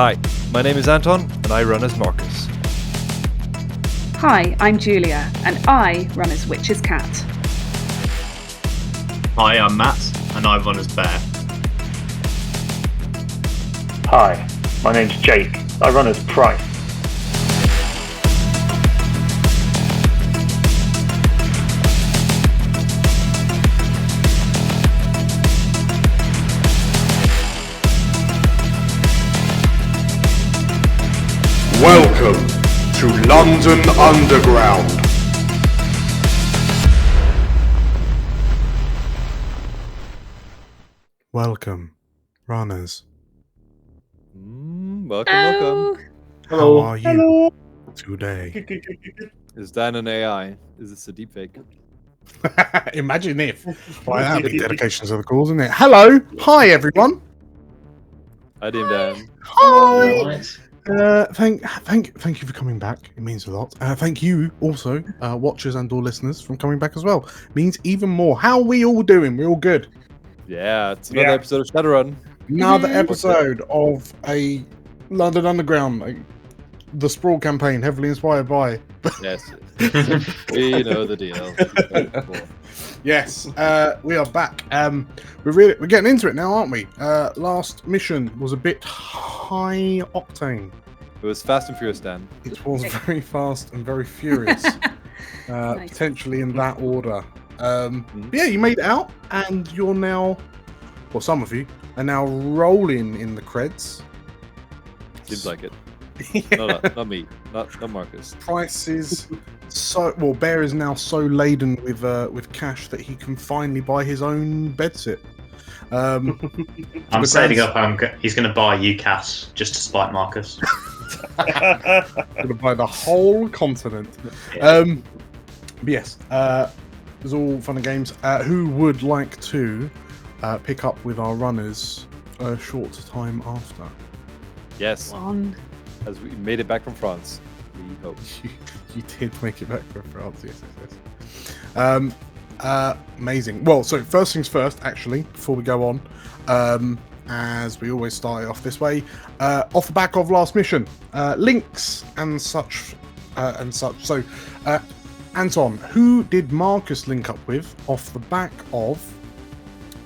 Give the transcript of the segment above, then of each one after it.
Hi, my name is Anton, and I run as Marcus. Hi, I'm Julia, and I run as Witch's Cat. Hi, I'm Matt, and I run as Bear. Hi, my name's Jake. I run as Price. Welcome to London Underground. Welcome, runners. Welcome. How are you today? Is Dan an AI? Is this a deepfake? Imagine if. Well, that'd be dedications of the cause, isn't it? Hello, hi everyone. Hi, Dan. Hi. Thank you for coming back. It means a lot. Thank you also, watchers and or listeners, from coming back as well. It means even more. How are we all doing? We're all good. Yeah, it's another episode of SHADOWRun. Another episode of a London Underground, the SPRAWL campaign, heavily inspired by. Yes. We know the deal. Yes, we are back. We're getting into it now, aren't we? Last mission was a bit high octane. It was Fast and Furious, Dan. It was very fast and very furious, Nice. potentially in that order. But yeah, you made it out, and you're now, well, some of you are now rolling in the creds. Seems like it. Yeah. Not me. Not Marcus. Prices. Bear is now so laden with cash that he can finally buy his own bedsit. I'm saving up. He's going to buy UCAS just to spite Marcus. Gonna buy the whole continent. Yeah. But yes, it was all fun and games. Who would like to pick up with our runners a short time after? Yes, One. as we made it back from France. We hope. You did make it back from France, yes. Amazing. Well, so first things first, actually, before we go on, as we always start off this way, off the back of last mission, links and such. So, Anton, who did Marcus link up with off the back of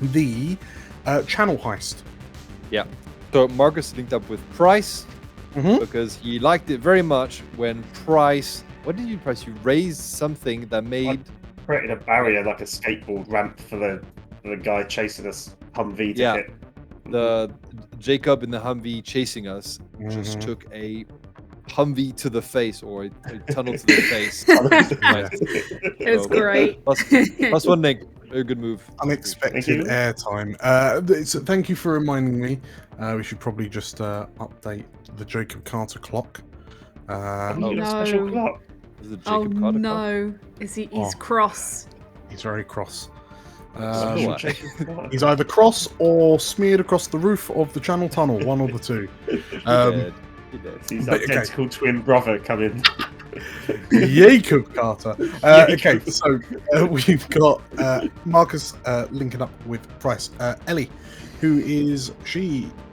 the channel heist? Yeah. So Marcus linked up with Price because he liked it very much when Price. What did you Price? You raised something that made. Created a barrier, like a skateboard ramp for the guy chasing us Humvee to hit. The Jacob in the Humvee chasing us just took a Humvee to the face, or a tunnel to the face. It was great. Plus one link. Very good move. Unexpected airtime. Thank you for reminding me. We should probably just update the Jacob Carter clock. A special clock. Is it Jacob Carter no. He's cross. He's very cross. What? He's either cross or smeared across the roof of the channel tunnel, one or the two. He did. His But, identical twin brother coming. Jacob Carter. Okay, so we've got Marcus linking up with Price. Ellie, who's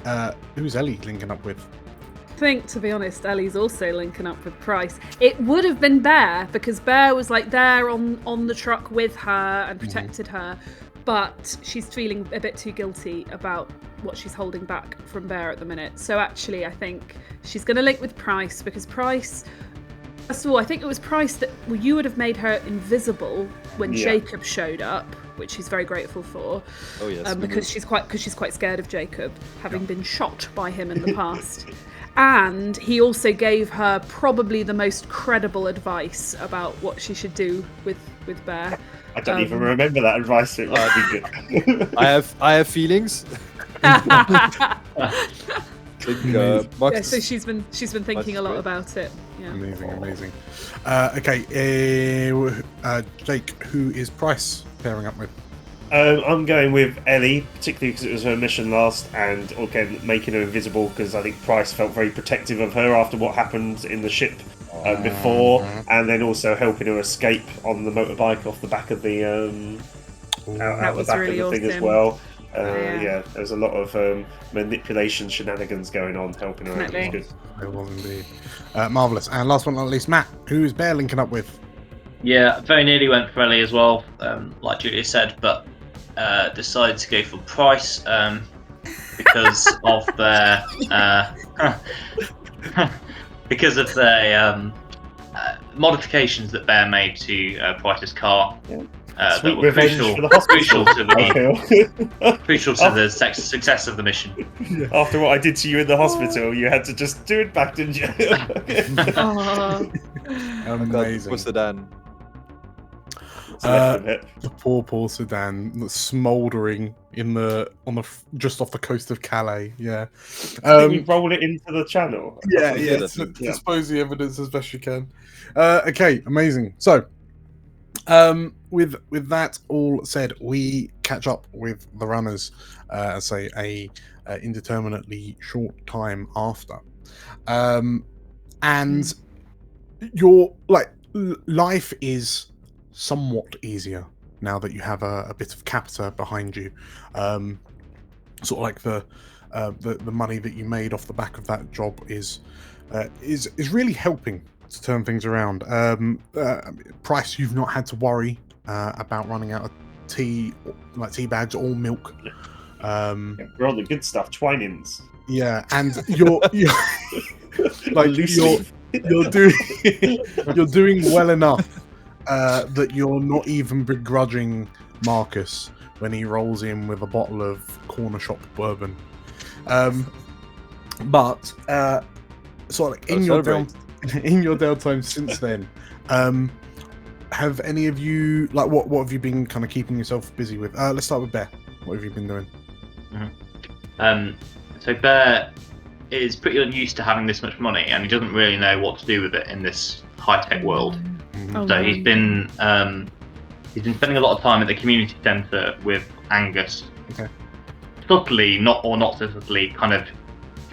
Ellie linking up with? I think, to be honest, Ellie's also linking up with Price. It would have been Bear, because Bear was like there on the truck with her and protected her, but she's feeling a bit too guilty about what she's holding back from Bear at the minute. So actually, I think she's going to link with Price, because Price, first of all, I think it was Price that you would have made her invisible when Jacob showed up, which she's very grateful for. Oh yes. Because she's quite scared of Jacob, having been shot by him in the past. And he also gave her probably the most credible advice about what she should do with Bear. I don't even remember that advice. It might be good. I have feelings. Marcus, So she's been thinking a lot about it. Yeah. Amazing. Okay, Jake, who is Price pairing up with? I'm going with Ellie, particularly because it was her mission last, and again making her invisible because I think Price felt very protective of her after what happened in the ship before, and then also helping her escape on the motorbike off the back of the out the back really of the thing as awesome. well. Yeah, there's a lot of manipulation shenanigans going on, helping her out. Definitely. It's good. There was indeed. Marvellous. And last but not least, Matt, who is Bear linking up with? Yeah, very nearly went for Ellie as well, like Julia said, but decided to go for Price because of their because of the modifications that Bear made to Price's car. Yeah. That Sweet were revenge crucial, for the hospital. crucial to the success of the mission. After what I did to you in the hospital, you had to just do it back, didn't you? Amazing. Sedan. The poor sedan that's smouldering just off the coast of Calais. Yeah. Did we roll it into the channel? Yeah. Dispose the evidence as best you can. Okay, amazing. So, with that all said, we catch up with the runners, say a indeterminately short time after, and your life is somewhat easier now that you have a bit of capita behind you. Sort of like the money that you made off the back of that job is really helping to turn things around. Price, you've not had to worry about running out of tea bags or milk. We're on the good stuff, twinings. Yeah, and you're doing well enough that you're not even begrudging Marcus when he rolls in with a bottle of corner shop bourbon. But sort of in your downtime since then, have any of you what have you been kind of keeping yourself busy with? Let's start with Bear. What have you been doing? So Bear is pretty unused to having this much money, and he doesn't really know what to do with it in this high-tech world. So he's been spending a lot of time at the community centre with Angus. Okay. Subtly, not so subtly, kind of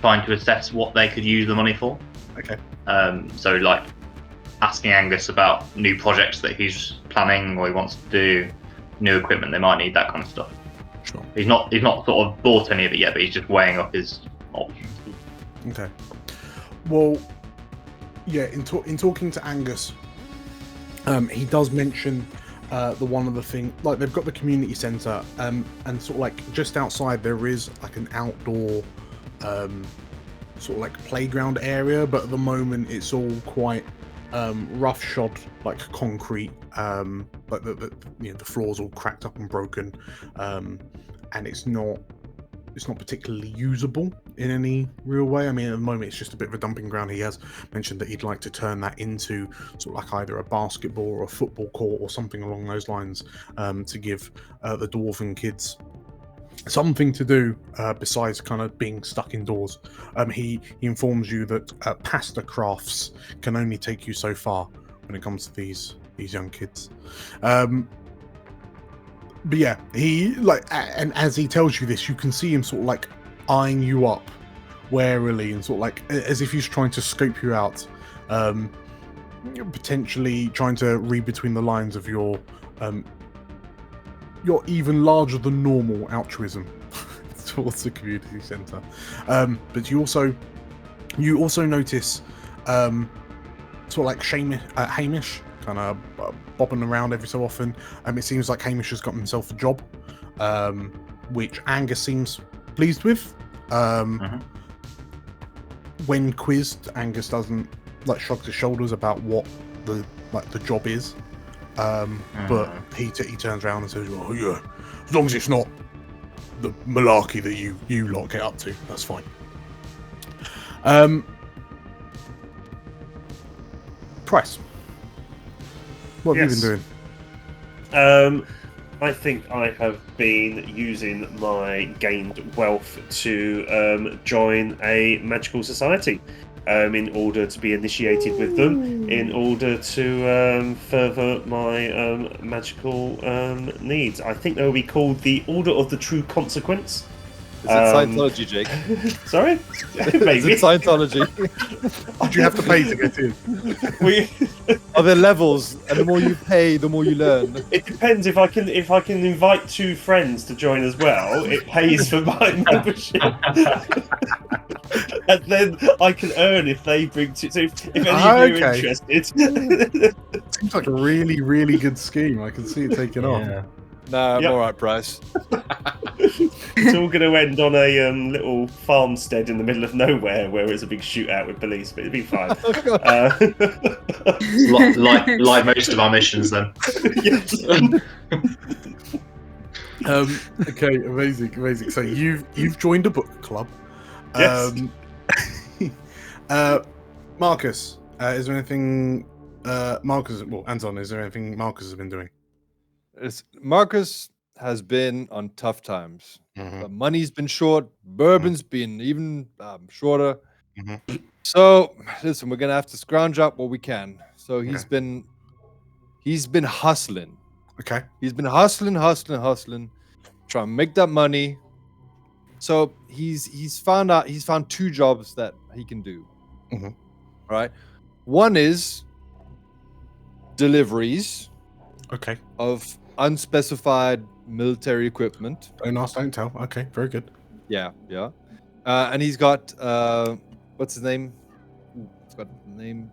trying to assess what they could use the money for. Okay. So like asking Angus about new projects that he's planning or he wants to do, new equipment they might need, that kind of stuff. Sure. He's not sort of bought any of it yet, but he's just weighing up his options. Okay. Well, yeah. In talking to Angus, he does mention one of the thing, they've got the community centre, and sort of just outside there is an outdoor sort of playground area, but at the moment it's all quite roughshod, concrete, the floor's all cracked up and broken, and it's not particularly usable in any real way. I mean, at the moment it's just a bit of a dumping ground. He has mentioned that he'd like to turn that into sort of either a basketball or a football court or something along those lines, to give the dwarven kids something to do besides kind of being stuck indoors. He informs you that pasta crafts can only take you so far when it comes to these young kids. But yeah, he and as he tells you this, you can see him sort of eyeing you up warily and sort of as if he's trying to scope you out, potentially trying to read between the lines of your even larger than normal altruism towards the community centre. But you also notice sort of Hamish kind of bobbing around every so often. It seems like Hamish has got himself a job, which Angus seems pleased with. When quizzed, Angus doesn't shrugs his shoulders about what the job is. But he turns around and says, "Oh yeah, as long as it's not the malarkey that you lot get up to, that's fine." Price, what have you been doing? I think I have been using my gained wealth to join a magical society. In order to be initiated with them, in order to further my magical needs. I think they will be called the Order of the True Consequence. Is it Scientology, Jake? Sorry? Is Maybe. it Scientology? Did you have to pay to get in? Are there levels? And the more you pay, the more you learn. It depends if I can invite 2 friends to join as well. It pays for my membership, and then I can earn if they bring 2. So if any of you are interested, Seems like a really, really good scheme. I can see it taking off. Nah, I'm Yep. alright, Bryce. it's all going to end on a little farmstead in the middle of nowhere where it's a big shootout with police, but it'll be fine. Like most of our missions, then. Yes. Okay, amazing. So you've joined a book club. Yes. Marcus, is there anything? Anton, is there anything Marcus has been doing? Marcus has been on tough times. Mhm. Money's been short. Bourbon's been even shorter. Mhm. So listen, we're gonna have to scrounge up what we can. So he's been hustling. Okay. He's been hustling, trying to make that money. So he's found 2 jobs that he can do. Mhm. Right. One is deliveries Okay. of unspecified military equipment. Don't ask, don't tell. Okay, very good. Yeah. And he's got what's his name? He's got the name.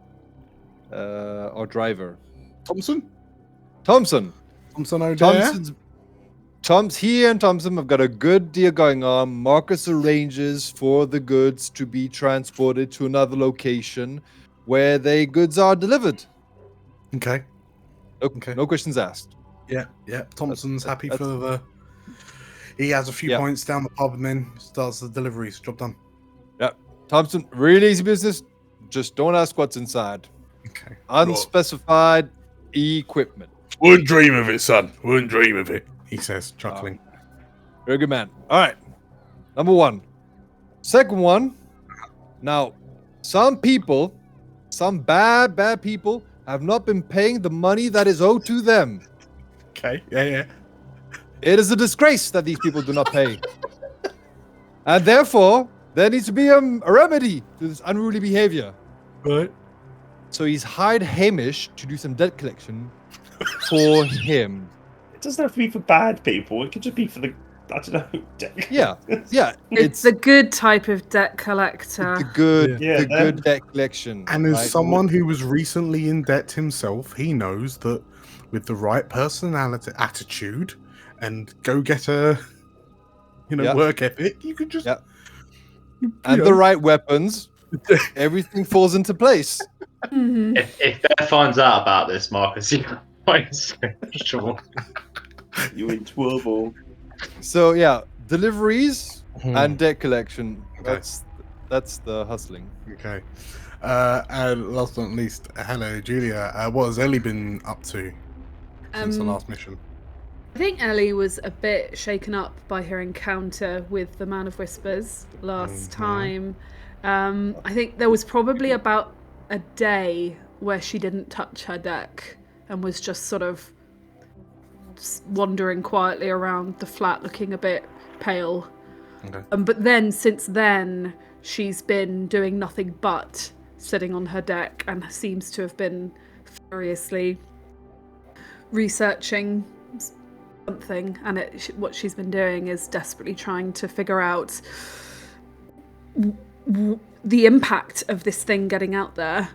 Our driver, Thompson He O'Dare. and Thompson have got a good deal going on. Marcus arranges for the goods to be transported to another location where the goods are delivered. Okay. No questions asked. Yeah. Thompson's happy that's- for the. He has a few Yeah. points down the pub and then starts the deliveries. Job done. Yeah. Thompson, really easy business. Just don't ask what's inside. Okay. Unspecified equipment. Wouldn't dream of it, son. Wouldn't dream of it. He says, chuckling. Very good, man. All right. Number 1. Second one. Now, some people, some bad people, have not been paying the money that is owed to them. Okay. Yeah. It is a disgrace that these people do not pay. And therefore, there needs to be a remedy to this unruly behavior. Right. So he's hired Hamish to do some debt collection for him. It doesn't have to be for bad people. It could just be for the, I don't know, deck. Yeah. It's the good type of debt collector. the good, Yeah. the good debt collection. And as right? someone who was recently in debt himself, he knows that with the right attitude, and go-getter, work ethic, you could just... Yeah. And the right weapons, everything falls into place. Mhm. If Bear finds out about this, Marcus, you're quite sure. You're in trouble. So yeah, deliveries Hmm. and debt collection. Okay. That's the hustling. Okay. And last but not least, hello, Julia. What has Ellie been up to since the last mission? I think Ellie was a bit shaken up by her encounter with the Man of Whispers last time. I think there was probably about a day where she didn't touch her deck and was just sort of wandering quietly around the flat looking a bit pale. Okay. But then, since then, she's been doing nothing but sitting on her deck and seems to have been furiously researching something. And what she's been doing is desperately trying to figure out the impact of this thing getting out there.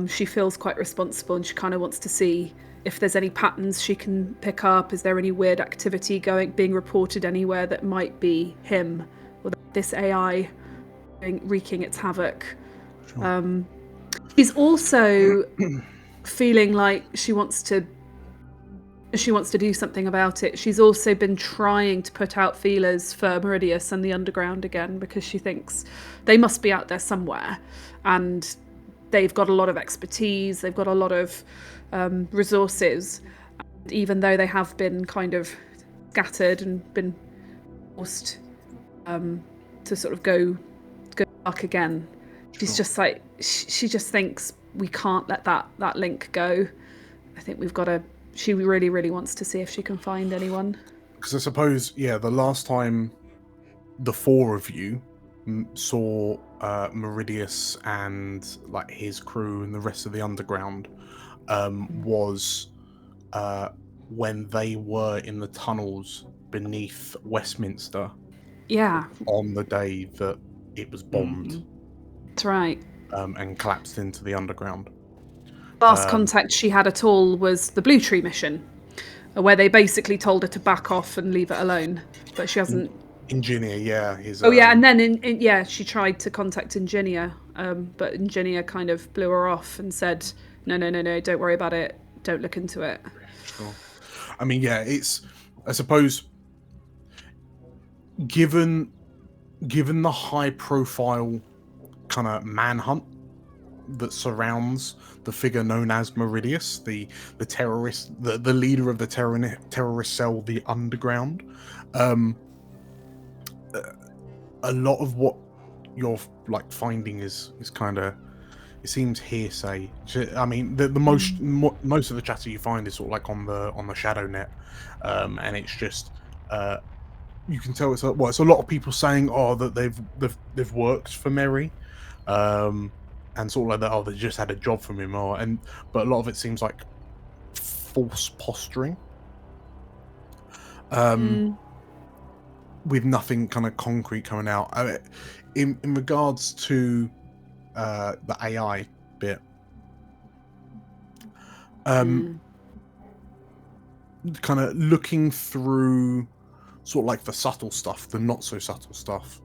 She feels quite responsible, and she kind of wants to see if there's any patterns she can pick up. Is there any weird activity being reported anywhere that might be him or this AI wreaking its havoc? Sure. She's also feeling like she wants to do something about it. She's also been trying to put out feelers for Meridius and the underground again, because she thinks they must be out there somewhere, and they've got a lot of expertise, they've got a lot of resources, and even though they have been kind of scattered and been forced to sort of go back again, she's just like, she just thinks we can't let that link go. I think we've got to. She really, really wants to see if she can find anyone. Because I suppose, the last time the four of you saw Meridius and like his crew and the rest of the underground was when they were in the tunnels beneath Westminster. Yeah. On the day that it was bombed. That's right. And collapsed into the underground. Last contact she had at all was the Blue Tree mission, where they basically told her to back off and leave it alone. But she hasn't. Engineer, yeah. And then she tried to contact Engineer, but Engineer kind of blew her off and said, no, don't worry about it. Don't look into it. Sure. I mean, yeah, it's, I suppose, given the high profile kind of manhunt that surrounds the figure known as Meridius, the terrorist, the leader of the terrorist cell, the Underground, a lot of what you're like finding is kind of, it seems hearsay. I mean, the most of the chatter you find is sort of like on the shadow net, and it's just you can tell it's a lot of people saying that they've worked for Mary, and sort of like that. They just had a job from him, but a lot of it seems like false posturing, with nothing kind of concrete coming out. In regards to the AI bit, kind of looking through sort of like the subtle stuff, the not so subtle stuff.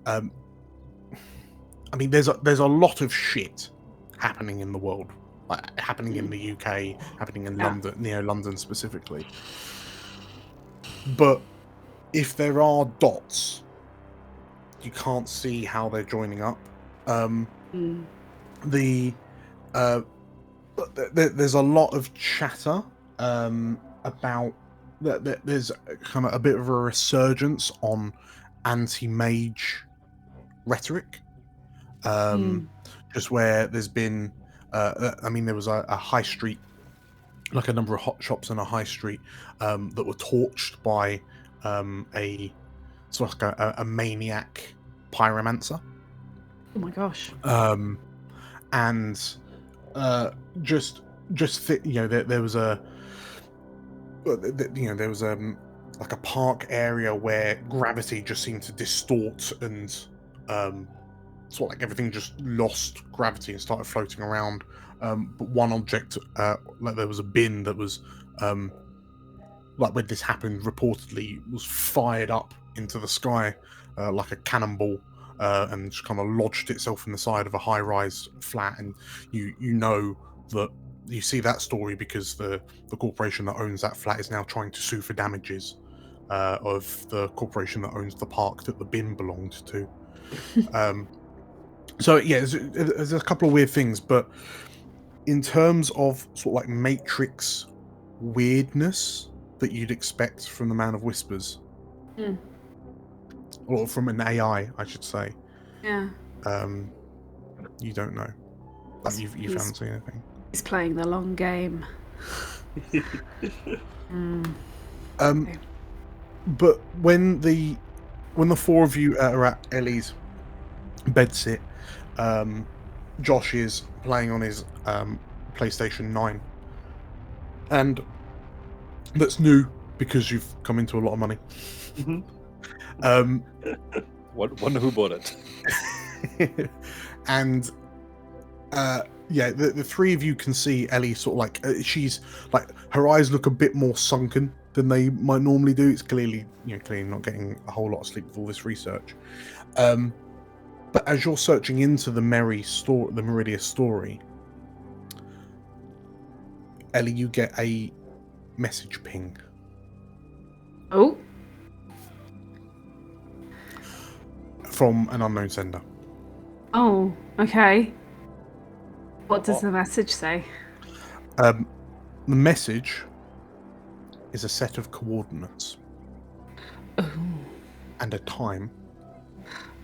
I mean, there's a lot of shit happening in the world, like happening in the UK, happening in London, London specifically. But if there are dots, you can't see how they're joining up. There's a lot of chatter about that. There's kind of a bit of a resurgence on anti-mage rhetoric. Just where there's been, I mean, there was a high street, like a number of hot shops in a high street that were torched by a sort of like a maniac pyromancer. Oh my gosh. And just there was a like a park area where gravity just seemed to distort and sort of like everything just lost gravity and started floating around. But one object, like there was a bin that was like when this happened, reportedly was fired up into the sky like a cannonball. And just kind of lodged itself in the side of a high-rise flat, and you know that you see that story because the corporation that owns that flat is now trying to sue for damages of the corporation that owns the park that the bin belonged to. So yeah, there's a couple of weird things, but in terms of sort of like Matrix weirdness that you'd expect from the Man of Whispers. Or from an AI, I should say. Yeah. You don't know. Like you haven't seen anything. He's playing the long game. But when the four of you are at Ellie's bedsit, Josh is playing on his PlayStation 9, and that's new because you've come into a lot of money. Wonder who bought it. And the three of you can see Ellie sort of like she's like, her eyes look a bit more sunken than they might normally do. It's clearly not getting a whole lot of sleep with all this research. But as you're searching into the Meridius story, Ellie, you get a message ping. Oh. From an unknown sender. Oh, okay. What does the message say? The message is a set of coordinates. Oh. And a time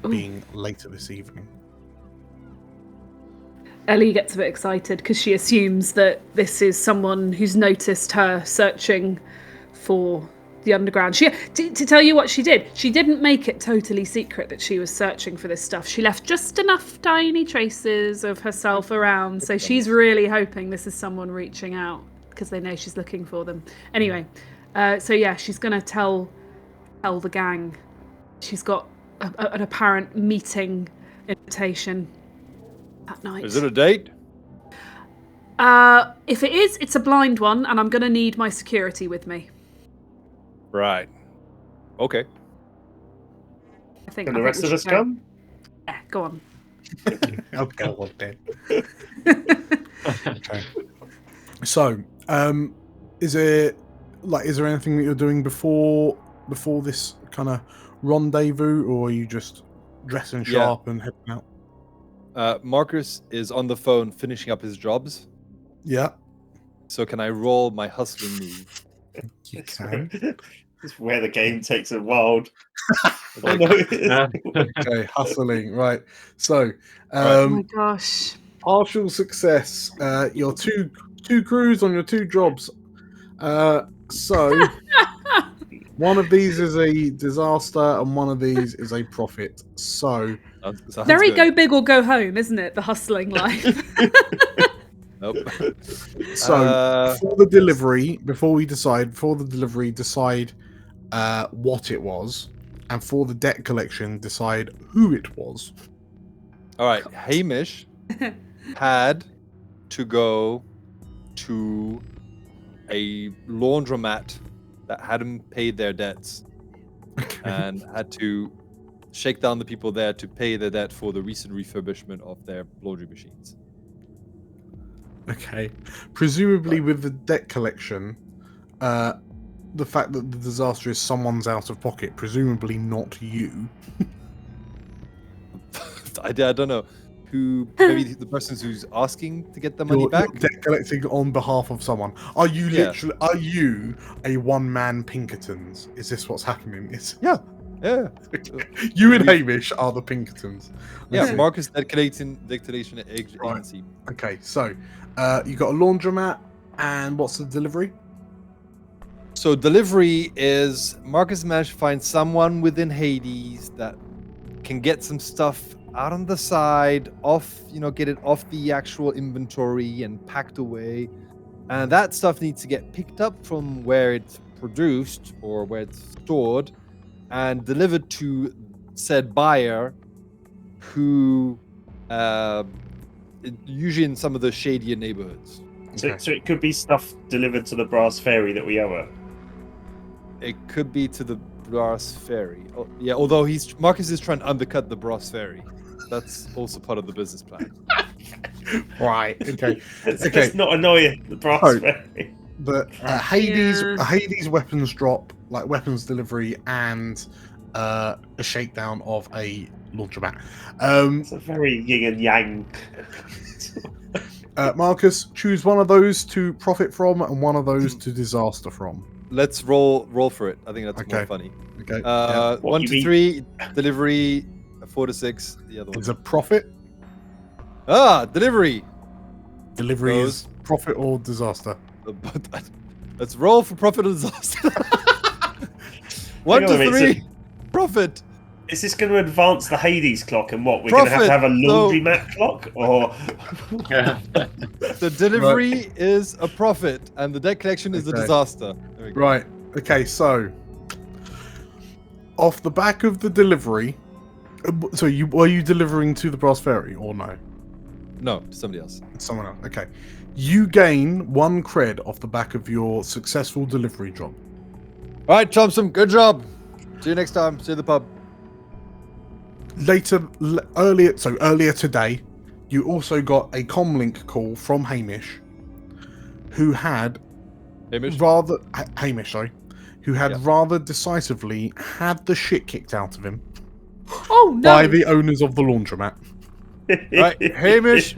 being later this evening. Ellie gets a bit excited because she assumes that this is someone who's noticed her searching for the underground. To tell you what she did, she didn't make it totally secret that she was searching for this stuff. She left just enough tiny traces of herself around, so she's really hoping this is someone reaching out because they know she's looking for them. Anyway, so yeah, she's gonna tell the gang. She's got an apparent meeting invitation at night. Is it a date? If it is, it's a blind one, and I'm gonna need my security with me. Right. Okay. Can the rest of us come? Yeah, go on. I'll go on then. Okay. So, is there anything that you're doing before this kind of rendezvous, or are you just dressing sharp and heading out? Marcus is on the phone finishing up his jobs. Yeah. So can I roll my hustling move? You can. This is where the game takes a wild. Okay, hustling. Right. So, Oh my gosh. partial success. Your two crews on your 2 jobs. So one of these is a disaster and one of these is a profit. So Sounds Very good. go big or go home, isn't it? The hustling life. Nope. So for the delivery, decide what it was, and for the debt collection, decide who it was. All right. Hamish had to go to a laundromat that hadn't paid their debts and had to shake down the people there to pay their debt for the recent refurbishment of their laundry machines. Okay. Presumably with the debt collection, the fact that the disaster is someone's out of pocket, presumably not you. I don't know who. Maybe the person who's asking to get the money back. You're debt collecting on behalf of someone. Are you literally? Are you a one-man Pinkertons? Is this what's happening? Yeah. You and Hamish are the Pinkertons. Yeah. Marcus declaration agency. Okay, so you got a laundromat, and what's the delivery? So delivery is Marcus managed to find someone within Hades that can get some stuff out on the side, get it off the actual inventory and packed away. And that stuff needs to get picked up from where it's produced or where it's stored and delivered to said buyer who usually in some of the shadier neighborhoods. So it could be stuff delivered to the Brass Fairy that we owe her. It could be to the Brass Fairy. Oh, yeah, although Marcus is trying to undercut the Brass Fairy. That's also part of the business plan. Right. Okay. Let's not annoy the Brass Fairy. But Hades weapons drop, like weapons delivery, and a shakedown of a laundromat. It's a very yin and yang. Marcus, choose one of those to profit from and one of those to disaster from. Let's roll for it. I think that's more funny. Okay. 1 to 3 delivery, 4 to 6 the other one. Is a profit. Delivery. Delivery is profit or disaster. Let's roll for profit or disaster. 1 to 3 profit. Is this going to advance the Hades clock, and what we're going to have a laundromat clock, or the delivery is a profit and the debt collection is a disaster. There we go. Right. Okay. So, off the back of the delivery, so were you delivering to the Brass Fairy or no? No, to somebody else. Someone else. Okay. You gain 1 cred off the back of your successful delivery job. All right, Thompson. Good job. See you next time. See you at the pub. Earlier today, you also got a comlink call from Hamish, who had rather decisively had the shit kicked out of him by the owners of the laundromat. Right, Hamish,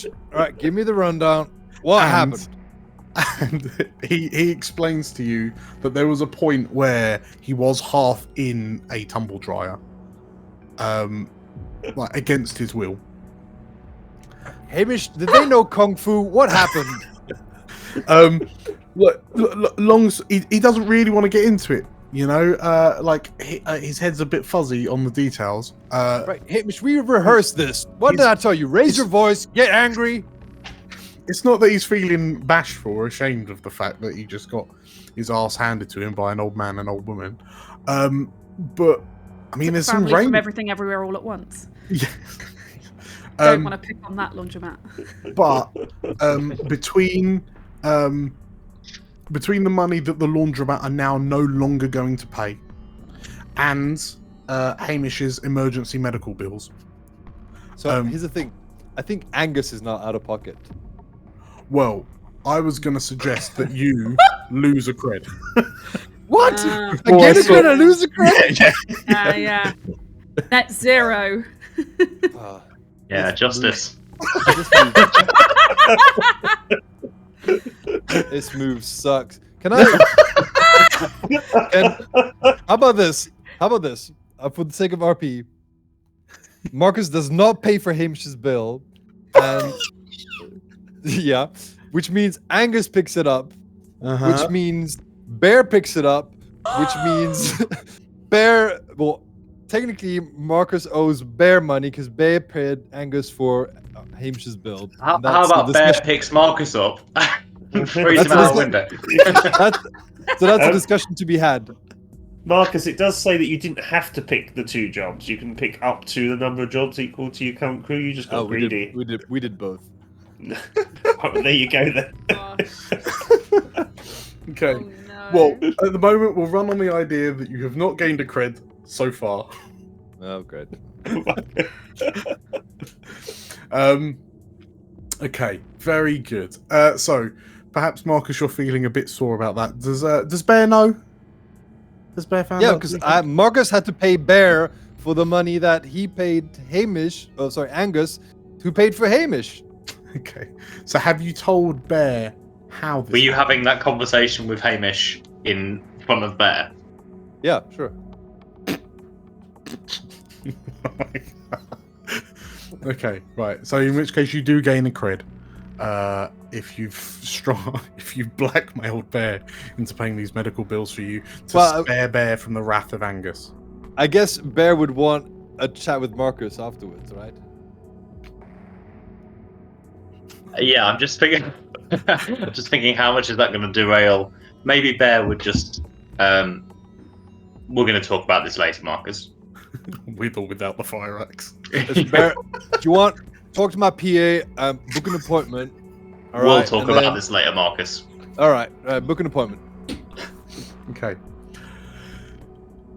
all right, give me the rundown. What happened? And he explains to you that there was a point where he was half in a tumble dryer. Like against his will. Hamish, did they know Kung Fu? What happened? Look, Longs, he doesn't really want to get into it. You know, his head's a bit fuzzy on the details. Right, Hamish, we rehearsed this. What did I tell you? Raise your voice, get angry. It's not that he's feeling bashful or ashamed of the fact that he just got his ass handed to him by an old man and old woman. But I mean, there's some from Everything Everywhere All at Once. Yeah. Don't want to pick on that laundromat. But between the money that the laundromat are now no longer going to pay and Hamish's emergency medical bills. So here's the thing. I think Angus is not out of pocket. Well, I was going to suggest that you lose a cred. What? Well, Again, you're going to lose a cred? Yeah. That's 0. Yeah, justice. This move sucks. Can I? How about this? For the sake of RP, Marcus does not pay for Hamish's bill, and yeah, which means Angus picks it up, which means Bear picks it up, which means Bear. Well, technically, Marcus owes Bear money because Bear paid Angus for Hamish's bill. How about Bear picks Marcus up? Throws him out the window. So that's a discussion to be had. Marcus, it does say that you didn't have to pick the 2 jobs. You can pick up to the number of jobs equal to your current crew. You just got greedy. We did both. There you go then. Okay. Oh, no. Well, at the moment, we'll run on the idea that you have not gained a cred so far. Oh, great. Okay, very good. So, perhaps Marcus, you're feeling a bit sore about that. Does Bear know? Does Bear found out? Yeah, because Marcus had to pay Bear for the money that he paid Angus, who paid for Hamish. Okay. So, have you told Bear how this? Were you having that conversation with Hamish in front of Bear? Yeah, sure. Okay, right. So in which case you do gain a cred if you've blackmailed Bear into paying these medical bills for you to spare Bear from the wrath of Angus. I guess Bear would want a chat with Marcus afterwards, right? Yeah, I'm just thinking. How much is that going to derail? Maybe Bear would just. We're going to talk about this later, Marcus. With or without the fire axe. Bear, do you want talk to my PA? Book an appointment. All we'll right, talk about this later, Marcus. All right, book an appointment. Okay.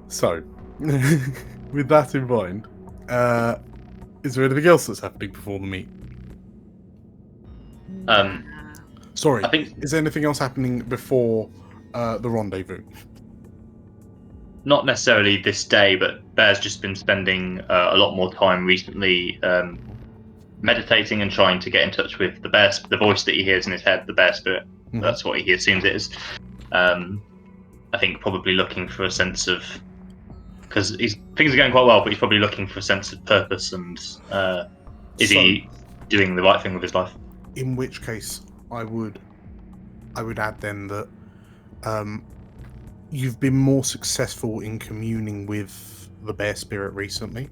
So, with that in mind, is there anything else that's happening before the meet? Sorry, I think is there anything else happening before the rendezvous? not necessarily this day, but Bear's just been spending a lot more time recently meditating and trying to get in touch with the voice that he hears in his head, the bear spirit. Mm-hmm. That's what he assumes it is. I think probably looking for a sense of, because things are going quite well, but he's probably looking for a sense of purpose and is he doing the right thing with his life? In which case, I would add then that you've been more successful in communing with the bear spirit recently.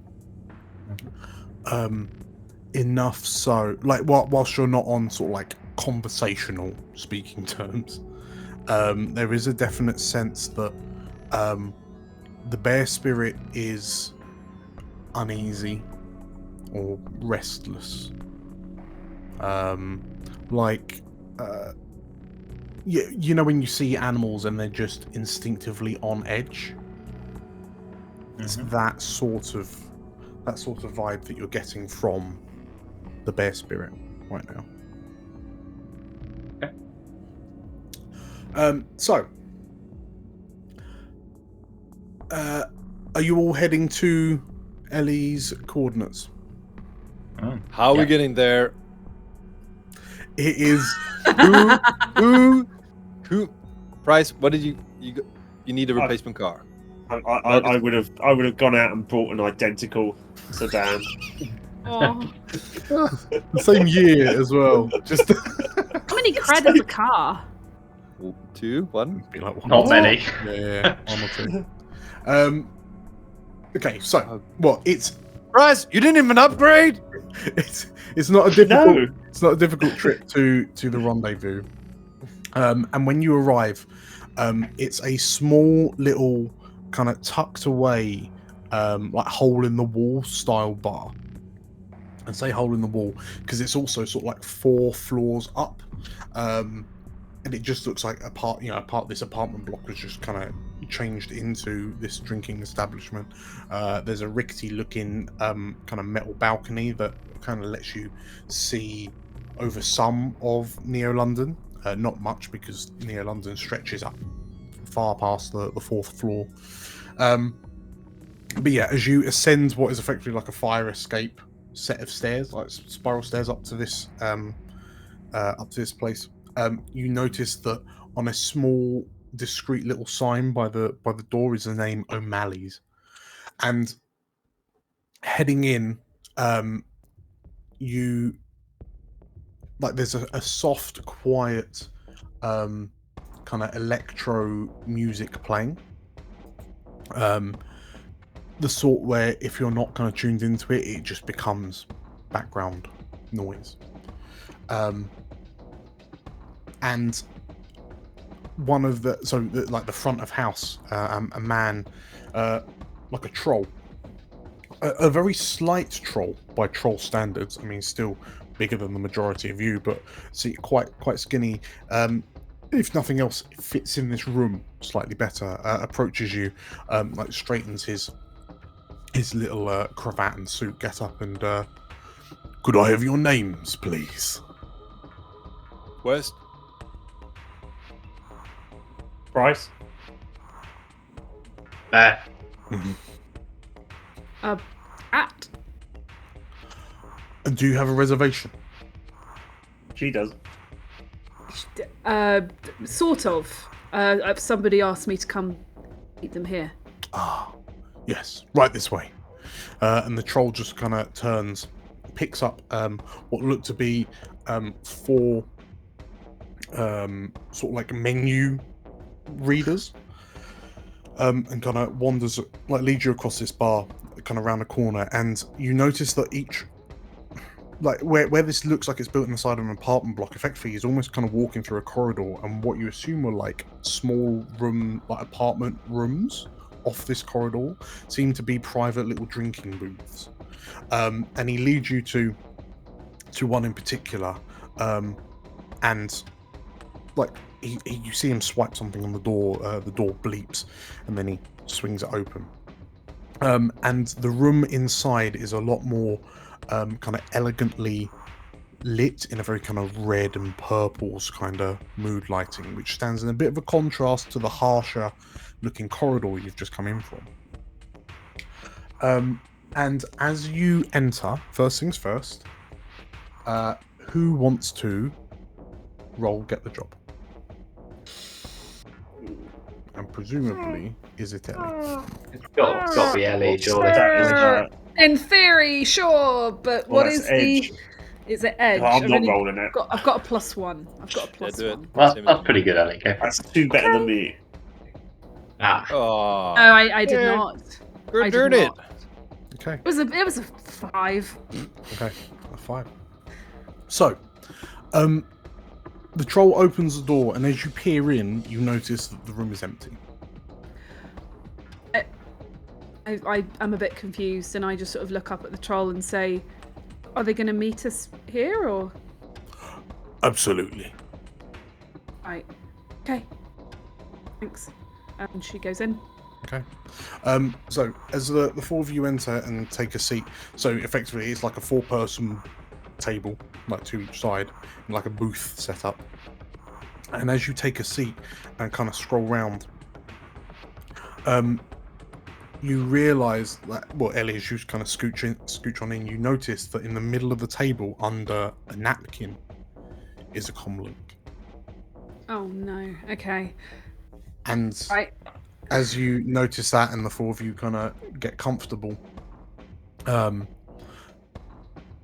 Enough so, like, whilst you're not on sort of like conversational speaking terms, there is a definite sense that the bear spirit is uneasy or restless. You know when you see animals and they're just instinctively on edge? It's that sort of vibe that you're getting from the bear spirit right now. Okay. So, are you all heading to Ellie's coordinates? How are we getting there? It is who Price, what did you need a replacement car? I would have gone out and bought an identical sedan. Oh. the same year as well. Just How many cred is a car? 2, 1. Be like one Not or two. many. Yeah, 1 or 2. Okay, so it's Bryce, you didn't even upgrade. it's not a difficult No. it's not a difficult trip to the rendezvous. And when you arrive, it's a small little kind of tucked away, like hole in the wall style bar. And say hole in the wall because it's also sort of like 4 floors up, and it just looks like a part of this apartment block was just kind of changed into this drinking establishment. There's a rickety looking kind of metal balcony that kind of lets you see over some of Neo London. Not much because Neo London stretches up far past the 4th floor. But yeah, as you ascend what is effectively like a fire escape set of stairs, like spiral stairs up to this place, you notice that on a small discreet little sign by the door is the name O'Malley's. And heading in, you like there's a soft, quiet kind of electro music playing, the sort where if you're not kind of tuned into it, it just becomes background noise. And one of the the front of house, a man, like a troll, a very slight troll by troll standards. I mean, still bigger than the majority of you, but see, quite skinny. If nothing else, it fits in this room slightly better. Approaches you, like straightens his little cravat and suit get up and could I have your names, please? West. Bryce? There. At. And do you have a reservation? She does. Sort of. Somebody asked me to come meet them here. Ah, yes, right this way. And the troll just kind of turns, picks up what look to be 4 sort of like menu readers, and kind of wanders, like leads you across this bar, kind of around a corner, and you notice that each, like where this looks like it's built in the side of an apartment block, effectively is almost kind of walking through a corridor, and what you assume were like small room, like apartment rooms off this corridor seem to be private little drinking booths. And he leads you to one in particular, and like you see him swipe something on the door bleeps, and then he swings it open. And the room inside is a lot more kind of elegantly lit in a very kind of red and purples kind of mood lighting, which stands in a bit of a contrast to the harsher looking corridor you've just come in from. And as you enter, first things first, who wants to roll get the job? And presumably, is it Ellie? It's got to be Ellie, surely. In theory, sure, but Well, what is that's edge. the? Is it edge? No, I'm not only rolling it. I've got a +1. I've got a plus do it. one. Well, that's pretty good, Ellie. Go for it. That's 2 better than me. Ah. Oh, No, I did not. I did darn it. not. Okay. It was a 5. Okay, a 5. So, the troll opens the door, and as you peer in, you notice that the room is empty. I'm a bit confused, and I just sort of look up at the troll and say, "Are they going to meet us here, or?" Absolutely. Right. Okay. Thanks. And she goes in. Okay. So as the 4 of you enter and take a seat, so effectively it's like a 4-person table, like 2 each side, and like a booth set up. And as you take a seat and kind of scroll around, you realise that, well, Ellie, as you kind of scooch on in, you notice that in the middle of the table, under a napkin, is a comlink. Oh no. Okay. And Right. as you notice that, and the 4 of you kind of get comfortable, the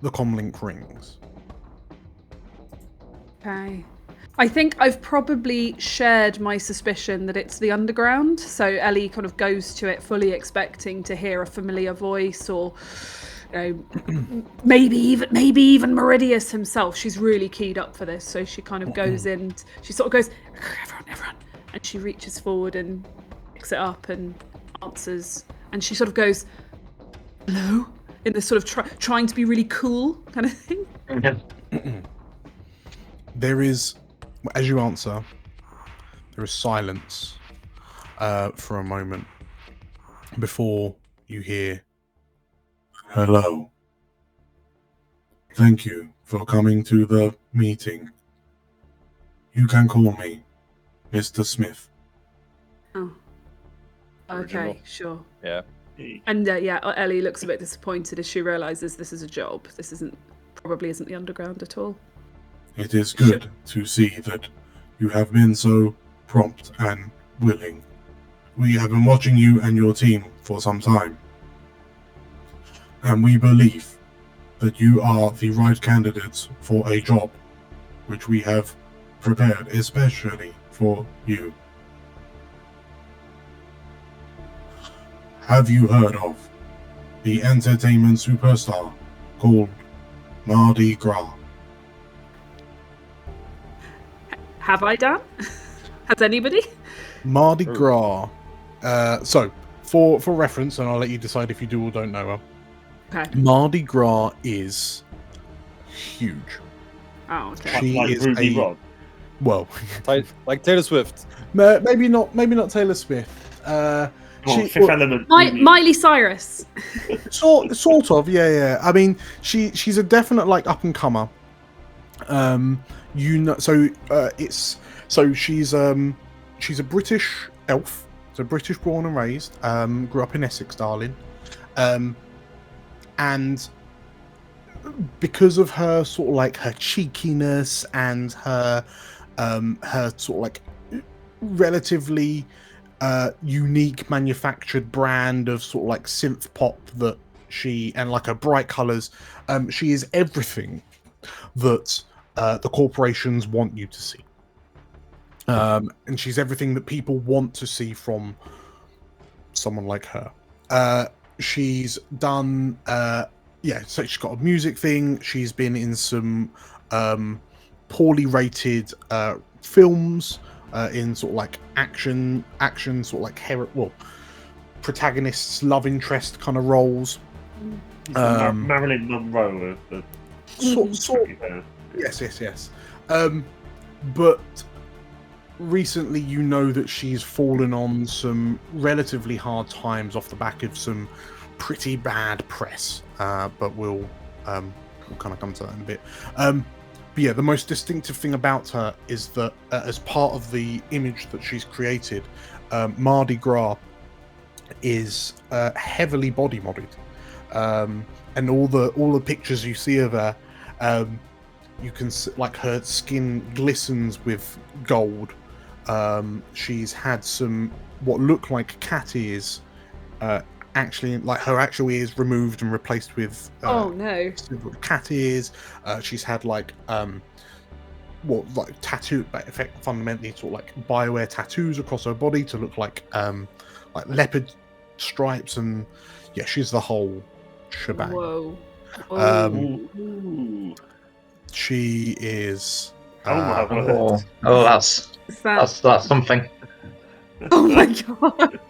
comlink rings. Okay. I think I've probably shared my suspicion that it's the underground. So Ellie kind of goes to it fully expecting to hear a familiar voice, or maybe even Meridius himself. She's really keyed up for this, so she kind of goes in. She sort of goes, everyone, and she reaches forward and picks it up and answers, and she sort of goes, hello, in this sort of trying to be really cool kind of thing. There is, as you answer, there is silence for a moment before you hear, hello. Thank you for coming to the meeting. You can call me Mr. Smith. Oh. Okay, sure. Yeah. And Ellie looks a bit disappointed as she realizes this is a job. This probably isn't the underground at all. It is good to see that you have been so prompt and willing. We have been watching you and your team for some time, and we believe that you are the right candidates for a job which we have prepared especially for you. Have you heard of the entertainment superstar called Mardi Gras? Have I, Dan? Has anybody? Mardi Gras. So, for reference, and I'll let you decide if you do or don't know her. Okay. Mardi Gras is huge. Oh, okay. She Like is Ruby Rod. well, Like Taylor Swift. maybe not Taylor Swift. Fifth Element. Miley Cyrus. Sort of, yeah. I mean, she's a definite like up and comer. She's a British elf, so British born and raised. Grew up in Essex, darling. And because of her sort of like her cheekiness and her sort of like relatively unique manufactured brand of sort of like synth pop that and like her bright colors, she is everything that the corporations want you to see. And she's everything that people want to see from someone like her. She's done so she's got a music thing. She's been in some poorly rated films, in sort of like action sort of like protagonists, love interest kind of roles. Marilyn Monroe of the sort yes. But recently, you know that she's fallen on some relatively hard times off the back of some pretty bad press. But we'll kind of come to that in a bit. But yeah, the most distinctive thing about her is that as part of the image that she's created, Mardi Gras is heavily body modded, and all the pictures you see of her, you can see, like, her skin glistens with gold. She's had some what look like cat ears, actually, like her actual ears removed and replaced with cat ears. She's had like tattoo, fundamentally sort of like BioWare tattoos across her body to look like leopard stripes, and yeah, she's the whole shebang. Whoa. She is. That's something. Oh my god.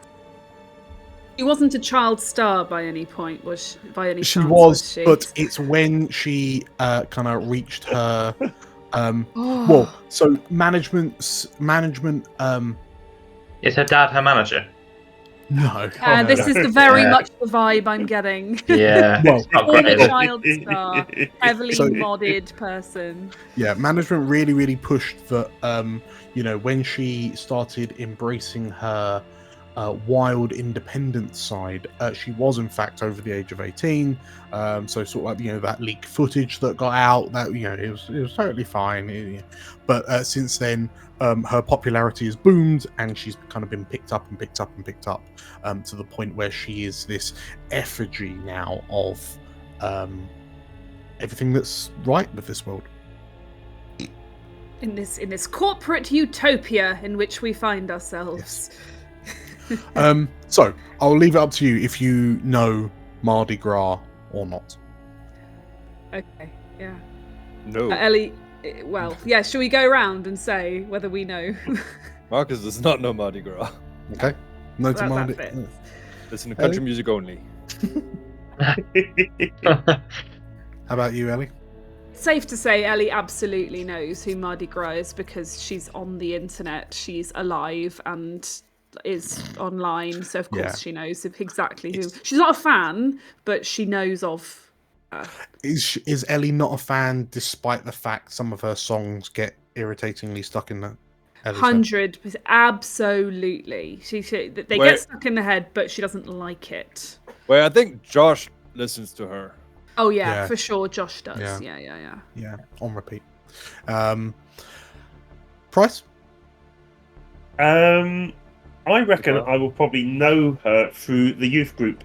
She wasn't a child star by any point, was she? By any she chance, was, she? But it's when she kind of reached her. Well, so management. Is her dad her manager? No. This is very much the vibe I'm getting. Yeah. Well, Former child star, heavily modded person. Yeah, management really pushed that. When she started embracing her wild independent side, she was in fact over the age of 18. So sort of like that leaked footage that got out, that it was totally fine. But since then, her popularity has boomed, and she's kind of been picked up to the point where she is this effigy now of everything that's right with this world. in this corporate utopia in which we find ourselves. So I'll leave it up to you if you know Mardi Gras or not. Okay, yeah. No. Ellie, well, yeah, shall we go around and say whether we know? Marcus does not know Mardi Gras. Okay. No to That Mardi. fits. Listen to country Ellie? music only. How about you, Ellie? Safe to say Ellie absolutely knows who Mardi Gras is because she's on the internet, she's alive and is online, so of course Yeah. she knows exactly who. She's not a fan, but she knows of her. Is Ellie not a fan, despite the fact some of her songs get irritatingly stuck in the Ellie's head? 100%, absolutely. They get stuck in the head, but she doesn't like it. Well, I think Josh listens to her. Oh yeah, Yeah. for sure. Josh does. Yeah. Yeah. Yeah, on repeat. Price? I reckon I will probably know her through the youth group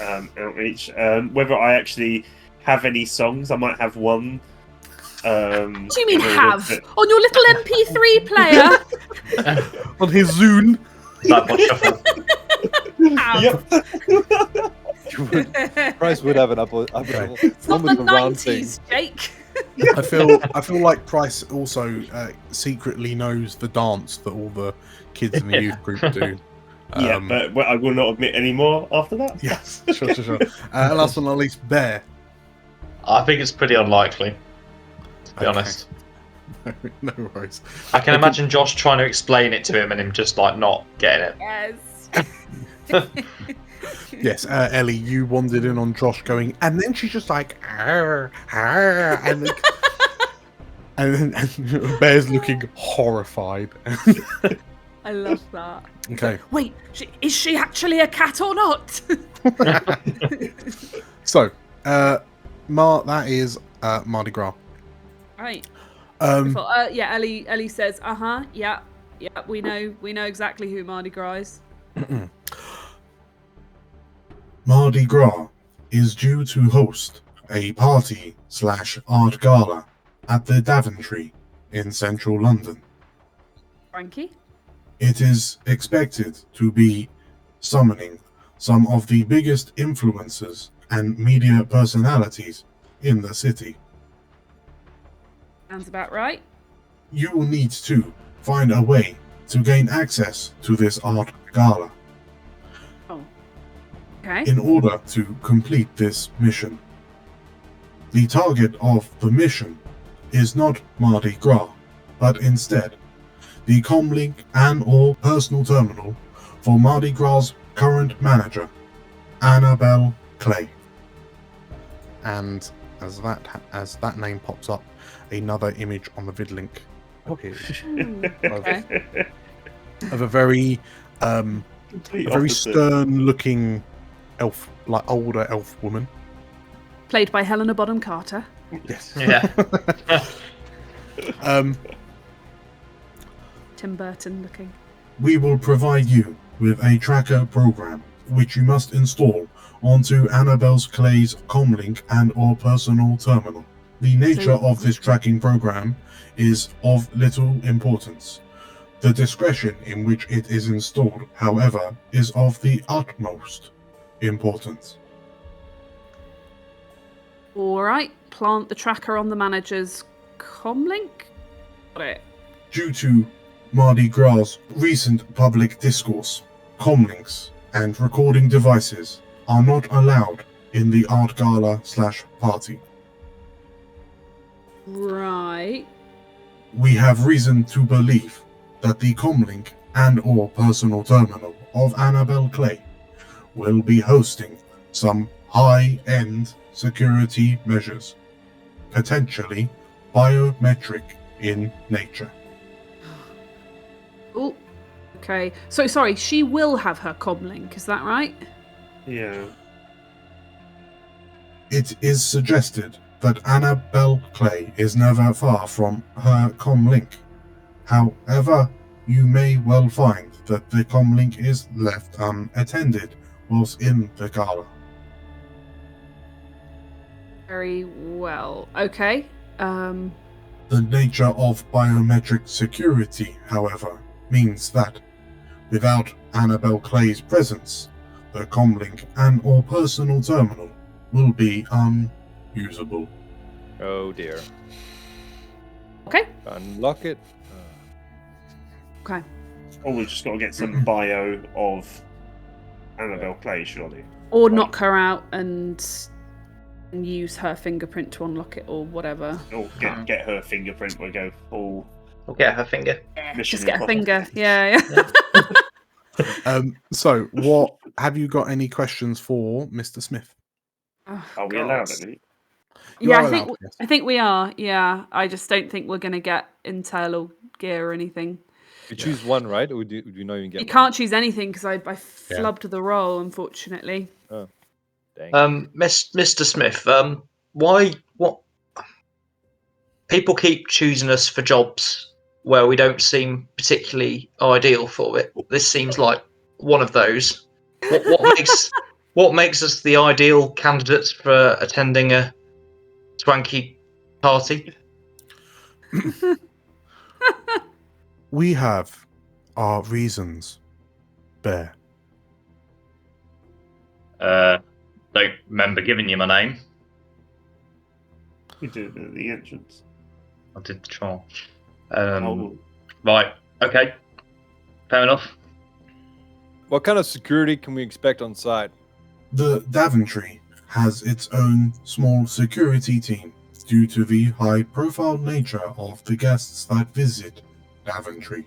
outreach. Whether I actually have any songs, I might have one. What do you mean have? On your little MP3 player? On his Zune? Like what shuffle? Have. Price would have an upload. It's not the 90s, Jake. I feel like Price also secretly knows the dance that all the kids in the youth group do. Yeah, but I will not admit any more after that. Yes, sure. Last but not least, Bear. I think it's pretty unlikely, to be honest. No worries. I can imagine Josh trying to explain it to him and him just like not getting it. Yes. Yes, Ellie, you wandered in on Josh going, and then she's just like, arr, arr, and then, and Bear's looking horrified. I love that. Okay. Wait, is she actually a cat or not? So, that is Mardi Gras. Right. Um, Yeah, Ellie says, yeah, we know exactly who Mardi Gras is. Mardi Gras is due to host a party/art gala at the Daventry in central London. Frankie? It is expected to be summoning some of the biggest influencers and media personalities in the city. Sounds about right. You will need to find a way to gain access to this art gala. Okay. In order to complete this mission. The target of the mission is not Mardi Gras, but instead the comlink and/or personal terminal for Mardi Gras' current manager, Annabelle Clay. and as that name pops up, another image on the vid link appears Okay. of a very stern-looking elf, like older elf woman. Played by Helena Bonham Carter. Yes. Yeah. Tim Burton looking. We will provide you with a tracker program, which you must install onto Annabelle Clay's comlink and/or personal terminal. The nature of this tracking program is of little importance. The discretion in which it is installed, however, is of the utmost importance. Alright, plant the tracker on the manager's comlink? Got it. Due to Mardi Gras' recent public discourse, comlinks and recording devices are not allowed in the art gala/party. Right. We have reason to believe that the comlink and/or personal terminal of Annabelle Clay will be hosting some high-end security measures, potentially biometric in nature. Oh, okay. So, sorry, she will have her comlink, is that right? Yeah. It is suggested that Annabelle Clay is never far from her comlink. However, you may well find that the comlink is left unattended whilst in the gala. Very well. Okay. The nature of biometric security, however, means that without Annabelle Clay's presence, the comlink and or personal terminal will be unusable. Oh dear. Okay. Unlock it. Okay. Or we've just got to get some bio of Annabelle Clay, surely. Or knock her out and use her fingerprint to unlock it or whatever. Or get her fingerprint. We'll go full. We'll get her finger. Mission Just get a impossible. finger. Yeah. So, what have you got? Any questions for Mr. Smith? Oh, Are we God. allowed any? You Yeah, are I think allowed, yes. I think we are. Yeah, I just don't think we're gonna get intel or gear or anything. You choose one, right? Or do you not even get You one? can't choose anything because I flubbed the roll, unfortunately. Oh, dang. Mr. Smith, what people keep choosing us for jobs where we don't seem particularly ideal for it. This seems like one of those. What makes us the ideal candidates for attending a swanky party? We have our reasons, Bear. Don't remember giving you my name. We do it at the entrance. I did try. Oh, Right. Okay. Fair enough. What kind of security can we expect on site? The Daventry has its own small security team due to the high-profile nature of the guests that visit Daventry.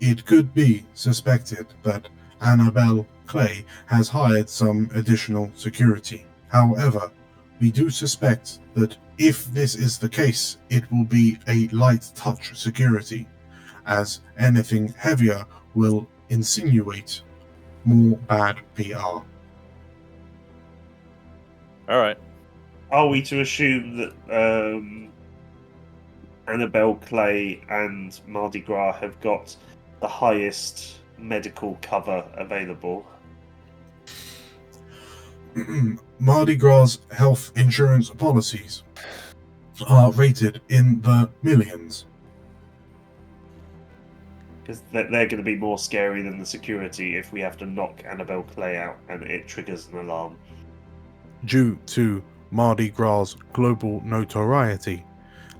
It could be suspected that Annabelle Clay has hired some additional security. However, we do suspect that if this is the case, it will be a light touch security, as anything heavier will insinuate more bad PR. All right. are we to assume that Annabelle Clay and Mardi Gras have got the highest medical cover available? Mardi Gras health insurance policies are rated in the millions. Because they're going to be more scary than the security if we have to knock Annabelle Clay out and it triggers an alarm. Due to Mardi Gras' global notoriety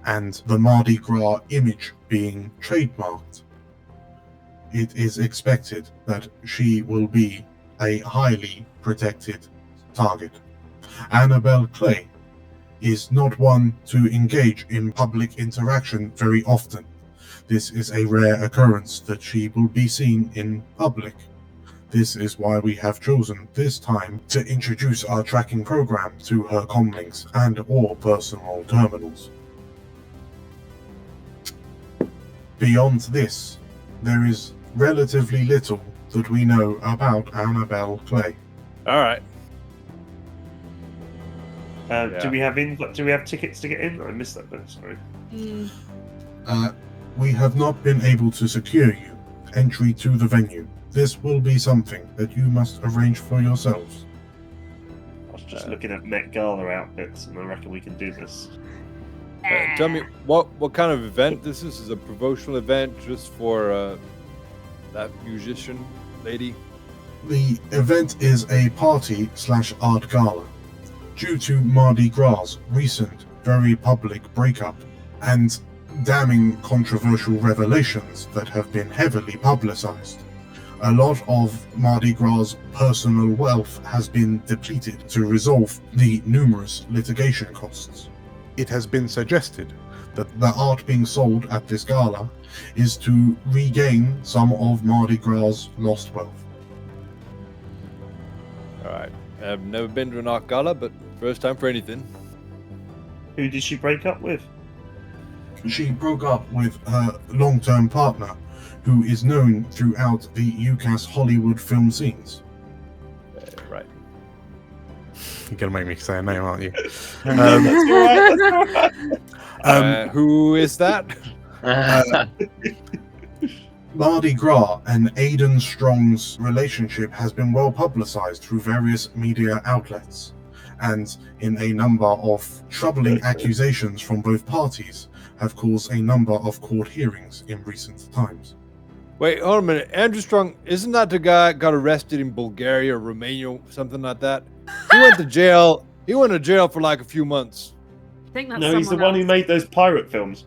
and The Mardi Gras image being trademarked, it is expected that she will be a highly protected target. Annabelle Clay is not one to engage in public interaction very often. This is a rare occurrence that she will be seen in public. This is why we have chosen this time to introduce our tracking program to her comlinks and or personal terminals. Beyond this, there is relatively little that we know about Annabelle Clay. All right. Do we have tickets to get in? I missed that bit. Sorry. We have not been able to secure you entry to the venue. This will be something that you must arrange for yourselves. I was just looking at Met Gala outfits, and I reckon we can do this. Tell me what kind of event this is? Is it a promotional event just for that musician lady? The event is a party/art gala. Due to Mardi Gras' recent, very public breakup and damning controversial revelations that have been heavily publicized, a lot of Mardi Gras' personal wealth has been depleted to resolve the numerous litigation costs. it has been suggested that The art being sold at this gala is to regain some of Mardi Gras' lost wealth. All right. I've never been to an art gala, but first time for anything. Who did she break up with? She broke up with her long-term partner, who is known throughout the UCAS Hollywood film scenes. Right. you're gonna make me say a name, aren't you? That's all right. Who is that? Mardi Gras and Aidan Strong's relationship has been well publicized through various media outlets, and in a number of troubling accusations from both parties have caused a number of court hearings in recent times. Wait, hold a minute. Andrew Strong, isn't that the guy got arrested in Bulgaria or Romania, something like that? He went to jail. He went to jail for like a few months. I think that's No, he's the someone one who else. made those pirate films.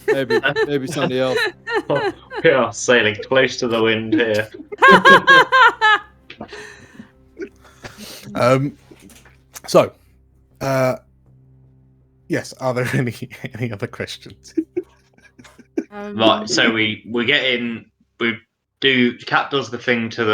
Maybe somebody else. We are sailing close to the wind here. Yes, are there any other questions? Right, so we get in. Cat does the thing to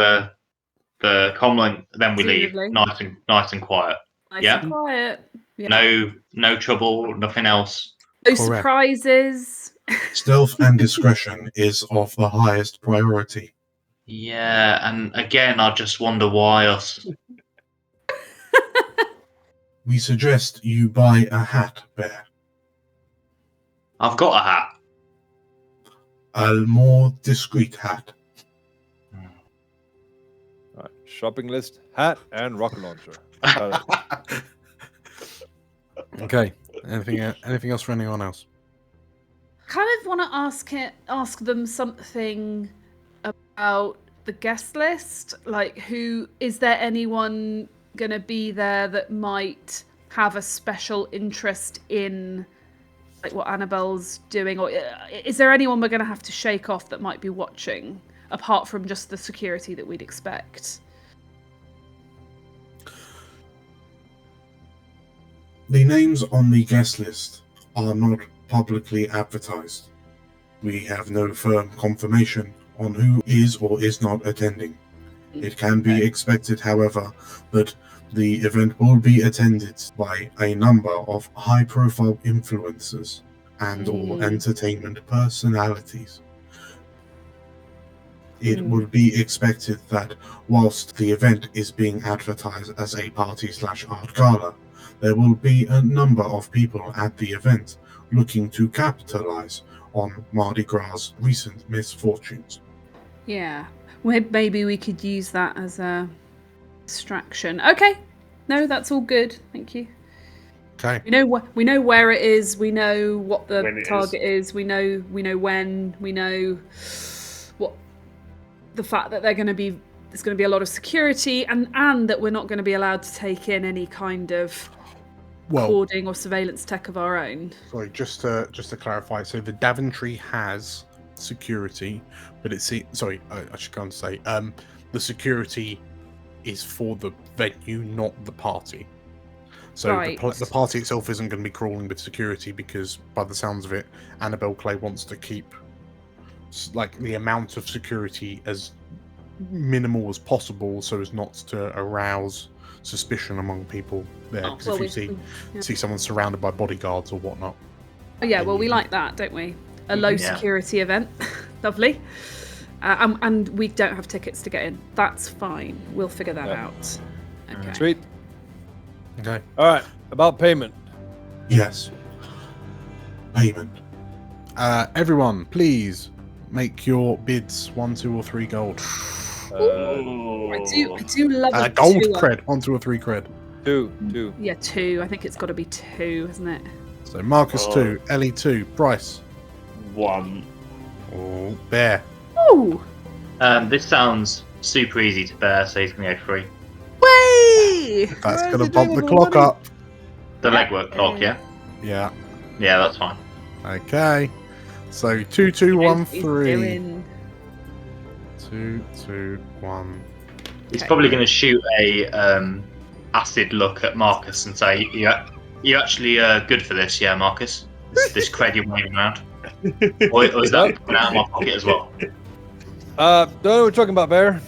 the comlink, then we leave. Presumably. Nice and quiet. Nice Yeah. and quiet. Yeah. No trouble, nothing else. No Correct. surprises. Stealth and discretion is of the highest priority. Yeah, and again, I just wonder why us. We suggest you buy a hat, Bear. I've got a hat. A more discreet hat. All right, shopping list, hat, and rocket launcher. Okay. Anything else for anyone else? Kind of want to ask them something about the guest list. Like, who is there? Anyone gonna be there that might have a special interest in like what Annabelle's doing, or is there anyone we're gonna have to shake off that might be watching, apart from just the security that we'd expect? The names on the guest list are not publicly advertised. We have no firm confirmation on who is or is not attending. It can be expected, however, that the event will be attended by a number of high-profile influencers and or entertainment personalities. It would be expected that whilst the event is being advertised as a party/art gala, there will be a number of people at the event looking to capitalize on Mardi Gras' recent misfortunes. Yeah, maybe we could use that as a distraction. Okay, no, that's all good. Thank you. Okay. We know where it is. We know what When the it target is. We know when. We know what the fact that there's going to be a lot of security, and that we're not going to be allowed to take in any kind of recording or surveillance tech of our own. Sorry, just to clarify. So the Daventry has security, but it's sorry, I should go on to say the security is for the venue, not the party. So Right. the party itself isn't going to be crawling with security because, by the sounds of it, Annabelle Clay wants to keep like the amount of security as minimal as possible, so as not to arouse suspicion among people there. Oh, Because well, if you see someone surrounded by bodyguards or whatnot. Oh yeah, well, we like that, don't we? A low security event. Lovely. And we don't have tickets to get in. That's fine. We'll figure that out. Okay. Sweet. Okay. All right. About payment. Yes. Payment. Everyone, please make your bids 1, 2, or 3 gold. I do love a Gold 2. cred. 1, 2, or 3 cred. 2. Yeah, 2. I think it's got to be 2, isn't it? So Marcus 2, Ellie 2, Bryce 1. Oh, Bear. Oh! This sounds super easy to bear, so he's gonna go 3. Way! That's gonna bump the clock up. The legwork clock, yeah? Yeah. Yeah, that's fine. Okay. So 2, 2, 1, He's 3. doing- 2, 2, 1. He's probably going to shoot a acid look at Marcus and say, "You actually good for this, yeah, Marcus? This cred you're waving around, or is that coming out of my pocket as well?" Don't know what we're talking about, Bear.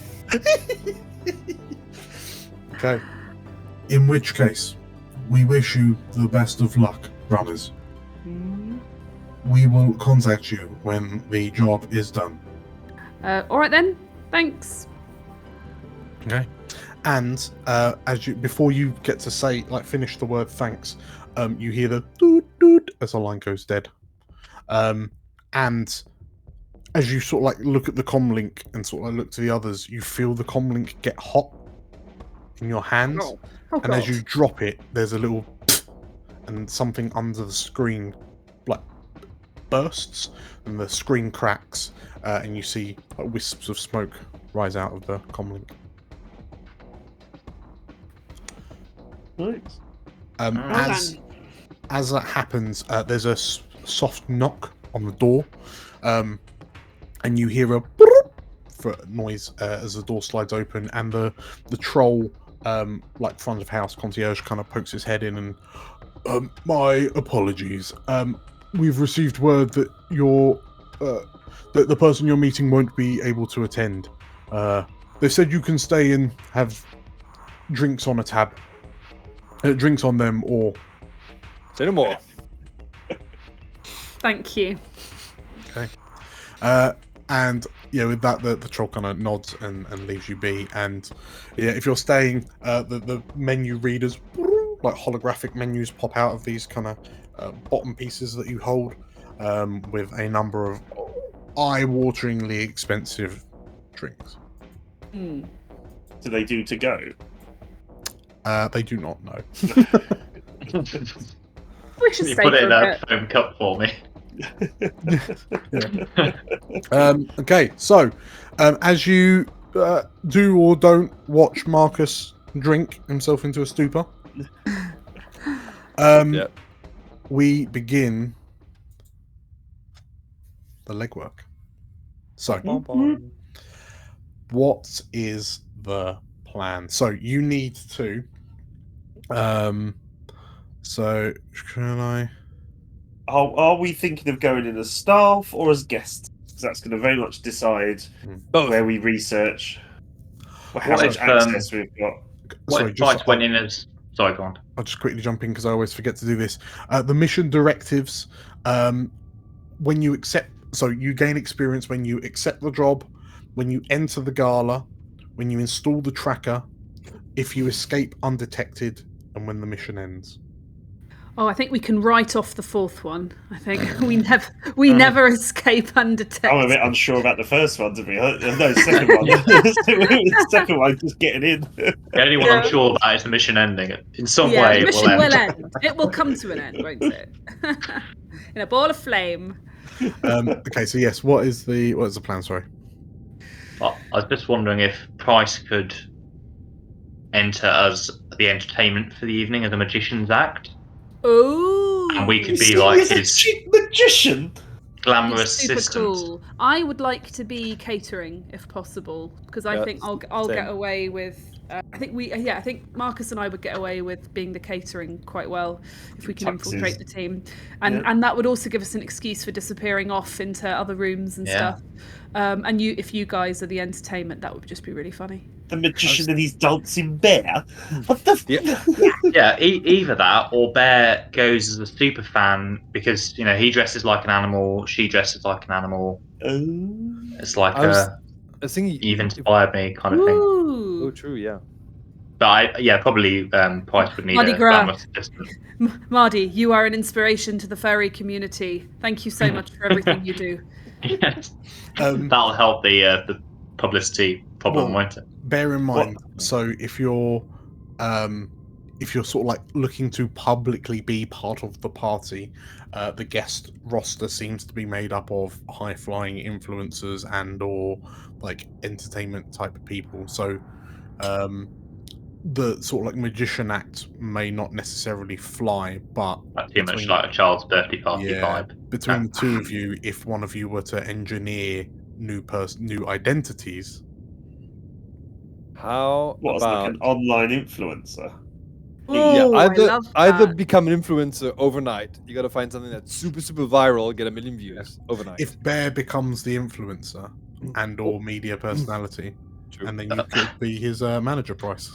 Okay. In which case, we wish you the best of luck, brothers. We will contact you when the job is done. All right then. Thanks. Okay. And before you get to say, like, finish the word thanks, you hear the doot doot as the line goes dead. And as you sort of like look at the comlink and sort of like look to the others, you feel the comlink get hot in your hands, Oh, and as God. you drop it, there's a little and something under the screen like bursts, and the screen cracks, and you see like, wisps of smoke rise out of the comlink. Right. As that happens, there's a soft knock on the door, and you hear a noise as the door slides open, and the troll, like front of house concierge, kind of pokes his head in and, my apologies. We've received word that that the person you're meeting won't be able to attend. They said you can stay and have drinks on a tab. Drinks on them, or Say no more. Thank you. okay. And yeah, with that, the troll kind of nods and leaves you be. And yeah, if you're staying, the menu readers, like holographic menus, pop out of these kind of bottom pieces that you hold, with a number of eye-wateringly expensive drinks. Mm. Do they do to go? They do not know. We should You stay put it for in a a bit. foam cup for me. Okay, so as you do or don't watch Marcus drink himself into a stupor, Yeah. we begin the legwork. So, what is the plan? So you need to. So can I? Are we thinking of going in as staff or as guests? Because that's going to very much decide Both. where we research, or how What much if, access we've got. What Sorry, if Price went in as... Sorry, go on. I'll just quickly jump in because I always forget to do this. The mission directives, when you accept, so you gain experience when you accept the job, when you enter the gala, when you install the tracker, if you escape undetected, and when the mission ends. Oh, I think we can write off the fourth one. I think we never escape undetected. I'm a bit unsure about the first one, to be honest. No, second one. The second one, just getting in. The only one I'm sure about is the mission ending. In some Yeah, way, the it mission will will end. end. It will come to an end, won't it? In a ball of flame. Okay, so yes, what is the plan? Sorry. I was just wondering if Price could enter as the entertainment for the evening as a magician's act, Oh, and we could be like his magician. glamorous super assistant. cool. I would like to be catering if possible, because I Yeah, think I'll same. get away with. I think Marcus and I would get away with being the catering quite well if we can Tuxes. infiltrate the team, and Yeah. and that would also give us an excuse for disappearing off into other rooms and Yeah. stuff. And if you guys are the entertainment, that would just be really funny. The magician and his dancing bear. What the? Yeah, either that or Bear goes as a super fan because he dresses like an animal, she dresses like an animal. It's like I was thinking. you've inspired me kind of thing. Oh, Ooh, true. Yeah. But probably Price would need Mardi a Gras. glamorous assistant. Mardi, you are an inspiration to the furry community. Thank you so much for everything you do. Yes. That'll help the publicity problem, Well, won't it? Bear in mind, so if you're sort of like looking to publicly be part of the party, the guest roster seems to be made up of high-flying influencers and/or like entertainment type of people. So, the sort of like magician act may not necessarily fly, but That's too much between- like a child's birthday party vibe. between the two of you, if one of you were to engineer new identities. How What, about like an online influencer? Oh, I love either that. become an influencer overnight. You got to find something that's super viral, get 1 million views overnight. If Bear becomes the influencer and/or media personality, True. and then you could be his manager price.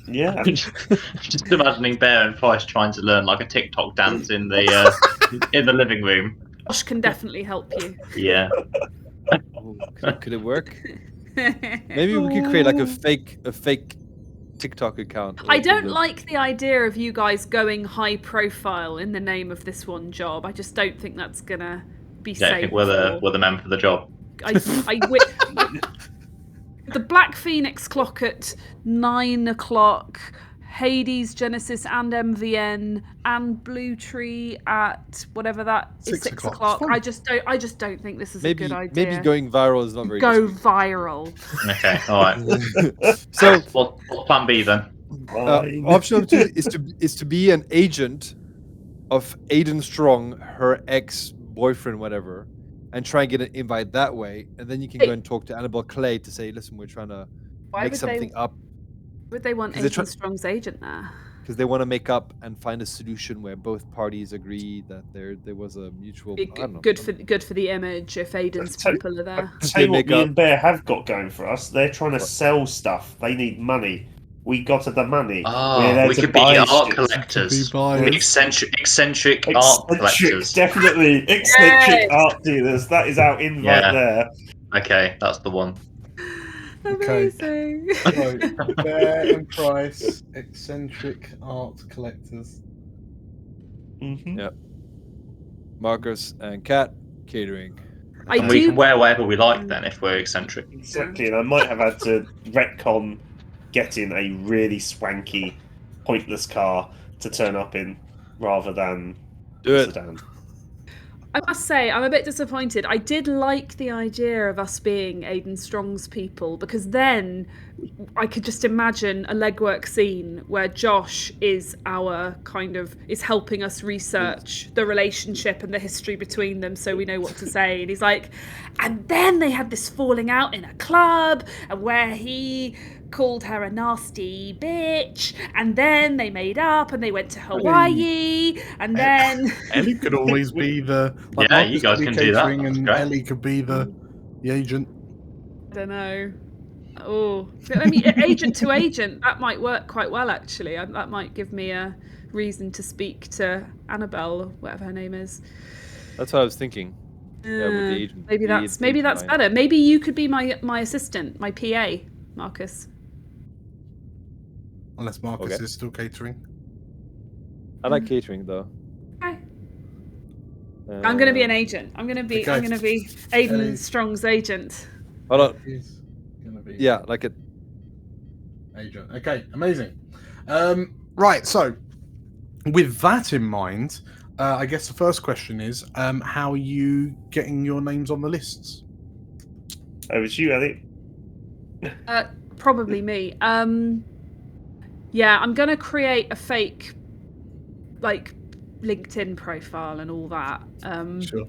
Yeah. Just imagining Bear and Price trying to learn like a TikTok dance in the in the living room. Josh can definitely help you. Yeah. Oh, could it work? Maybe we could create like a fake TikTok account. I don't like the idea of you guys going high profile in the name of this one job. I just don't think that's gonna be Yeah, I safe. think we're the men for the job. The Black Phoenix clock at 9 o'clock Hades, Genesis, and MVN and Blue Tree at whatever that is 6 6 o'clock. o'clock. I just don't think this is a Maybe good idea. maybe going viral is not very Go good. viral. Okay, all right. So What's plan B then? Fine. option number 2 is to be an agent of Aiden Strong, her ex-boyfriend, whatever, and try and get an invite that way, and then you can go and talk to Annabelle Clay to say, listen, we're trying to Why make would something they? up Would they want 'Cause they're Aiden Strong's agent there? because they want to make up and find a solution where both parties agree that there was a mutual. Be I don't know, good for the image if Aiden's So- people are there. Tell you what make me up- and Bear have got going for us. They're trying to What? sell stuff. They need money. We got the money. We're Oh, there we to could be buy art shit. collectors. buyers. We'd be eccentric art collectors. Definitely eccentric Yay! art dealers. That is our invite Yeah. there. Okay, that's the one. Okay. Amazing. So, Bear and Price, eccentric art collectors. Mm-hmm. Yeah. Marcus and Kat catering. I And we do. can wear whatever we like then if we're eccentric. Exactly, and I might have had to retcon getting a really swanky, pointless car to turn up in rather than Do a it. sedan. I must say, I'm a bit disappointed. I did like the idea of us being Aiden Strong's people because then I could just imagine a legwork scene where Josh is helping us research the relationship and the history between them so we know what to say. And he's like, and then they had this falling out in a club and where he called her a nasty bitch and then they made up and they went to Hawaii and then Ellie could always be the. Yeah, you Marcus guys could be can do that. catering That's and great. Ellie could be the agent. I don't know. Oh, I mean, agent to agent, that might work quite well, actually. That might give me a reason to speak to Annabelle, or whatever her name is. That's what I was thinking. Yeah, with the agent. Maybe the that's agent line. better. Maybe you could be my assistant, my PA, Marcus. Unless Marcus Okay. is still catering. I like catering though. Okay. I'm gonna be an Uh, agent. I'm gonna be okay. Aiden Ellie. Strong's agent. Hold on. He's gonna be Yeah, like it. agent. Okay, amazing. Right, so with that in mind, I guess the first question is, how are you getting your names on the lists? Over to you, Ellie. Probably me. Yeah, I'm gonna create a fake, like, LinkedIn profile and all that. Sure.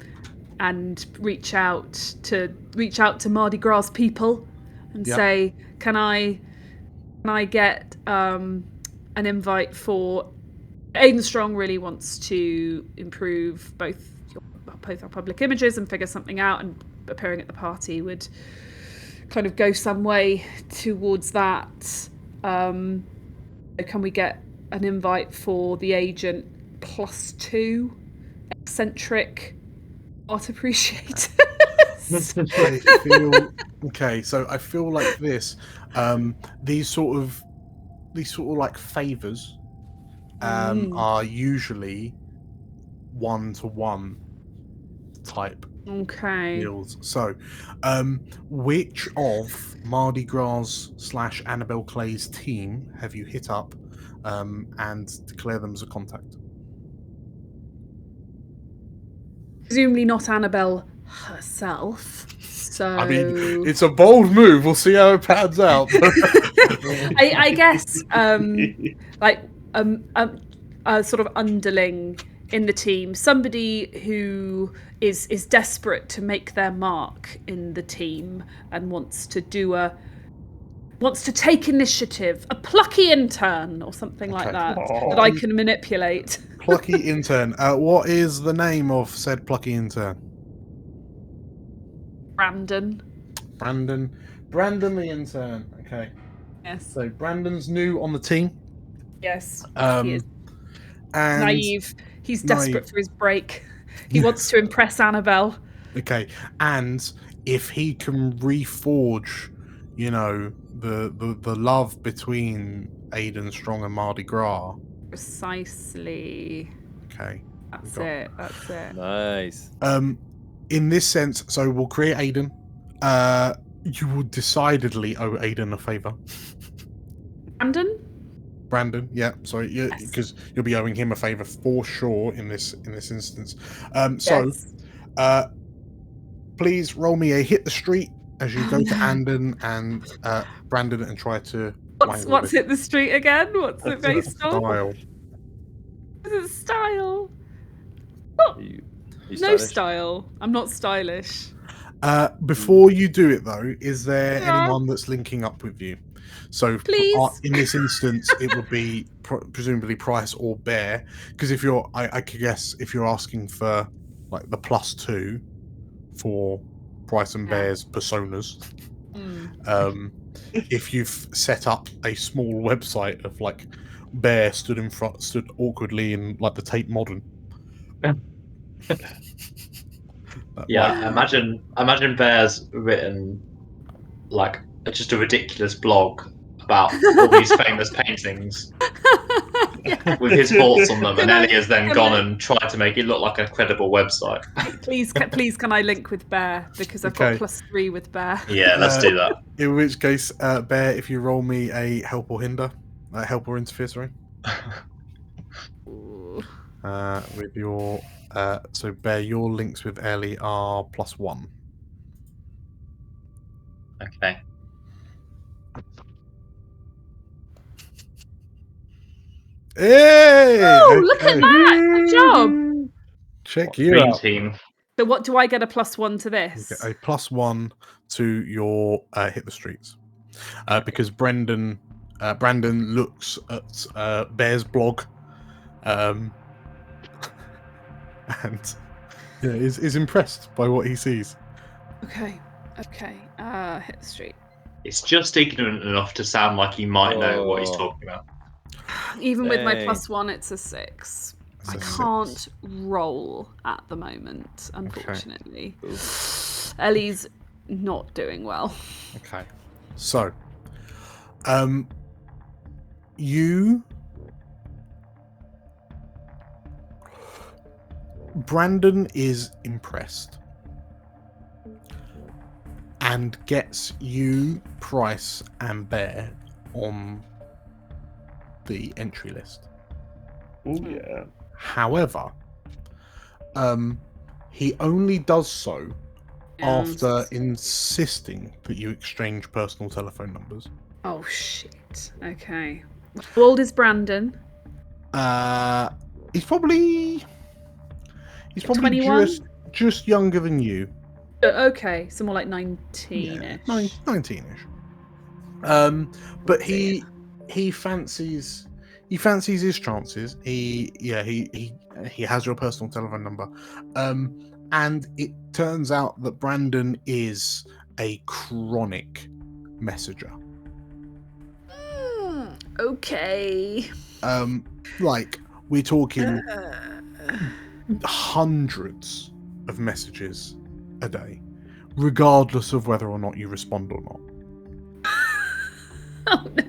And reach out to Mardi Gras people and Yep. say, can I get an invite for Aiden Strong really wants to improve both our public images and figure something out, and appearing at the party would kind of go some way towards that. Can we get an invite for the agent +2 eccentric art appreciators? Okay, so I feel like this. These sort of like favors are usually 1-to-1 type Okay. deals. So, which of Mardi Gras / Annabelle Clay's team have you hit up and declare them as a contact? Presumably not Annabelle herself. So I mean, it's a bold move. We'll see how it pans out. I guess like a sort of underling in the team, somebody who is desperate to make their mark in the team and wants to take initiative, a plucky intern or something like that that I can manipulate. Plucky intern. What is the name of said plucky intern? Brandon. Brandon the intern. Okay. Yes. So Brandon's new on the team. Yes. He is And naive. He's naive. desperate for his break. He wants to impress Annabelle. Okay, and if he can reforge, you know, the love between Aiden Strong and Mardi Gras. Precisely. Okay. That's it. That's it. Nice. In this sense, so we'll create Aiden. You will decidedly owe Aiden a favor. Brandon. Yeah, sorry, because you'll be owing him a favor for sure in this instance. Please roll me a hit the street as you go to Andon and Brandon and try to. What's hit the street again? What's it based on? Style. Is it style? Are you No stylish? style. I'm not stylish. Before you do it though, is there anyone that's linking up with you? So Please. In this instance, it would be presumably Price or Bear, because if you're, I could guess if you're asking for like the +2 for Price and Bear's personas, if you've set up a small website of like Bear stood awkwardly in like the Tate Modern. Yeah, imagine Bear's written like just a ridiculous blog about all these famous paintings with his thoughts on them, and Ellie has then gone and tried to make it look like a credible website. Please, can I link with Bear because I've got +3 with Bear. Yeah, let's do that. In which case, Bear, if you roll me a help or interfere, sorry. With your so Bear, your links with Ellie are +1. Okay. Hey! Oh, look at that! Good job. Check you Dream out. team. So what do I get a +1 to this? You get a +1 to your hit the streets, because Brandon looks at Bear's blog, and is impressed by what he sees. Okay. Hit the street. It's just ignorant enough to sound like he might know what he's talking about. Even with my Dang. +1, it's a 6. It's I a can't roll at the moment, unfortunately. Ellie's not doing well. Okay. So, Brandon is impressed and gets you, Price, and Bear on the entry list. Oh yeah. However, he only does so after insisting that you exchange personal telephone numbers. Oh shit. Okay. How old is Brandon? He's probably 21? just younger than you. Okay, so more like 19-ish. 19-ish. But he fancies his chances. He has your personal telephone number. And it turns out that Brandon is a chronic messenger. Okay. Like we're talking hundreds of messages a day, regardless of whether or not you respond or not. Oh no.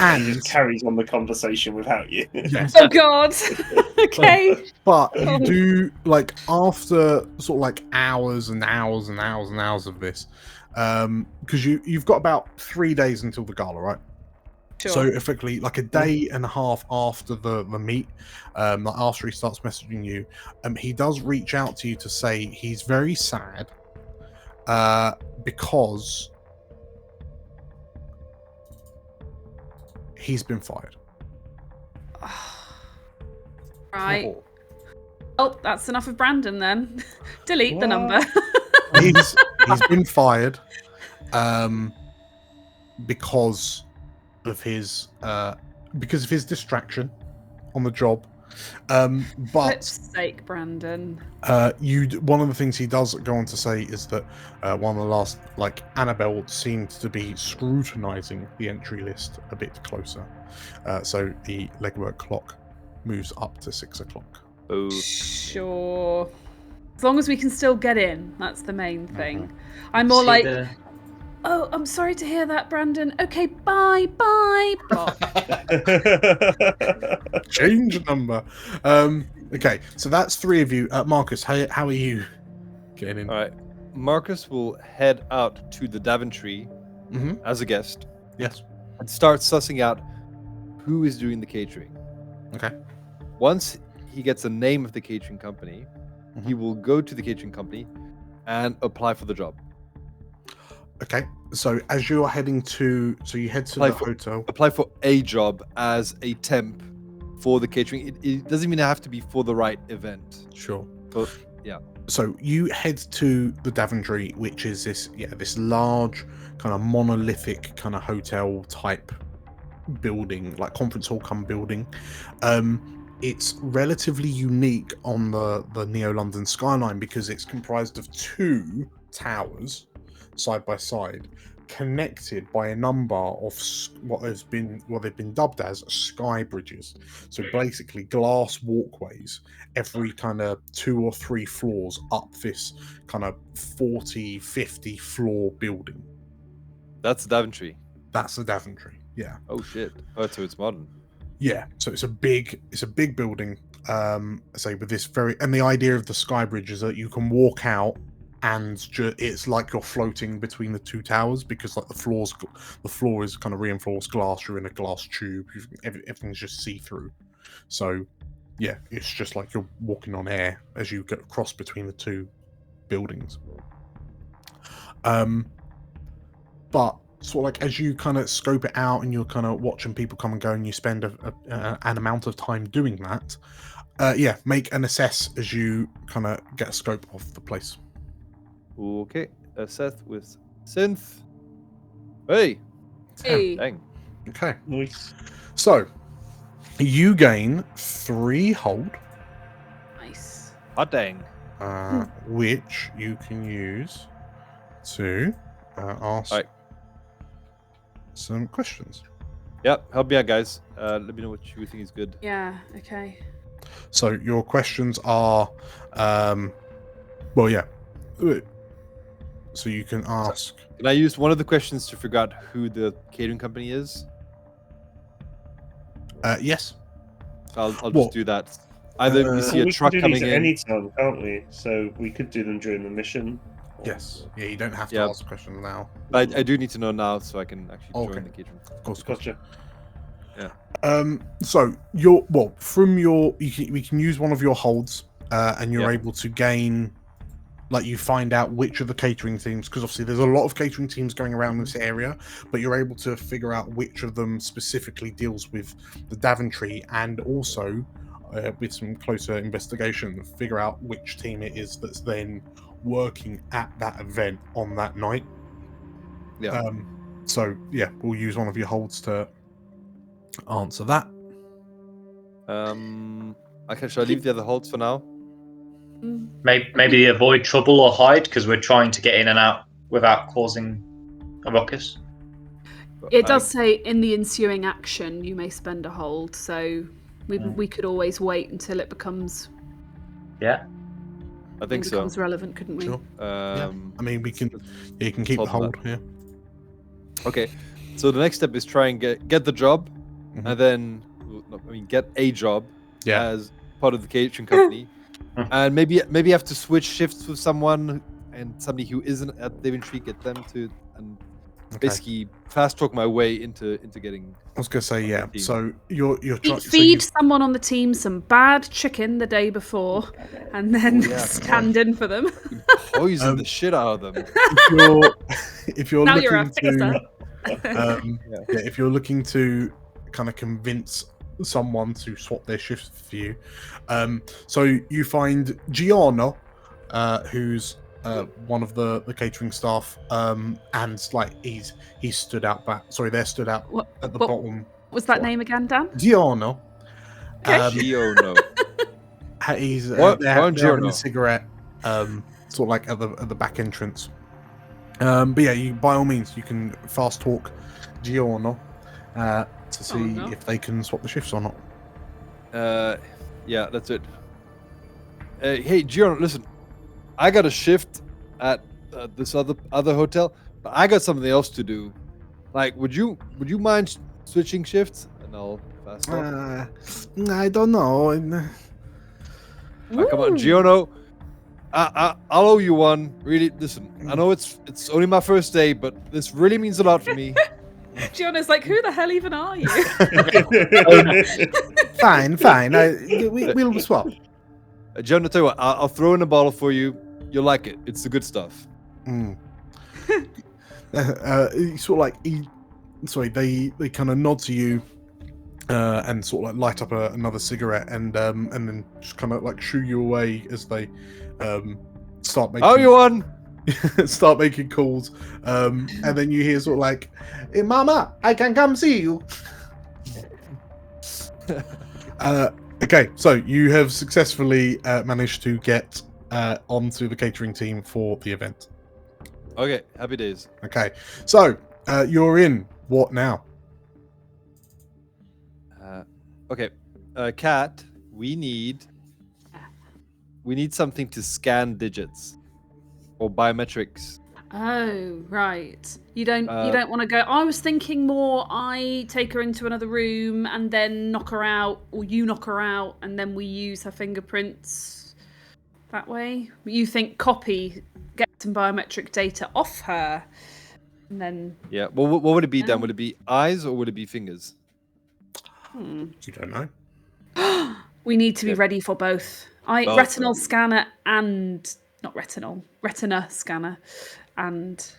And He just carries on the conversation without you. yes. Oh god. Okay. But you do, like, after sort of like hours and hours and hours and hours of this, because you've got about 3 days until the gala, right? Sure. So effectively, like a day and a half after the meet, like after he starts messaging you, he does reach out to you to say he's very sad, because he's been fired. Right. Oh, that's enough of Brandon then. Delete the number. He's been fired, because of his distraction on the job. For But sake, Brandon. one of the things he does go on to say is that one of the last, like, Annabelle seemed to be scrutinizing the entry list a bit closer, so the legwork clock moves up to 6 o'clock. Oh. Sure. As long as we can still get in, that's the main thing. I'm more like, oh, I'm sorry to hear that, Brandon. Okay, bye. Block. Change number. Okay, so that's 3 of you. Marcus, how are you getting in? All right. Marcus will head out to the Daventry as a guest. Yes. and start sussing out who is doing the catering. Okay. Once he gets the name of the catering company, he will go to the catering company and apply for the job. Okay. So as you are heading to, you head to the hotel. Apply for a job as a temp for the catering. It doesn't even have to be for the right event. Sure. But yeah. So you head to the Daventry, which is this large kind of monolithic kind of hotel type building, like conference hall come building. It's relatively unique on the Neo-London skyline because it's comprised of 2 towers side by side, connected by a number of what they've been dubbed as sky bridges. So basically glass walkways every kind of 2 or 3 floors up this kind of 40-50 floor building. That's the Daventry. That's the Daventry. Yeah. Oh shit. Oh, so it's modern. Yeah. So it's a big building. Say with this and the idea of the sky bridge is that you can walk out and it's like you're floating between the 2 towers because like the floor is kind of reinforced glass. You're in a glass tube. Everything's just see through. So yeah, it's just like you're walking on air as you get across between the 2 buildings. But sort of like as you kind of scope it out and you're kind of watching people come and go and you spend an amount of time doing that, make an assess as you kind of get a scope of the place. Okay, Seth with synth. Hey. Dang. Okay. Nice. So you gain 3 hold. Nice. Hot dang. Which you can use to ask some questions. Yep, help me out, guys. Let me know what you think is good. Yeah. Okay. So your questions are, so you can ask. Can I use one of the questions to figure out who the catering company is? Yes. I'll just do that. Either we see a truck we can do coming these in. at any time, can't we? So we could do them during the mission. Yes. Yeah, you don't have to ask the question now. I do need to know now so I can actually join the catering. Of course. Gotcha. Yeah. So we can use one of your holds, and you're able to gain, like you find out which of the catering teams, because obviously there's a lot of catering teams going around this area, but you're able to figure out which of them specifically deals with the Daventry, and also with some closer investigation, figure out which team it is that's then working at that event on that night. Yeah. We'll use one of your holds to answer that. Okay, shall I leave the other holds for now? Maybe avoid trouble or hide because we're trying to get in and out without causing a ruckus. It does say in the ensuing action you may spend a hold, so we could always wait until it becomes. Yeah. I think so. Becomes relevant, couldn't we? Sure. I mean, we can. You can keep the hold. Yeah. Okay. So the next step is try and get the job, and then get a job as part of the catering company, and maybe have to switch shifts with someone and somebody who isn't at Daventry, get them to basically fast talk my way into getting. I was gonna say So you're trying feed someone on the team some bad chicken the day before, and then stand in for them. Poison the shit out of them. If you're now looking you're up. if you're looking to kind of convince someone to swap their shifts for you, so you find Gianna, who's one of the catering staff, and like he's stood out back. Sorry, they're stood out at the bottom. Was that name again, Dan? Gianna. Gianna. He's What? they're having a cigarette, sort of like at the back entrance. But yeah, you by all means you can fast talk Gianna to see if they can swap the shifts or not. Yeah, that's it. Hey, Gianna, listen. I got a shift at this other hotel, but I got something else to do. Like, would you mind switching shifts? And I'll fast talk. I don't know. Come on, Gianna. I'll owe you one. Really, listen. I know it's only my first day, but this really means a lot for me. Giona's like, who the hell even are you? Fine. We'll swap. Jonah, tell you what, I'll throw in a bottle for you. You'll like it. It's the good stuff. They kind of nod to you, and sort of like light up another cigarette, and then just kind of like shoo you away as they start making. Oh, you won. Start making calls, and then you hear sort of like, "Hey, Mama, I can come see you." Okay, so you have successfully managed to get onto the catering team for the event. Okay, happy days. Okay, so you're in. What now? Okay, Kat, we need something to scan digits or biometrics. Oh, right. You don't want to go. I was thinking more I take her into another room and then knock her out, or you knock her out and then we use her fingerprints that way. You think copy, get some biometric data off her, and then... Yeah, well, what would it be then? Would it be eyes or would it be fingers? You don't know. We need to be ready for both. Retinal scanner and... Not retinal. Retina scanner and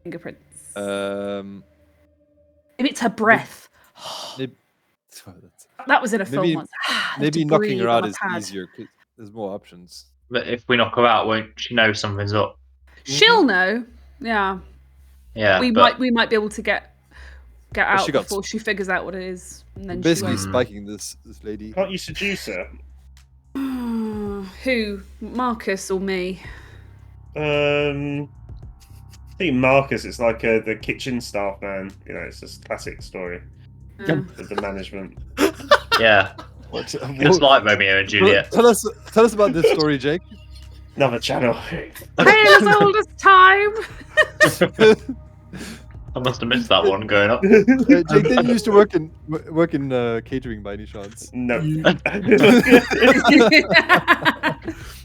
fingerprints. Maybe it's her breath. That was in a film once. Maybe knocking her out is easier because there's more options. But if we knock her out, won't she know something's up? She'll know. Yeah. Yeah. We might be able to get out before she figures out what it is. And then basically spiking this lady. Can't you seduce her? Who? Marcus or me? I think Marcus is like the kitchen staff man. You know, it's just a classic story of the management. Yeah. Just like Romeo and Juliet. Tell us about this story, Jake. Another channel. Tale as old as time. I must have missed that one growing up. Jake, didn't you used to work in catering by any chance? No.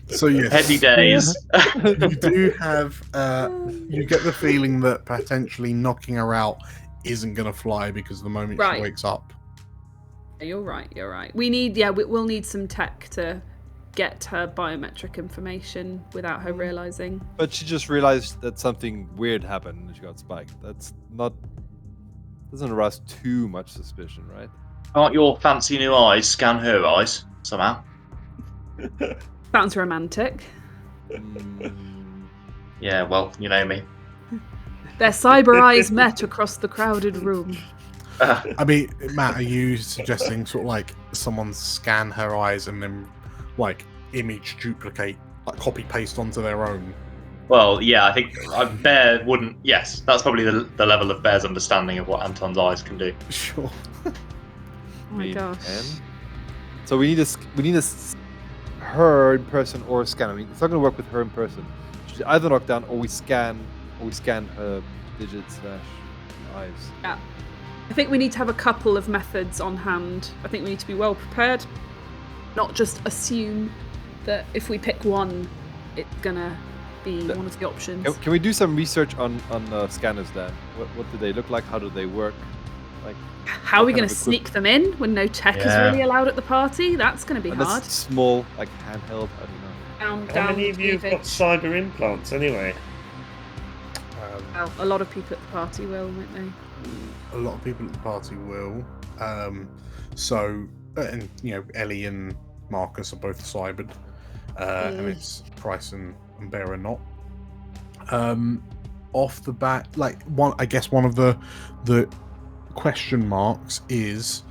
So yes, heady days. You do have. You get the feeling that potentially knocking her out isn't going to fly because the moment she wakes up. You're right. We'll need some tech to get her biometric information without her realizing. But she just realized that something weird happened and she got spiked. Doesn't arouse too much suspicion, right? Can't your fancy new eyes scan her eyes somehow? Sounds romantic. Yeah, well, you know me. Their cyber eyes met across the crowded room. I mean, Matt, are you suggesting sort of like someone scan her eyes and then like image duplicate, like copy paste onto their own? Well, yeah, I think Bear wouldn't. Yes, that's probably the level of Bear's understanding of what Anton's eyes can do. Sure. Oh my gosh. So we need her in person or a scan. I mean, it's not going to work with her in person. She's either knocked down or we scan her digits / eyes. Yeah. I think we need to have a couple of methods on hand. I think we need to be well prepared, not just assume that if we pick one, it's gonna be one of the options. Can we do some research on scanners then? What do they look like? How do they work? Like, how are we going to sneak them in when no tech is really allowed at the party? That's going to be hard. Small, like handheld. I don't know. How many of you have got cyber implants anyway? Well, a lot of people at the party will, won't they? A lot of people at the party will. And Ellie and Marcus are both cybered, and it's Price and Bear are not. Off the bat, one of the question marks is,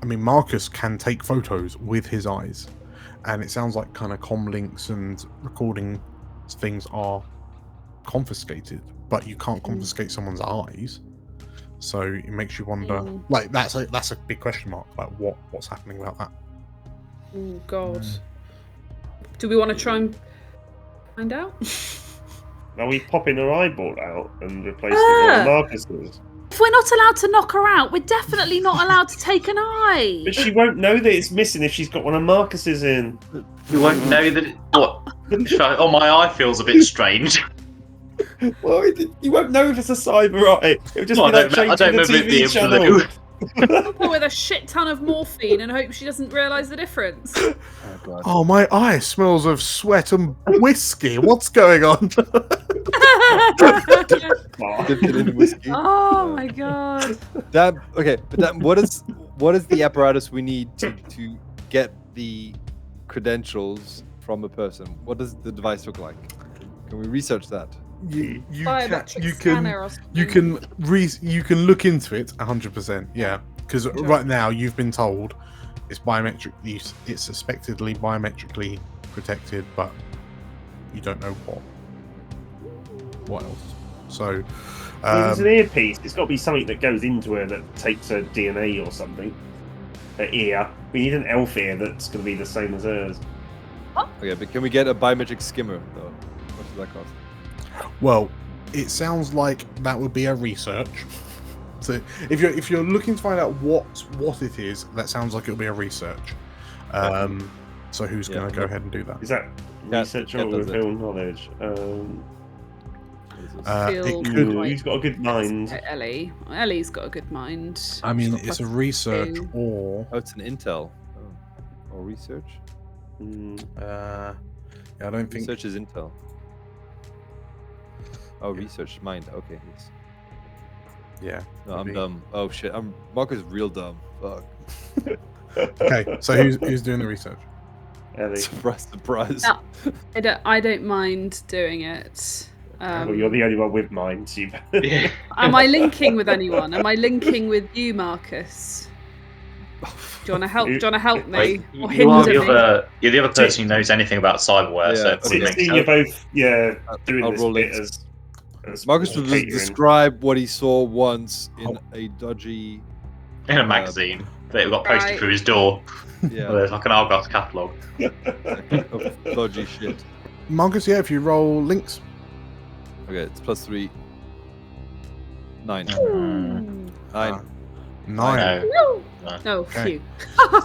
Marcus can take photos with his eyes, and it sounds like kind of comm links and recording things are confiscated, but you can't confiscate someone's eyes. So it makes you wonder. That's a big question mark. Like what's happening about that? Oh God. Do we want to try and find out? Are we popping her eyeball out and replacing it with Marcus's? If we're not allowed to knock her out, we're definitely not allowed to take an eye. But she won't know that it's missing if she's got one of Marcus's in. You won't know that. What? Oh, my eye feels a bit strange. Well, you won't know if it's a cyber eye. It'll just Well, be like I don't changing the remember it being TV channel. blue. With a shit ton of morphine and hope she doesn't realise the difference. Oh, God. Oh, my eye smells of sweat and whiskey. What's going on? Dipped it in whiskey. Oh my god. That okay, but that what is the apparatus we need to get the credentials from a person? What does the device look like? Can we research that? You Biometric scanner or something. you can look into it 100%. Yeah, because right now you've been told it's biometrically, it's suspectedly biometrically protected, but you don't know what else. So It's an earpiece. It's got to be something that goes into her that takes her DNA or something. Her ear. We need an elf ear that's going to be the same as hers. Okay, but can we get a biometric skimmer though? What does that cost? well, it sounds like that would be a research. So if you're looking to find out what it is, that sounds like it'll be a research. So who's going to go ahead and do that? Is that research or reveal knowledge? Who's got a good mind? Ellie. Ellie's got a good mind. I mean, She's got it's a plus research 2. or Oh, it's an intel. Or research? yeah, I don't think. Research is intel. Oh, research mind. Okay. Yes. Yeah. No, I'm maybe. dumb. Oh shit, Marco's real dumb. Fuck. Okay, so who's doing the research? Ellie. Surprise. No, I don't mind doing it. Well, you're the only one with mind. So Yeah. Am I linking with anyone? Am I linking with you, Marcus? Do you want to help? Do you want to help me Wait, or you are hinder me? you're the other person who knows anything about cyberware, so Yeah, it probably makes See, sense. you're both doing I'll this roll bit it. as Marcus will just catering. describe what he saw once in a dodgy. In a magazine that got posted Right. through his door. Yeah. Where there's like an Argos catalogue. of dodgy shit. Marcus, yeah, if you roll links. Okay, it's +3. 9. Ooh. 9. 9. No, Okay. phew.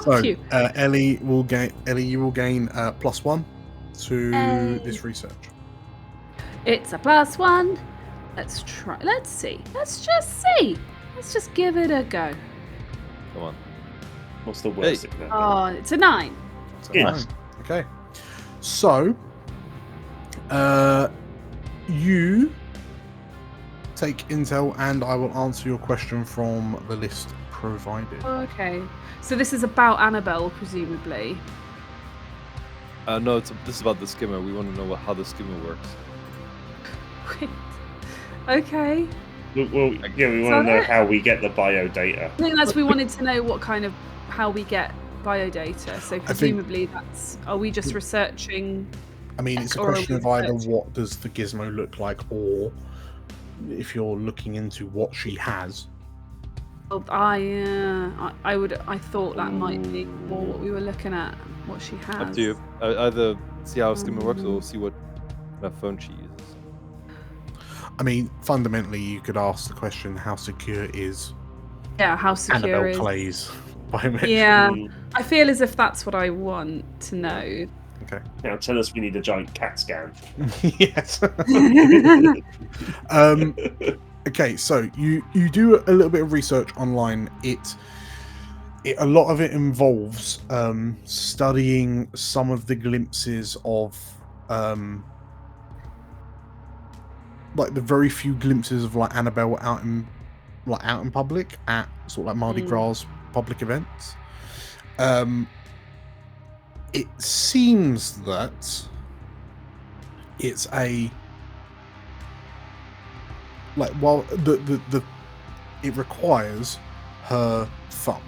So Phew. Ellie, you will gain +1 to this research. It's a +1. Let's try. Let's see. Let's just see. Let's just give it a go. Come on. What's the worst it can happen? Oh, it's a 9. So Good. 9. Okay. So you take intel, and I will answer your question from the list provided. Okay. So this is about Annabelle, presumably. No, this is about the skimmer. We want to know how the skimmer works. Wait. Okay. Well, yeah, we Is want to that know it? how we get the bio data. I think that's we wanted to know what kind of how we get biodata. So presumably that's are we just researching? I mean, it's a Or question of either research. what does the gizmo look like, or if you're looking into what she has. Well, I thought that might be more what we were looking at, what she has. Up to you. Either see how skimmer works or see what phone she uses. I mean, fundamentally, you could ask the question: how secure is Yeah, how secure Annabelle is? Clay's biometric? Yeah, I feel as if that's what I want to know. Okay. Now tell us we need a giant CAT scan. Yes. Okay, so you do a little bit of research online. A lot of it involves studying some of the glimpses of like the very few glimpses of like Annabelle out in public at sort of like Mardi Gras public events. It seems that it's a like while the it requires her thumb,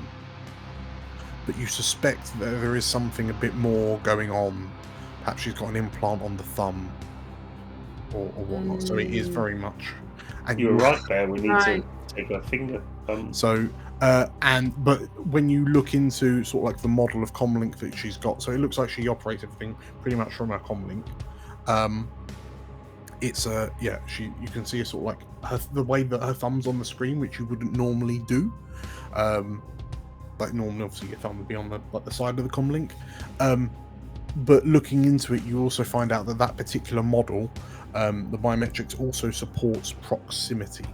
but you suspect that there is something a bit more going on. Perhaps she's got an implant on the thumb or whatnot. So it is very much. And You were right there. We need Right. to take a finger. So but when you look into sort of like the model of comlink that she's got, so it looks like she operates everything pretty much from her comlink. It's you can see a sort of like the way that her thumb's on the screen, which you wouldn't normally do. Like normally, obviously, your thumb would be on the side of the comlink. But looking into it, you also find out that particular model The biometrics also supports proximity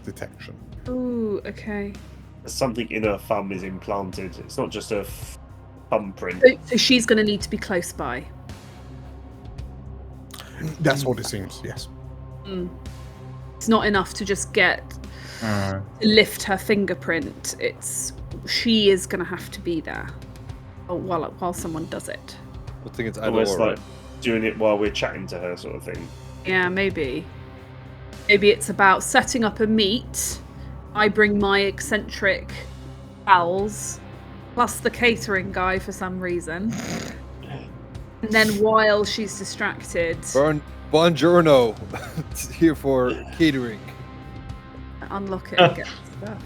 detection. Ooh, okay. Something in her thumb is implanted. It's not just a thumbprint. So she's going to need to be close by. That's what it seems. Yes. It's not enough to just get to lift her fingerprint. She is going to have to be there while someone does it. I think it's either Almost or, like doing it while we're chatting to her, sort of thing. Yeah, maybe. Maybe it's about setting up a meet. I bring my eccentric pals, plus the catering guy for some reason. And then while she's distracted... Buongiorno. Here for catering. Unlock it and get stuff.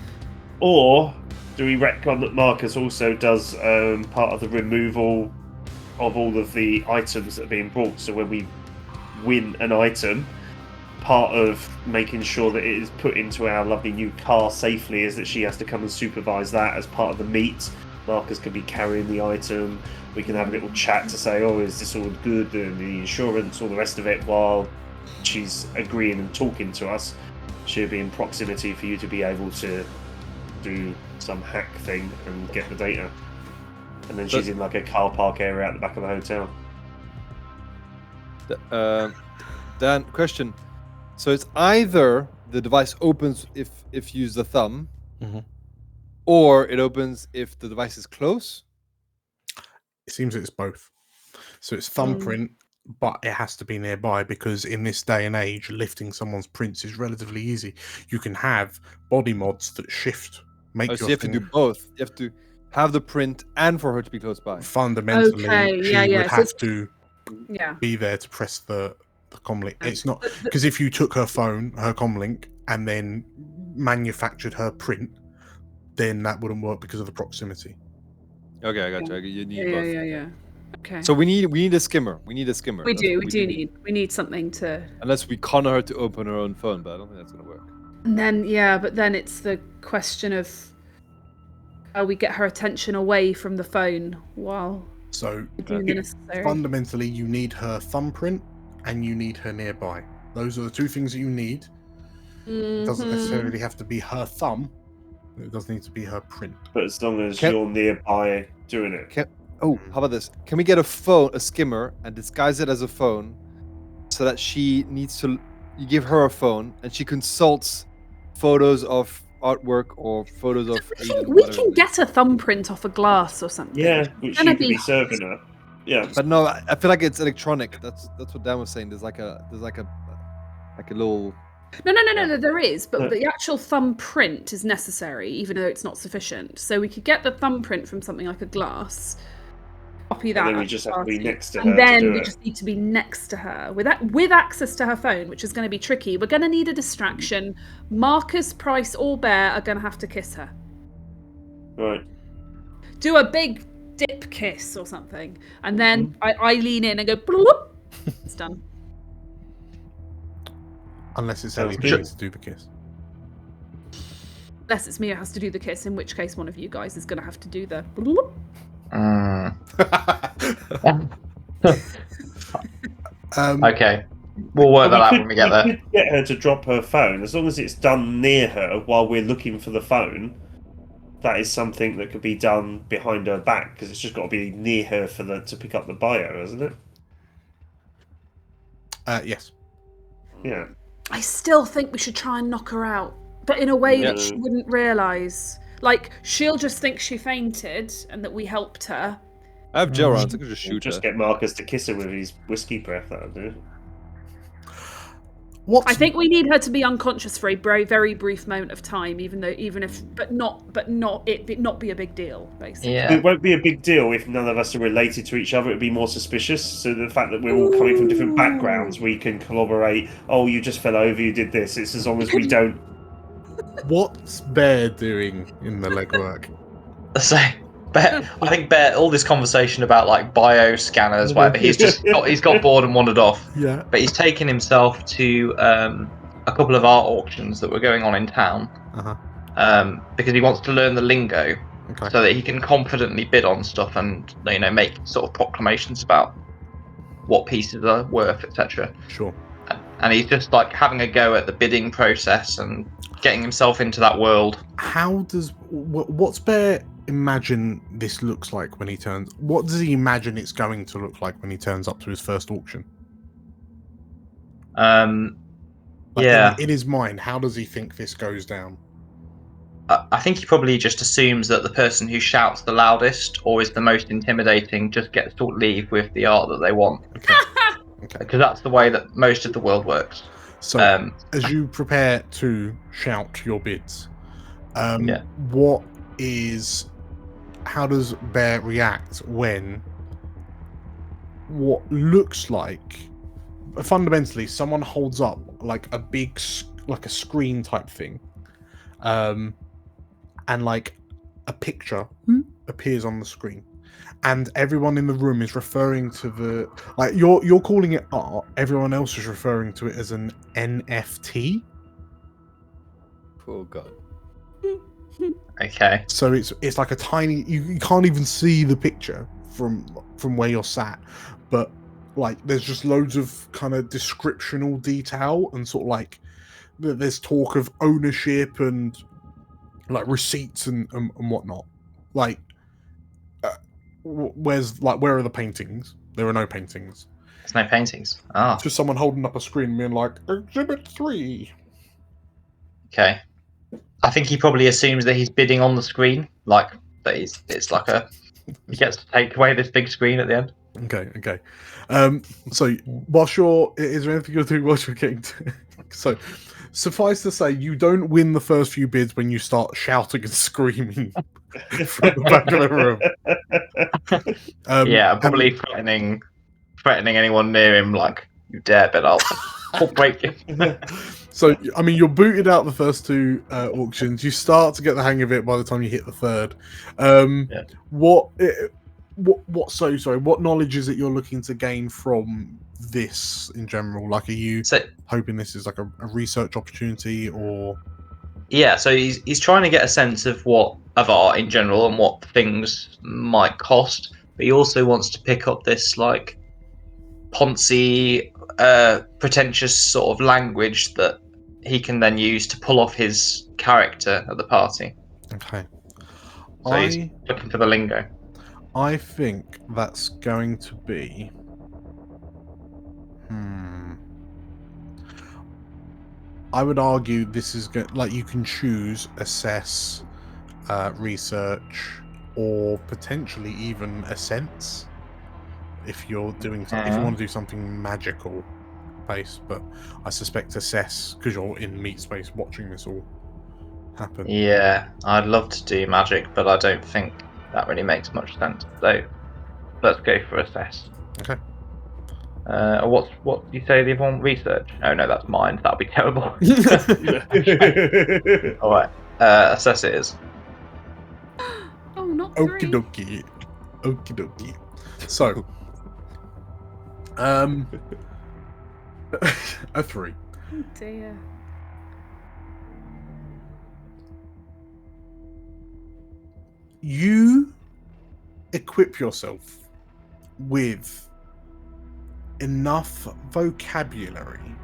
Or do we retcon that Marcus also does part of the removal of all of the items that are being brought? So when we win an item, part of making sure that it is put into our lovely new car safely is that she has to come and supervise that as part of the meet. Marcus could be carrying the item. We can have a little chat to say, oh, is this all good? And the insurance, all the rest of it, while she's agreeing and talking to us. She'll be in proximity for you to be able to do some hack thing and get the data. And then she's in like a car park area at the back of the hotel. Dan, question. So it's either the device opens if you use the thumb, or it opens if the device is close? It seems it's both. So it's thumbprint, but it has to be nearby because in this day and age, lifting someone's prints is relatively easy. You can have body mods that shift, make So you have to do both. You have to have the print and for her to be close by. Fundamentally, she would So have to Yeah. be there to press the comlink. It's not because if you took her phone, her comlink, and then manufactured her print, then that wouldn't work because of the proximity. Okay, I got you. You need both. Yeah. Okay. So we need a skimmer. We need a skimmer. We That's do. what We need something to. Unless we con her to open her own phone, but I don't think that's gonna work. And then but then it's the question of how we get her attention away from the phone while So doing the necessary. fundamentally, you need her thumbprint and you need her nearby. Those are the two things that you need. It doesn't necessarily have to be her thumb. It does need to be her print. But as long as you're nearby doing it. How about this? Can we get a skimmer, and disguise it as a phone, so that she needs to? You give her a phone, and she consults photos of artwork or photos of. We can get a thumbprint off a glass or something. Yeah, which you could be serving her. Yeah. But no, I feel like it's electronic. That's what Dan was saying. There's like a little. No, there is, but the actual thumbprint is necessary, even though it's not sufficient. So we could get the thumbprint from something like a glass, copy that, and then we just have to be next to her. And then we just need to be next to her with access to her phone, which is going to be tricky. We're going to need a distraction. Marcus, Price, or Bear are going to have to kiss her. Right. Do a big dip kiss or something, and then I lean in and go. Bloop. It's done. Unless it's Ellie who needs to do the kiss. Unless it's me who has to do the kiss, in which case one of you guys is going to have to do the. Bloop. Okay, we'll work that out when we get there. We could get her to drop her phone as long as it's done near her while we're looking for the phone. That is something that could be done behind her back because it's just got to be near her to pick up the bio, hasn't it? Yes. Yeah. I still think we should try and knock her out, but in a way that she wouldn't realise. Like, she'll just think she fainted and that we helped her. I have gel rounds. I could just shoot her. Just get Marcus to kiss her with his whiskey breath. That'll do. I think we need her to be unconscious for a very, very brief moment of time, but not be a big deal, basically. Yeah. It won't be a big deal if none of us are related to each other. It'd be more suspicious. So the fact that we're all coming from different backgrounds, we can corroborate. Oh, you just fell over. You did this. It's as long as we don't. What's Bear doing in the legwork? So, I think Bear, all this conversation about like bio scanners, whatever, he's got bored and wandered off. Yeah. But he's taken himself to a couple of art auctions that were going on in town. Because he wants to learn the lingo, so that he can confidently bid on stuff and make sort of proclamations about what pieces are worth, etc. Sure. And he's just like having a go at the bidding process and getting himself into that world. How does what's Bear imagine this looks like when he turns? What does he imagine it's going to look like when he turns up to his first auction? Yeah. In his mind, how does he think this goes down? I think he probably just assumes that the person who shouts the loudest or is the most intimidating just gets to leave with the art that they want. Okay. Okay. Because that's the way that most of the world works. So, as you prepare to shout your bids, how does Bear react when what looks like, fundamentally, someone holds up like a big, like a screen type thing, and like a picture appears on the screen, and everyone in the room is referring to the, like, you're calling it art, everyone else is referring to it as an NFT. Oh god. Okay. So it's like a tiny, you can't even see the picture from where you're sat, but like there's just loads of kind of descriptional detail, and sort of like there's talk of ownership and like receipts and whatnot. Like where are the paintings? There are no paintings. There's no paintings. Ah. It's just someone holding up a screen and being like, Exhibit 3. Okay. I think he probably assumes that he's bidding on the screen, like that it's like he gets to take away this big screen at the end. Okay. So is there anything you're doing whilst you're getting to? So, suffice to say, you don't win the first few bids when you start shouting and screaming from the back of the room. Yeah, probably threatening anyone near him, like, you dare bid, I'll break you. So, I mean, you're booted out the first two auctions. You start to get the hang of it by the time you hit the third. What knowledge is it you're looking to gain from this in general? Like, are you hoping this is like a research opportunity, or? Yeah, so he's trying to get a sense of art in general and what things might cost, but he also wants to pick up this like poncy, pretentious sort of language that he can then use to pull off his character at the party. Okay. So he's looking for the lingo. I think that's going to be. I would argue this is like you can choose assess, research, or potentially even a sense if you're doing if you want to do something magical based. But I suspect assess, because you're in meat space watching this all happen. Yeah, I'd love to do magic, but I don't think that really makes much sense. So let's go for assess. Okay. What do you say the other one? Research? Oh no, that's mine. That'd be terrible. All right. Assess it is. Oh, not Okie dokie. So, a 3. Oh dear. You equip yourself with enough vocabulary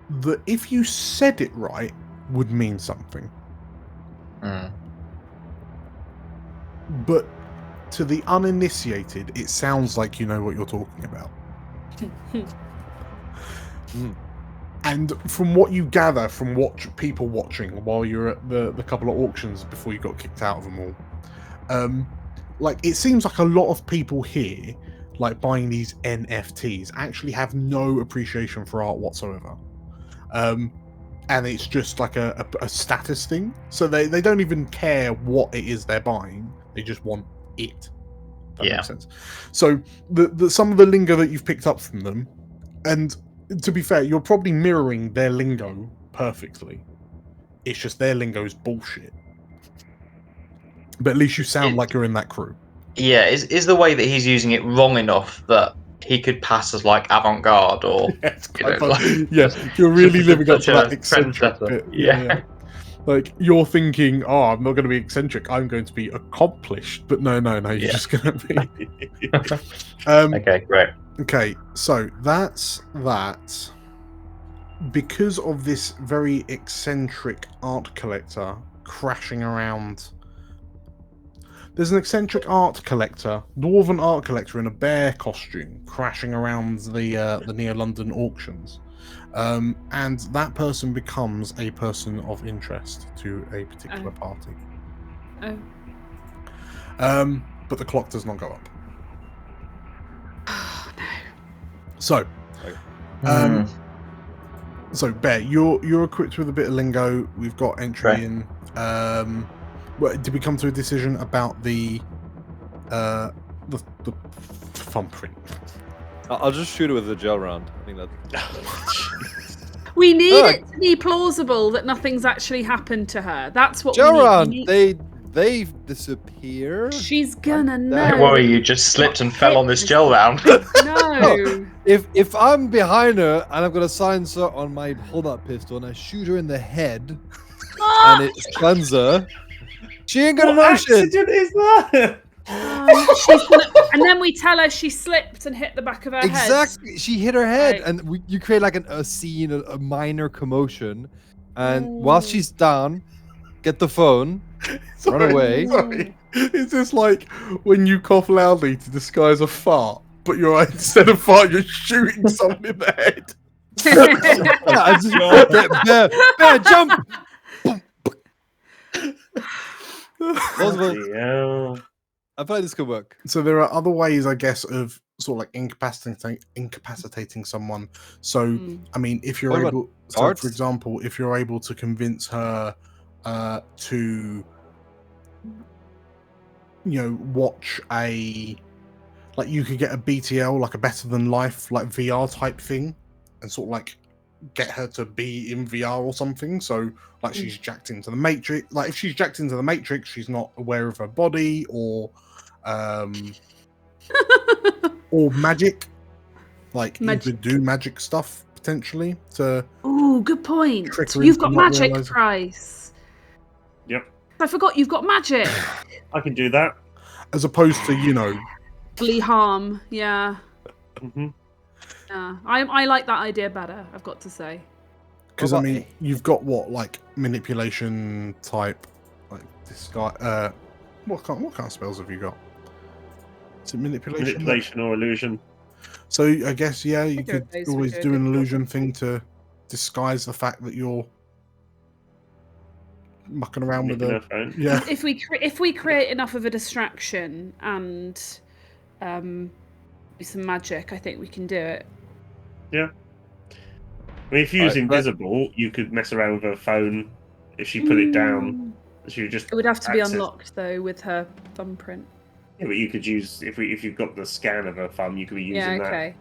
that if you said it right would mean something. But to the uninitiated, it sounds like you know what you're talking about. And from what you gather from people watching while you're at the couple of auctions before you got kicked out of them all, like it seems like a lot of people here, like buying these NFTs, actually have no appreciation for art whatsoever. And it's just like a status thing. So they don't even care what it is they're buying. They just want it. That makes sense. So the some of the lingo that you've picked up from them, and to be fair, you're probably mirroring their lingo perfectly. It's just their lingo is bullshit. But at least you sound like you're in that crew. Yeah, is the way that he's using it wrong enough that he could pass as like avant-garde or Yes, you're really living up to that eccentric bit. Yeah. Like you're thinking, oh, I'm not going to be eccentric. I'm going to be accomplished. But no. You're just going to be. Okay, great. Okay, so that's that. Because of this very eccentric art collector crashing around. There's an eccentric art collector, dwarven art collector in a bear costume, crashing around the near London auctions, and that person becomes a person of interest to a particular party. Oh. But the clock does not go up. Oh, no. So, so Bear, you're equipped with a bit of lingo. We've got entry Right. in. Did we come to a decision about the thumbprint? I'll just shoot it with the gel round. I think that. We need it to be plausible that nothing's actually happened to her. That's what Gel we round. need. They disappear. She's gonna know. Don't worry, you just slipped and fell on this gel round. No. If I'm behind her and I've got a silencer on my hold-up pistol and I shoot her in the head and it stuns her, she ain't gonna know shit. What accident is that? And then we tell her she slipped and hit the back of her head. Exactly, she hit her head, Right. and you create like a scene, a minor commotion, and while she's down, get the phone, run away. Sorry. Is this like when you cough loudly to disguise a fart, but you're instead of fart, you're shooting someone in the head? Yeah, I just get bear, jump. Plausible. Yeah. I feel like this could work. So there are other ways, I guess, of sort of like incapacitating someone. So I mean, if you're What about able, so darts? for example, if you're able to convince her to, watch like you could get a BTL, like a Better Than Life, like VR type thing, and sort of like get her to be in VR or something. So like she's jacked into the Matrix. Like if she's jacked into the Matrix, she's not aware of her body or or magic. Like you could do magic stuff potentially to. Ooh, good point. trick her You've into got not magic, realising- Price. Yep. I forgot you've got magic. I can do that. as opposed to Bodily harm. Yeah. Hmm. Yeah. I like that idea better, I've got to say. because What I about mean you've got like manipulation type, like this guy. What kind of spells have you got? Is it manipulation? Manipulation or illusion. So I guess you Either could of those always would do be a an good illusion problem. thing to disguise the fact that you're mucking around with Making a her phone. yeah. If we create enough of a distraction and do some magic, I think we can do it. I mean, if you use Alright, but- invisible, you could mess around with her phone. If she put it down, she would just. It would have to be access- unlocked though with her thumbprint. Yeah, but you could use if you've got the scan of her thumb, you could be using Yeah, that. okay.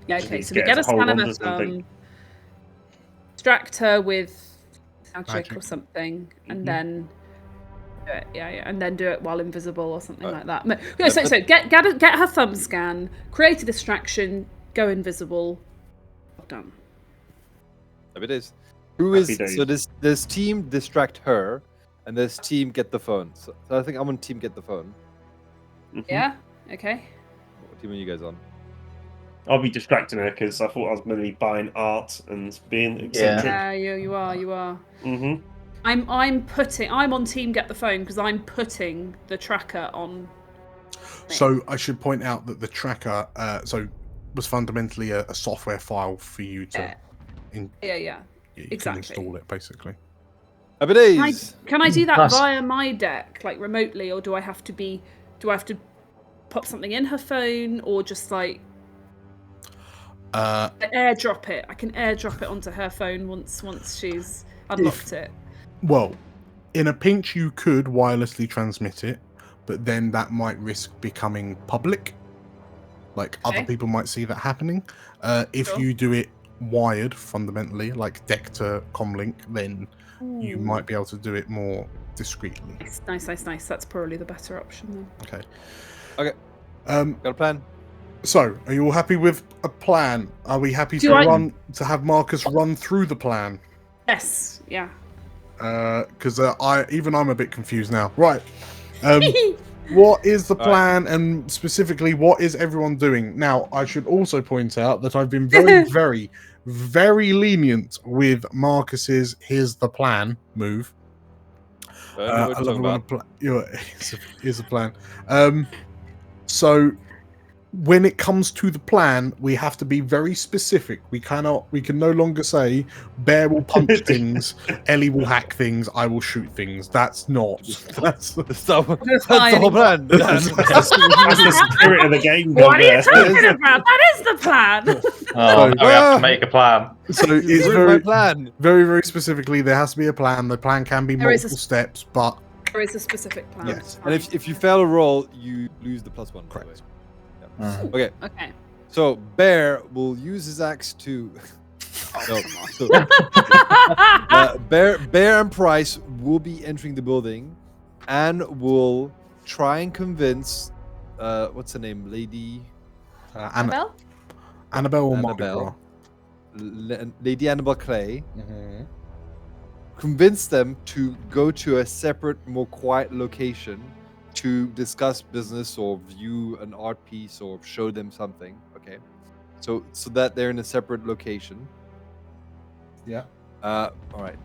Yeah, Just okay. needs So to we get get us a to hold scan of on her to something. thumb, distract her with magic Magic. or something, and Mhm. then do it. Yeah, and then do it while invisible or something Right. like that. No, so get her thumb scan, create a distraction, go invisible. Done. If it is. Who Happy is days. so this team distract her and this team get the phone. So I think I'm on team get the phone. Mhm. Yeah. Okay. What team are you guys on? I'll be distracting her because I thought I was going to be buying art and being eccentric. Yeah, you are. Hmm. I'm on team get the phone because I'm putting the tracker on. So I should point out that the tracker was fundamentally a software file for you to Yeah. you exactly. can install it basically. Happy days. Can I do that Nice. via my deck, like remotely, or do I have to pop something in her phone, or just like airdrop it? I can airdrop it onto her phone once she's unlocked it. Well, in a pinch you could wirelessly transmit it, but then that might risk becoming public. Like other Okay. people might see that happening. If Sure. you do it wired fundamentally, like deck to comlink, then you might be able to do it more discreetly. Nice. That's probably the better option then. Okay. Okay. Got a plan? So, are you all happy with a plan? Are we happy Do to I- have Marcus run through the plan? Yes. Yeah. because I'm a bit confused now. Right. What is the plan, and specifically, what is everyone doing? Now, I should also point out that I've been very, very, very lenient with Marcus's "here's the plan" move. I love it when here's a plan. So when it comes to the plan, we have to be very specific. We can no longer say Bear will punch things, Ellie will hack things, I will shoot things. That's the whole plan. That's the spirit of the game. What are you talking about? That is the plan. Oh, now we have to make a plan. So it's very, very specifically, there has to be a plan. The plan can be multiple steps, but there is a specific plan. Yes. And if you fail a roll, you lose the +1. Correct. Okay. Okay. So Bear will use his axe to. Bear and Price will be entering the building, and will try and convince. What's her name? Lady. Annabelle. Annabelle or Mardi Gras? Lady Annabelle Clay. Convince them to go to a separate, more quiet location to discuss business or view an art piece or show them something. Okay, so that they're in a separate location. Yeah. All right.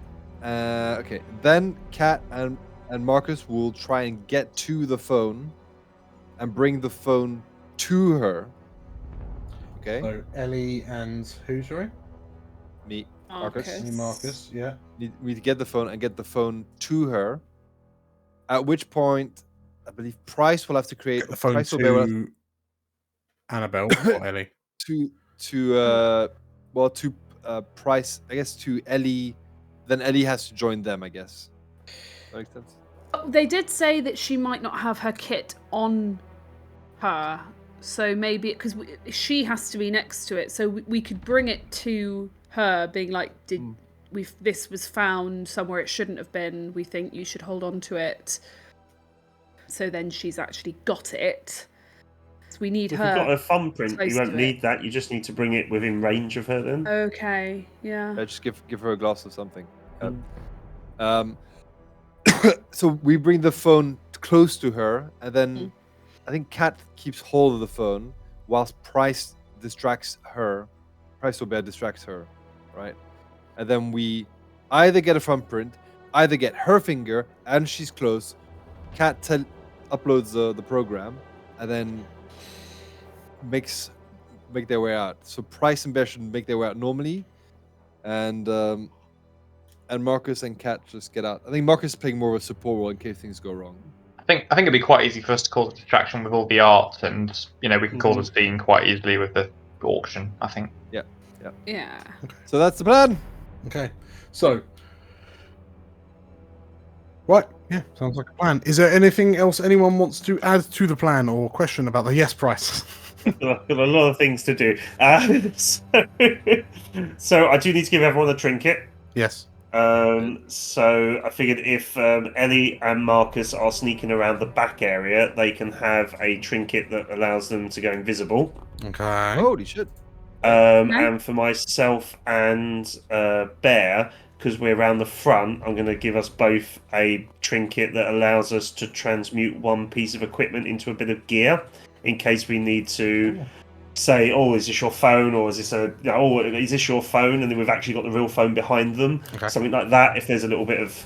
Okay. Then Kat and Marcus will try and get to the phone and bring the phone to her. Okay. So Ellie and who? Sorry. Me. Marcus. Marcus. Yeah. We get the phone and get the phone to her. At which point, I believe Price will have to create the phone Price to Annabelle or Ellie. To Price, I guess, to Ellie. Then Ellie has to join them, I guess. That makes sense. They did say that she might not have her kit on her, so maybe because she has to be next to it, so we could bring it to her, being like, this was found somewhere it shouldn't have been. We think you should hold on to it. So then she's actually got it. So we need her. If you've got a thumbprint, you won't need that. You just need to bring it within range of her then. Okay, yeah. Just give her a glass of something. So we bring the phone close to her, and then I think Kat keeps hold of the phone whilst Price distracts her. Price or Bear distracts her, right? And then we either get a thumbprint, either get her finger, and she's close. Kat uploads the program, and then make their way out. So Price and Bear should make their way out normally, and Marcus and Kat just get out. I think Marcus is playing more of a support role in case things go wrong. I think it'd be quite easy for us to cause a distraction with all the art, and we can cause a scene quite easily with the auction. I think. Yeah. Okay. So that's the plan. Okay. So. Right, yeah, sounds like a plan. Is there anything else anyone wants to add to the plan or question about the yes price? I've got a lot of things to do. So I do need to give everyone a trinket. Yes. So I figured if Ellie and Marcus are sneaking around the back area, they can have a trinket that allows them to go invisible. Okay. Holy shit. And for myself and Bear, because we're around the front, I'm going to give us both a trinket that allows us to transmute one piece of equipment into a bit of gear in case we need to say, oh, is this your phone? Or is this is this your phone? And then we've actually got the real phone behind them. Okay. Something like that, if there's a little bit of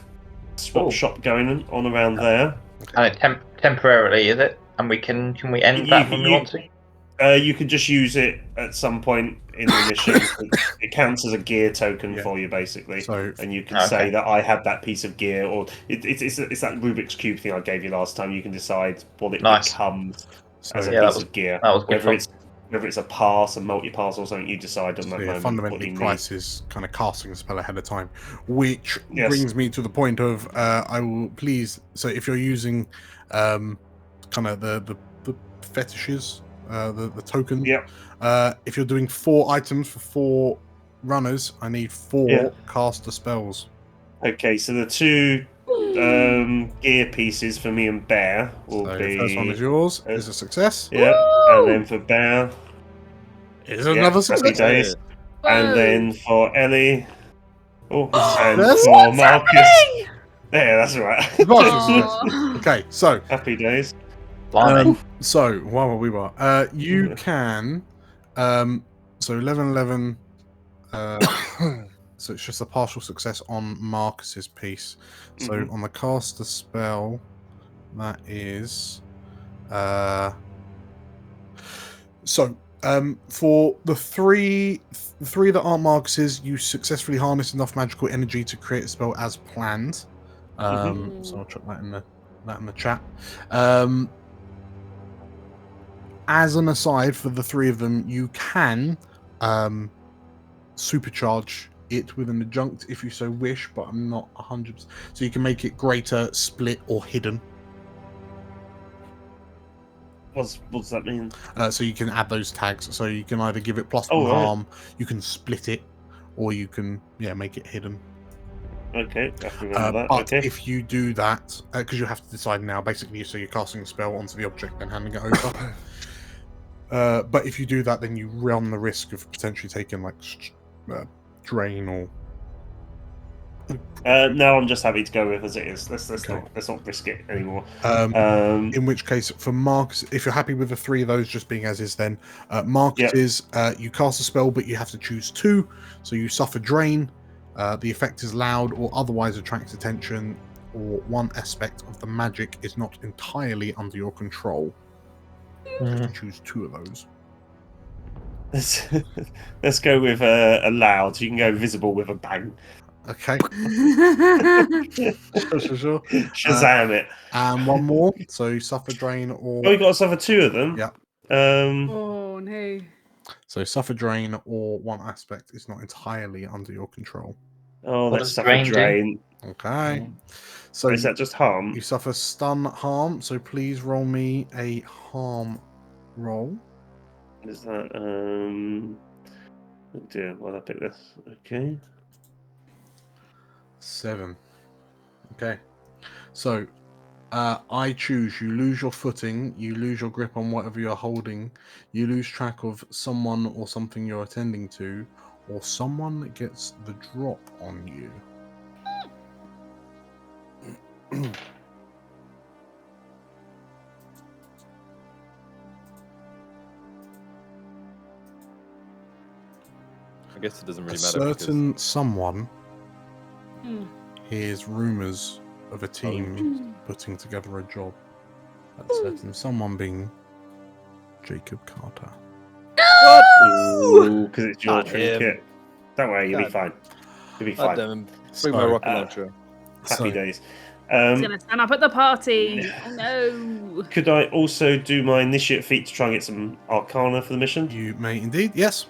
swap shop going on around there. And it temporarily, is it? And can we end that when we want to? You can just use it at some point in the mission. It counts as a gear token for you, basically. And you can say that I have that piece of gear, or it's that Rubik's Cube thing I gave you last time. You can decide what it becomes as a piece of gear. That was good. Whether it's a pass, a multi-pass, or something, you decide on that moment. Fundamentally, Price is kind of casting a spell ahead of time, which brings me to the point of I will please. So if you're using kind of the fetishes. The token. If you're doing 4 items for 4 runners, I need 4 caster spells. Okay, so the 2 gear pieces for me and Bear will be. The first one is yours. Is a success. Yeah, and then for Bear is another success. And then for Ellie, Oh, and That's for Marcus. Yeah, that's right. Aw. Okay, so Happy days. Blimey. so while we were, you can, so 11, so it's just a partial success on Marcus's piece. So on the caster spell, that is, for the three that aren't Marcus's, you successfully harness enough magical energy to create a spell as planned. So I'll chuck that in the chat. As an aside, for the three of them, you can supercharge it with an adjunct if you so wish, but I'm not 100%. So you can make it greater, split, or hidden. What does that mean? So you can add those tags. So you can either give it +1 Oh, right. harm, you can split it, or you can make it hidden. Okay, I have to remember that. But Okay. if you do that, because you have to decide now, basically, so you're casting a spell onto the object and handing it over. But if you do that, then you run the risk of potentially taking like drain or. No, I'm just happy to go with as it is. Let's not risk it anymore. In which case, for Marcus, if you're happy with the three of those just being as is, then Marcus is you cast a spell, but you have to choose 2. So you suffer drain. The effect is loud or otherwise attracts attention, or one aspect of the magic is not entirely under your control. You have to choose 2 of those. Let's go with a loud. You can go visible with a bang. Okay. Sure. Shazam it. And one more. So you suffer drain or. Oh, you got to suffer 2 of them. Yeah. Oh no. So suffer drain or one aspect is not entirely under your control. Oh, What let's does suffer drain do? drain. Okay. So Is that just harm? you suffer stun harm. So please roll me a harm roll. Is that oh dear, why'd I pick this? Okay. 7. Okay. So I choose you lose your footing, you lose your grip on whatever you're holding, you lose track of someone or something you're attending to, or someone gets the drop on you. I guess it doesn't really A matter. certain someone hears rumors of a team putting together a job. That certain someone being Jacob Carter. Because it's your Not him. trinket. Don't worry, you'll be God. fine. You'll be God fine. damn him. Bring my rocket launcher. Happy days. He's gonna stand up at the party. Oh no. Could I also do my initiate feat to try and get some arcana for the mission? You may indeed, yes.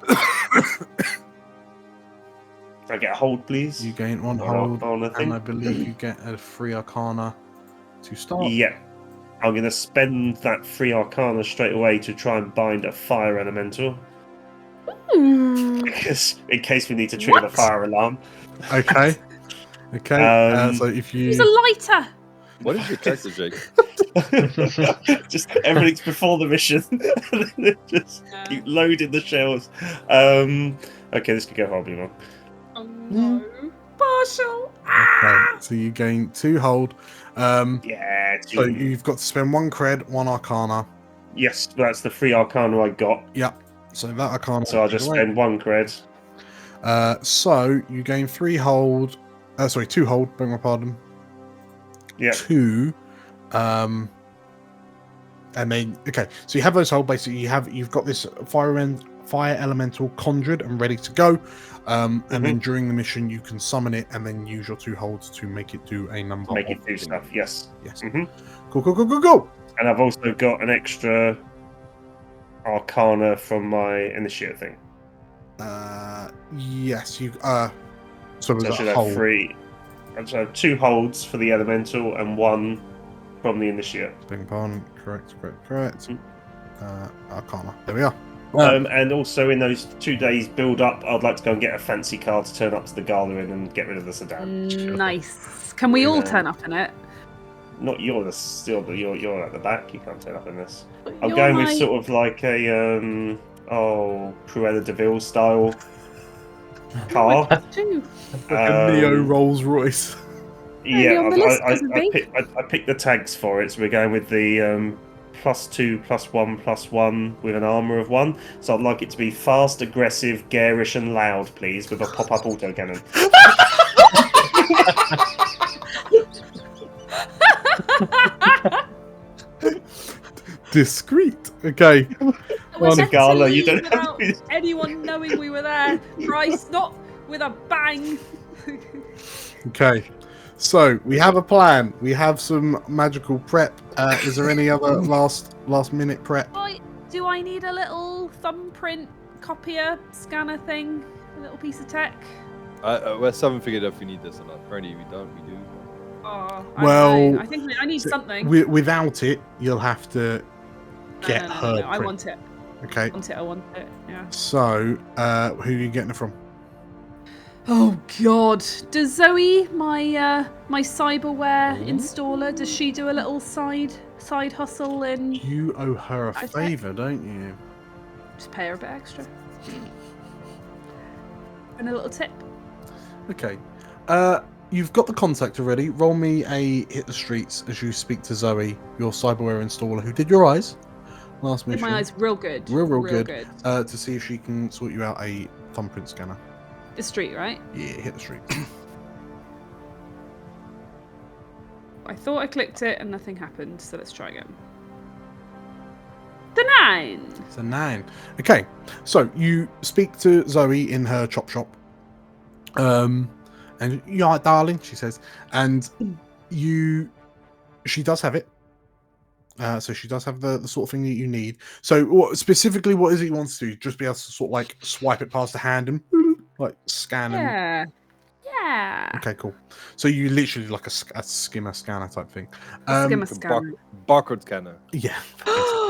Can I get a hold, please? You gain 1 Or hold, arcana thing? and I believe you get a free arcana to start. Yeah. I'm going to spend that free arcana straight away to try and bind a fire elemental. Because in case we need to trigger the fire alarm. Okay. Okay. So if you Use a lighter. What is your character, Jake? Just everything's before the mission. Just keep loading the shells. Okay, this could go horribly wrong. Oh no. Partial. okay, so you gain 2 hold. Yeah. So you've got to spend 1 cred, 1 arcana. Yes, that's the free arcana I got. Yep. So that arcana. So I'll just spend 1 cred. So you gain 3 hold. 2 hold. Beg my pardon. Yeah. 2. And then so you have those hold. Basically, you've got this fire elemental conjured and ready to go. And then during the mission, you can summon it and then use your 2 holds to make it do a number. Make it do stuff. Yes. Yes. Mm-hmm. Go. And I've also got an extra arcana from my initiate thing. Yes. You. So So I was should that have hold? 3. I should have 2 holds for the elemental and 1 from the initiate. Beg your pardon. Correct. Arcana. There we are. And also in those 2 days build up, I'd like to go and get a fancy car to turn up to the gala in and get rid of the sedan. Nice. Can we all turn up in it? Not you're you're at the back. You can't turn up in this. I'm You're going with my- sort of like a Cruella de Vil style car. Two. Like a Neo Rolls Royce. Yeah, on the list, doesn't he? I picked the tags for it, so we're going with the +2, +1, +1 with an armour of 1. So I'd like it to be fast, aggressive, garish, and loud, please, with a pop-up autocannon. Discreet. Okay. Was a gala, you don't have without to- anyone knowing we were there. Bryce, not with a bang. Okay. So we have a plan. We have some magical prep. Is there any other last minute prep? Do I need a little thumbprint copier scanner thing? A little piece of tech? We still haven't figured out if we need this or not. Apparently we don't. We do. Oh, Well, I think I need something. Without it, you'll have to get her. No. I want it. Okay. I want it. Yeah. So, who are you getting it from? Oh God! Does Zoe, my cyberware installer, does she do a little side hustle and You owe her a Okay. favour, don't you? just pay her a bit extra? And a little tip. Okay. You've got the contact already. Roll me a hit the streets as you speak to Zoe, your cyberware installer, who did your eyes last Did mission. my eyes real good. Real good. To see if she can sort you out a thumbprint scanner. The street, right? Yeah, hit the streets. I thought I clicked it and nothing happened, so let's try again. The 9! It's a 9. Okay, so you speak to Zoe in her chop shop. And you alright, darling, she says. And she does have it. So she does have the sort of thing that you need. So specifically, what is it you want to do? Just be able to sort of like swipe it past the hand and like scan and... Yeah. Okay, cool. So you literally like a skimmer scanner type thing. Skimmer scanner. Barcode scanner. Yeah.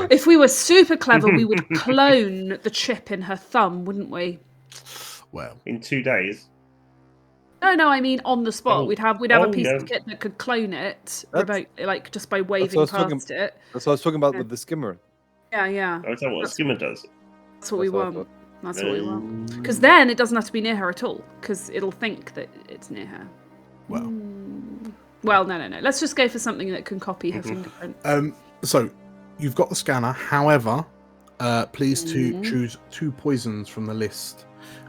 If we were super clever, we would clone the chip in her thumb, wouldn't we? Well, In 2 days. No, I mean on the spot. Oh. We'd have a Oh, piece yeah. of kit that could clone it That's- remotely, like just by what I waving was talking- past it. That's what I was talking about with the skimmer. Yeah. Oh, is that what a skimmer does? That's what we That's what I want. thought. That's what we want. Because then it doesn't have to be near her at all. Because it'll think that it's near her. well. Well, no. Let's just go for something that can copy her fingerprint. So you've got the scanner. However, please to choose 2 poisons from the list.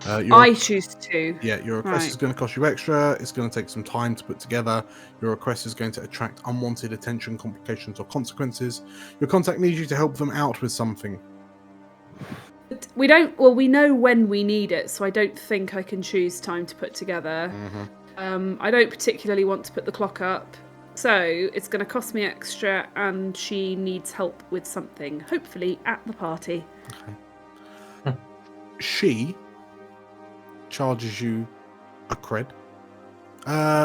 I choose 2. Yeah, your request is going to cost you extra. It's going to take some time to put together. Your request is going to attract unwanted attention, complications, or consequences. Your contact needs you to help them out with something. But we don't. Well, we know when we need it, so I don't think I can choose time to put together. I don't particularly want to put the clock up, so it's going to cost me extra, and she needs help with something. Hopefully, at the party. She charges you a cred.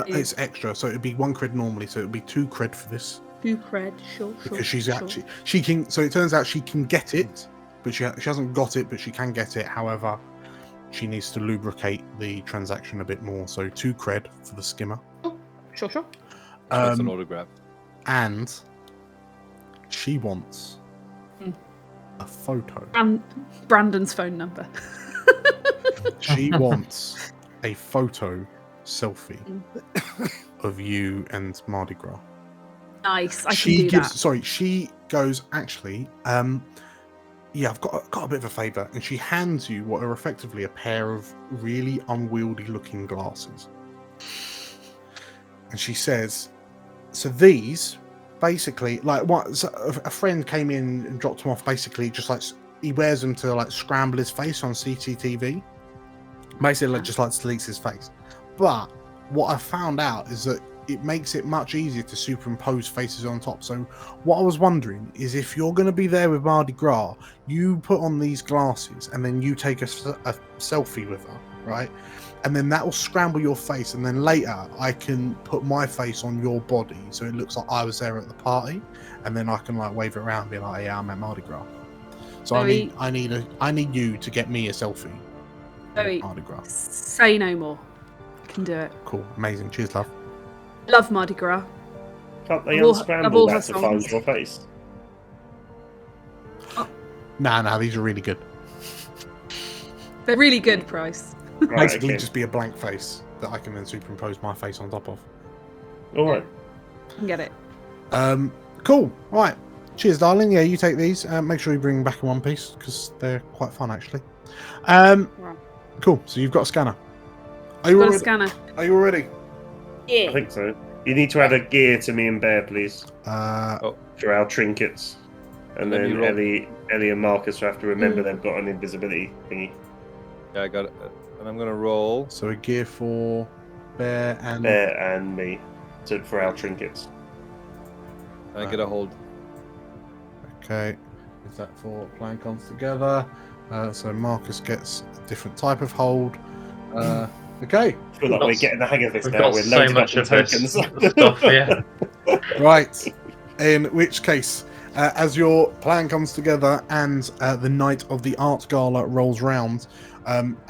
It's extra, so it'd be 1 cred normally, so it'd be 2 cred for this. 2 cred, sure. Because she can. So it turns out she can get it, but she hasn't got it, but she can get it. However, she needs to lubricate the transaction a bit more. So 2 cred for the skimmer. Sure. That's an autograph. And she wants a photo. And Brandon's phone number. She wants a photo selfie of you and Mardi Gras. Nice. I She can do gives. that. Sorry, she goes. Actually, yeah, I've got a bit of a favour, and she hands you what are effectively a pair of really unwieldy-looking glasses. And she says, "So these, basically, like what? So a friend came in and dropped them off. Basically, just like he wears them to like scramble his face on CCTV. Basically, like, just like deletes his face. But what I found out is that it makes it much easier to superimpose faces on top. So what I was wondering is if you're going to be there with Mardi Gras, you put on these glasses and then you take a selfie with her, right? And then that will scramble your face, and then later I can put my face on your body so it looks like I was there at the party, and then I can like wave it around and be like, yeah, I'm at Mardi Gras. So I need you to get me a selfie. Very. Mardi Gras. Say no more. I can do it. Cool, amazing. Cheers, love. Love Mardi Gras. Can't they Of all unscramble her that to find songs. your face? Nah, these are really good. They're really good, Price. Right, Basically, okay. just be a blank face that I can then superimpose my face on top of. All right. Get it. Cool. Right. Cheers, darling. Yeah, you take these. Make sure you bring them back in one piece because they're quite fun, actually. Right. Cool. So you've got a scanner. Are you Got all a ready? scanner. Are you all ready? I think so. You need to add a gear to me and Bear, please, for our trinkets. And Let me then roll. Ellie and Marcus have to remember they've got an invisibility thingy. Yeah, I got it. And I'm gonna roll. So a gear for Bear and Bear and me for our trinkets. I get a hold. Okay, is that for playing cons together? So Marcus gets a different type of hold. Okay, I feel like we're getting the hang of this We've now. got We're so loading much up of on this tokens. stuff, yeah. right. In which case, as your plan comes together and the night of the art gala rolls round,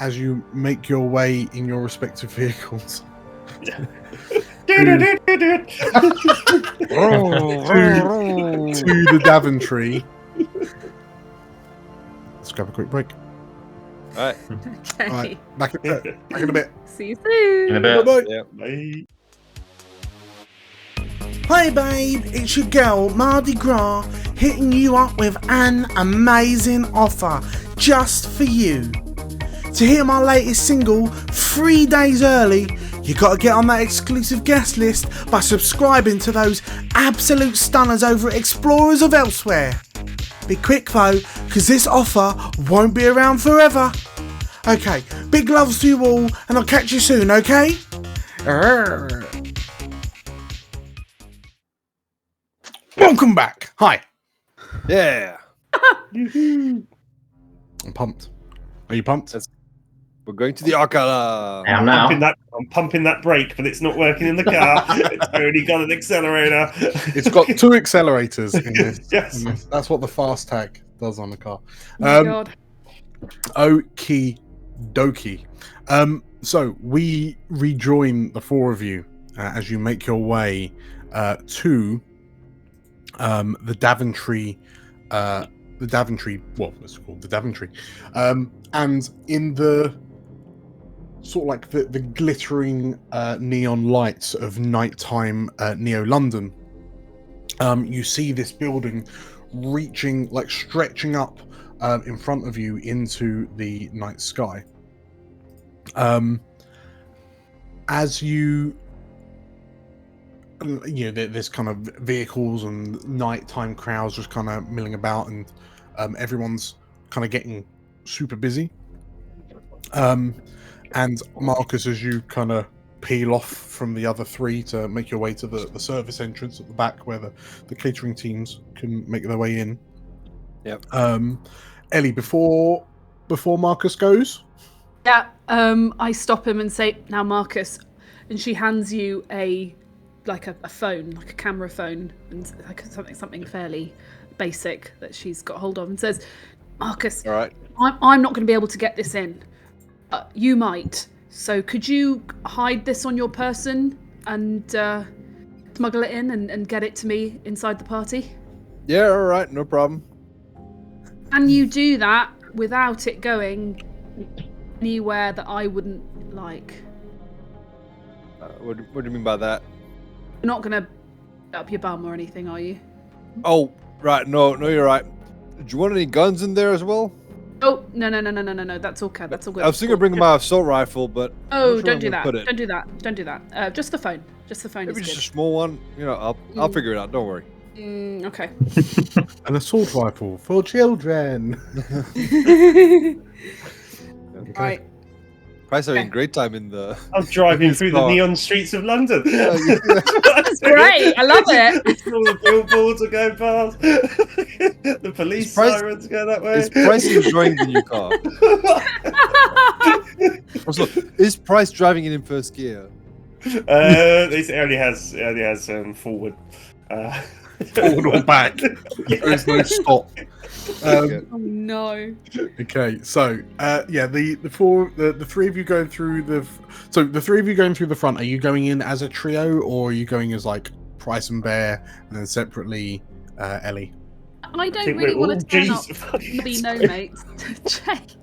as you make your way in your respective vehicles to the Daventry. Let's grab a quick break. All right. Okay. All right, back in a bit. See you soon. In a bit. Bye-bye. Yeah. Bye. Hey babe, it's your girl Mardi Gras hitting you up with an amazing offer just for you. To hear my latest single 3 days early, you gotta get on that exclusive guest list by subscribing to those absolute stunners over at Explorers of Elsewhere. Be quick though, cause this offer won't be around forever. Okay, big loves to you all, and I'll catch you soon, okay? Welcome back. Hi. Yeah. I'm pumped. Are you pumped? We're going to the Arcana. I am now. I'm pumping that brake, but it's not working in the car. It's already got an accelerator. It's got 2 accelerators in this. Yes. That's what the fast tag does on the car. Oh my God. Okie dokie. So we rejoin the 4 of you as you make your way to the Daventry. Well, it's called the Daventry. And in the sort of like the glittering neon lights of nighttime Neo-London, you see this building stretching up in front of you into the night sky. As you know, there's kind of vehicles and nighttime crowds just kind of milling about, and everyone's kind of getting super busy. And Marcus, as you kind of peel off from the other 3 to make your way to the service entrance at the back where the catering teams can make their way in. Yep. Ellie, before Marcus goes. Yeah. I stop him and say, "Now, Marcus," and she hands you a phone, like a camera phone, and like something fairly basic that she's got hold of, and says, "Marcus, All right. I'm not going to be able to get this in. You might. So could you hide this on your person and smuggle it in and get it to me inside the party? Yeah. All right. No problem. Can you do that without it going anywhere that I wouldn't like?" What do you mean by that? You're not going to up your bum or anything, are you? Oh, right. No, you're right. Do you want any guns in there as well? Oh, no. That's okay. That's all good. I was thinking of bringing my assault rifle, but Oh, I'm not sure don't I'm do gonna that. put it. Don't do that. Just the phone. Just the phone Maybe is just a good. small one. You know, I'll figure it out. Don't worry. Okay. An assault rifle for children. Right. Price having great time in the. I'm driving in through the car. neon streets of London. That's great. I love it. All the billboards are going past. The police Is Price- sirens go that way. Is Price enjoying the new car? Also, is Price driving it in first gear? It only has forward. Forward or back. There is no stop. Oh no. Okay, so the 3 of you going through the front. Are you going in as a trio, or are you going as like Price and Bear, and then separately Ellie? I don't think really we're want all to turn G's. up to be no mates. Jake.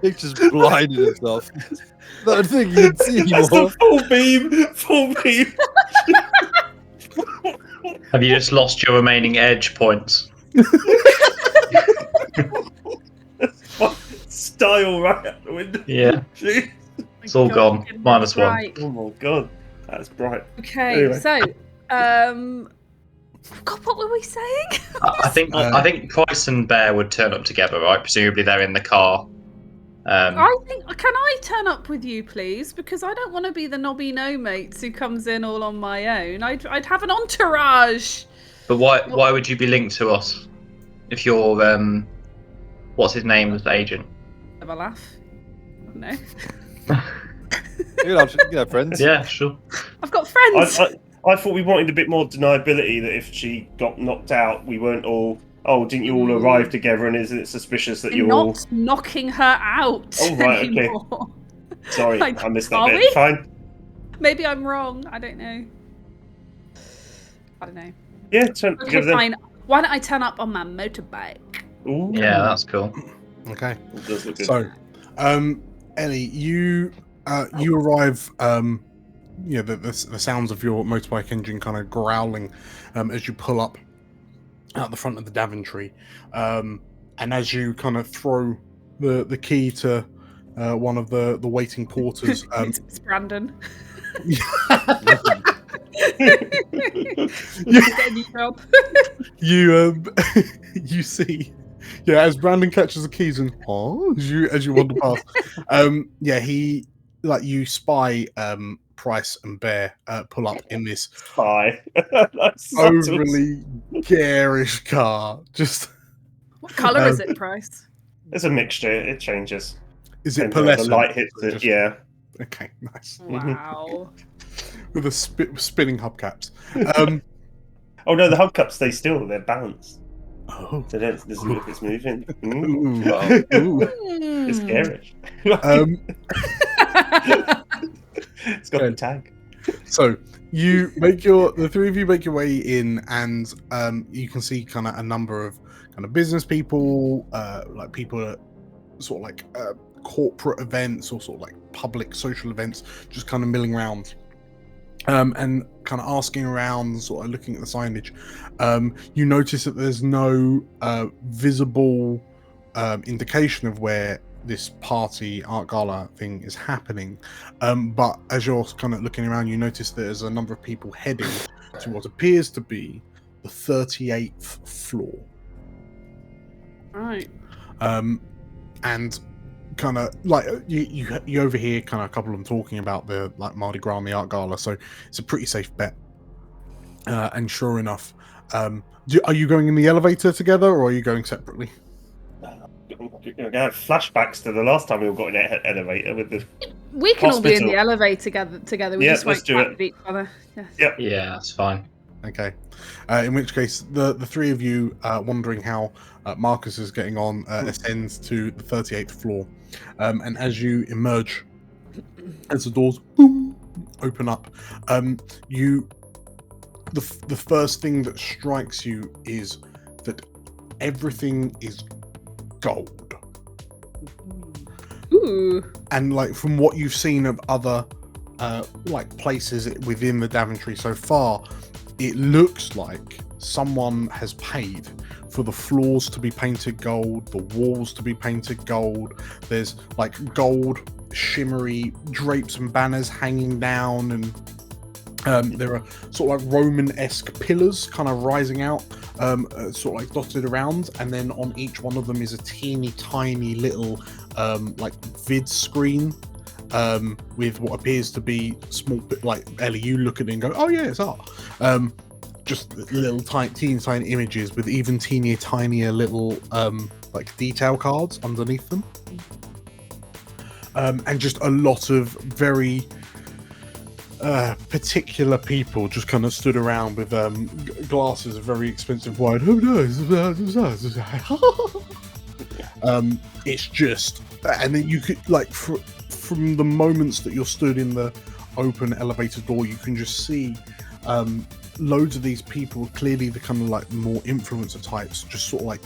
It just blinded himself. Not thinking you can see That's anymore. the full beam. Have you just lost your remaining edge points? Style right out the window. Yeah. Jeez. It's all gone. -1. Right. Oh my god, that's bright. Okay, Anyway. so God, what were we saying? I think Price and Bear would turn up together, right? Presumably they're in the car. I think, can I turn up with you, please? Because I don't want to be the knobby no-mates who comes in all on my own. I'd have an entourage. But why would you be linked to us if you're what's his name as the agent? Have a laugh. No. You know, friends. Yeah, sure. I've got friends. I thought we wanted a bit more deniability that if she got knocked out, we weren't all. Oh, didn't you all arrive together? And isn't it suspicious that you're all not knocking her out? Oh right, anymore. okay. Sorry, Like, I missed that are bit. we? Fine. Maybe I'm wrong. I don't know. Yeah, turn Okay, give them. fine. Why don't I turn up on my motorbike? Ooh. Yeah, that's cool. Okay. It does look good. So, Ellie, you arrive. The sounds of your motorbike engine kind of growling as you pull up out the front of the Daventry, and as you kind of throw the key to one of the waiting porters. It's Brandon. Yeah. Job. You see, yeah, as Brandon catches the keys and as you wander past, he you spy Price and Bear pull up in this Spy. overly garish car. Just What colour is it, Price? It's a mixture. It changes. Is it Depends on pearlescent? the light hits it. Just- Yeah. Okay, nice. Wow. With the spinning hubcaps. Oh no, the hubcaps stay still. They're balanced. Oh, So it doesn't look it's moving. ooh. It's scary. It's got a tag. So the three of you make your way in, and you can see kind of a number of kind of business people, like people at sort of like corporate events or sort of like public social events, just kind of milling around, and kind of asking around, sort of looking at the signage. You notice that there's no visible indication of where this party art gala thing is happening, but as you're kind of looking around, you notice there's a number of people heading to what appears to be the 38th floor. Right. And kind of like you overhear kind of a couple of them talking about the like Mardi Gras and the art gala, so it's a pretty safe bet. And sure enough, are you going in the elevator together, or are you going separately? I'm going to have flashbacks to the last time we all got in an elevator with the. We can all be in Hospital. the elevator together. We Yeah, just won't let's do chat it. with each other. Yes. Yep. Yeah, that's fine. Okay. In which case, the three of you, wondering how Marcus is getting on, ascends to the 38th floor. And as you emerge, as the doors boom, open up, the first thing that strikes you is that everything is gold. Ooh. And like from what you've seen of other like places within the Daventry so far, it looks like someone has paid for the floors to be painted gold, the walls to be painted gold. There's like gold shimmery drapes and banners hanging down, and there are sort of like Roman-esque pillars kind of rising out, sort of like dotted around, and then on each one of them is a teeny tiny little like vid screen with what appears to be small, like Ellie, you look at it and go, oh yeah, it's art. Just little teeny tiny images with even tinier little like detail cards underneath them, and just a lot of very particular people just kind of stood around with glasses of very expensive wine. It's just, and then you could like from the moments that you're stood in the open elevator door, you can just see loads of these people, clearly the kind of like more influencer types, just sort of like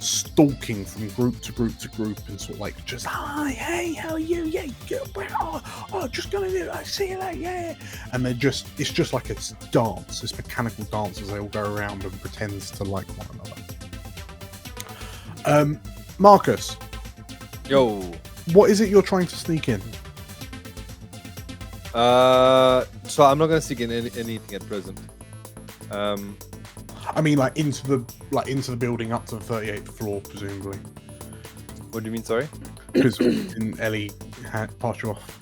stalking from group to group to group and sort of like just, hi, hey, how are you? Yeah, just gonna do it. I see you later, yeah. And it's just like a dance, this mechanical dance as they all go around and pretends to like one another. Marcus. Yo. What is it you're trying to sneak in? So I'm not gonna sneak in anything at present. I mean, like into the building up to the 38th floor, presumably. What do you mean? Sorry. Because Ellie passed you off.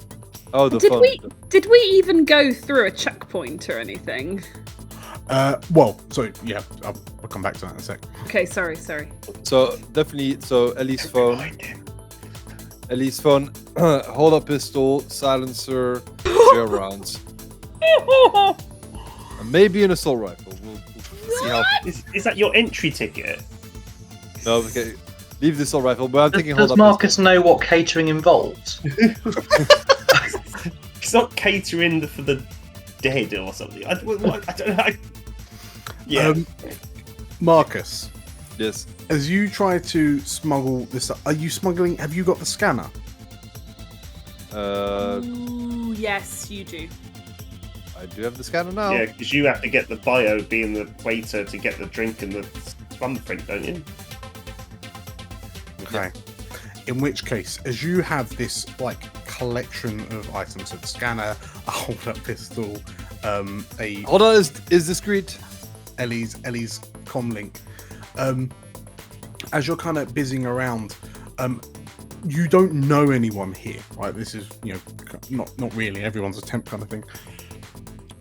Oh, the did phone. Did we even go through a checkpoint or anything? Well, so yeah, I'll come back to that in a sec. Okay, sorry. So definitely, Ellie's phone. Ellie's phone. Hold up pistol, silencer, 0 rounds, and maybe an assault rifle. We'll see how. Is that your entry ticket? No, okay. Leave the assault rifle. But I'm thinking. Hold Does up Marcus pistol. know what catering involves? It's not catering for the dead or something. I don't know. Yeah. Marcus. Yes. As you try to smuggle this, are you smuggling? Have you got the scanner? Ooh, yes, you do. I do have the scanner now. Yeah, because you have to get the bio being the waiter to get the drink and the thumbprint, don't you? Okay. In which case, as you have this like collection of items, so the scanner, a hold-up pistol, a Hold on, is discreet. Ellie's comlink. As you're kind of busying around, you don't know anyone here, right? This is, not really. Everyone's a temp kind of thing.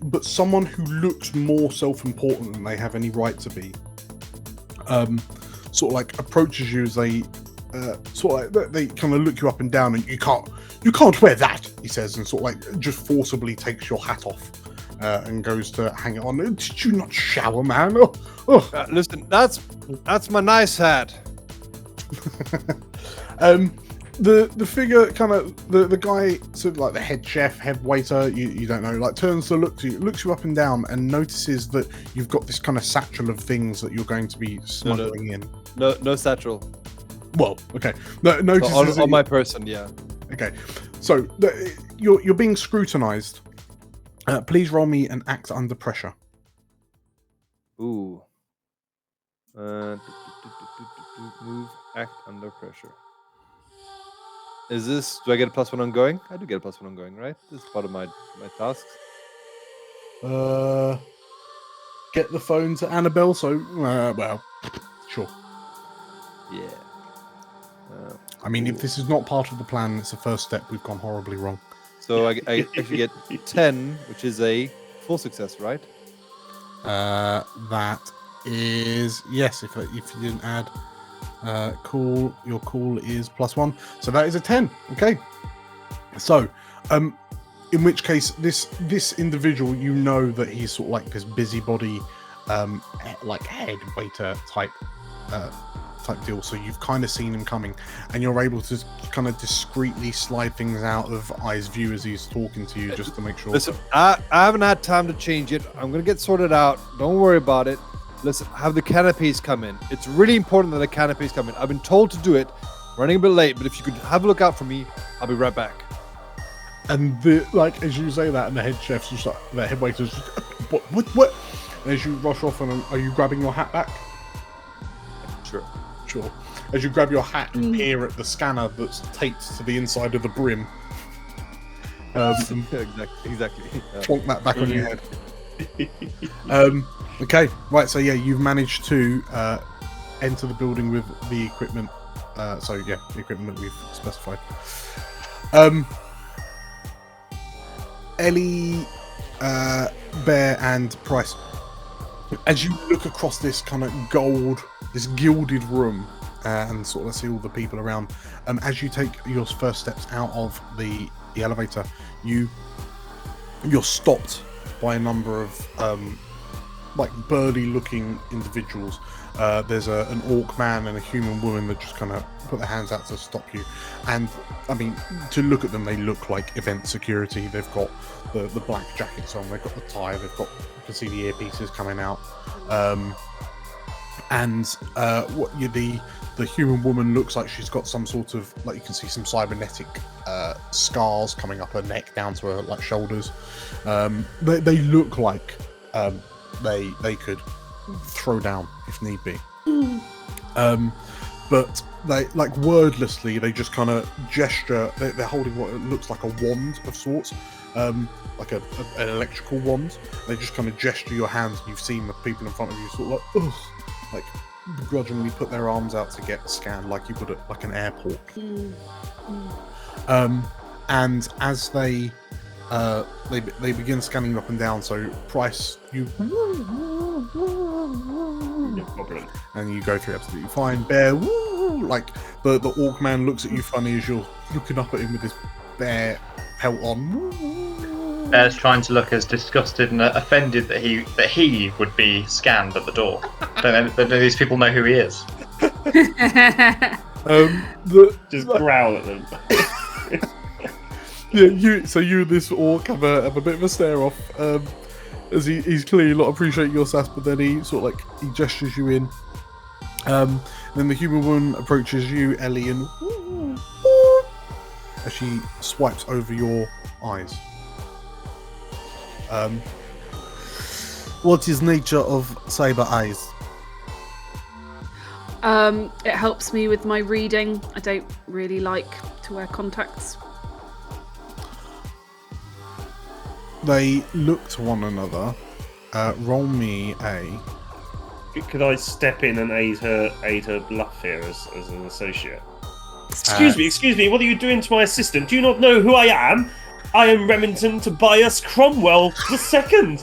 But someone who looks more self-important than they have any right to be, sort of like approaches you as they, they kind of look you up and down, and you can't wear that, he says, and sort of like just forcibly takes your hat off. And goes to hang it on. Did you not shower, man? Oh. Listen, that's my nice hat. The figure, kind of the guy, sort of like the head chef, head waiter, you don't know, like turns to looks you up and down, and notices that you've got this kind of satchel of things that you're going to be smuggling in. No satchel. Well, okay. No, notices on my person, yeah. Okay, so you're being scrutinized. Please roll me an act under pressure. Ooh. Move, act under pressure. Is this? Do I get a +1 ongoing? I do get a +1 ongoing, right? This is part of my tasks. Get the phone to Annabelle. So, well, sure. Yeah. I mean, if this is not part of the plan, it's the first step. We've gone horribly wrong. So I actually get 10, which is a full success, right? That is, yes. If you didn't add your call is +1, so that is a 10. Okay. So, in which case, this individual, you know that he's sort of like this busybody, like head waiter type deal. So you've kind of seen him coming, and you're able to kind of discreetly slide things out of Eye's view as he's talking to you, just to make sure. Listen, I haven't had time to change it. I'm gonna get sorted out. Don't worry about it. Listen, have the canapes come in. It's really important that the canapes come in. I've been told to do it. Running a bit late, but if you could have a look out for me, I'll be right back. And as you say that, and the head chef's just like, the head waiter's just, what? And as you rush off, and are you grabbing your hat back? Sure. As you grab your hat and peer at the scanner that's taped to the inside of the brim, exactly. plonk that back on your head. Okay, right. So yeah, you've managed to enter the building with the equipment. The equipment that we've specified. Ellie, Bear, and Price. As you look across this kind of this gilded room, and sort of see all the people around, as you take your first steps out of the elevator, you're stopped by a number of like burly-looking individuals. There's an orc man and a human woman that just kind of put their hands out to stop you. And I mean, to look at them, they look like event security. They've got the black jackets on. They've got the tie. They've got, you can see the earpieces coming out. The human woman looks like she's got some sort of, like, you can see some cybernetic scars coming up her neck down to her like shoulders. They look like they could throw down if need be. But they, like, wordlessly, they just kind of gesture. They're holding what looks like a wand of sorts, like an electrical wand. They just kind of gesture your hands. You've seen the people in front of you sort of like, ugh, like begrudgingly put their arms out to get scanned, like you would at like an airport. And as they begin scanning up and down. So Price, you No problem. and you go through absolutely fine. Bear, like the orc man looks at you funny as you're looking up at him with this bear pelt on. Bear's trying to look as disgusted and offended that he would be scanned at the door. Don't these people know who he is? Just growl at them. Yeah, you and this orc have a bit of a stare off, as he's clearly not appreciating your sass, but then he sort of like he gestures you in. Then the human woman approaches you, Ellie, and as she swipes over your eyes. What is nature of cyber eyes? It helps me with my reading. I don't really like to wear contacts. They look to one another. Roll me a. Could I step in and aid her bluff here as an associate? Excuse me, what are you doing to my assistant? Do you not know who I am? I am Remington Tobias Cromwell II,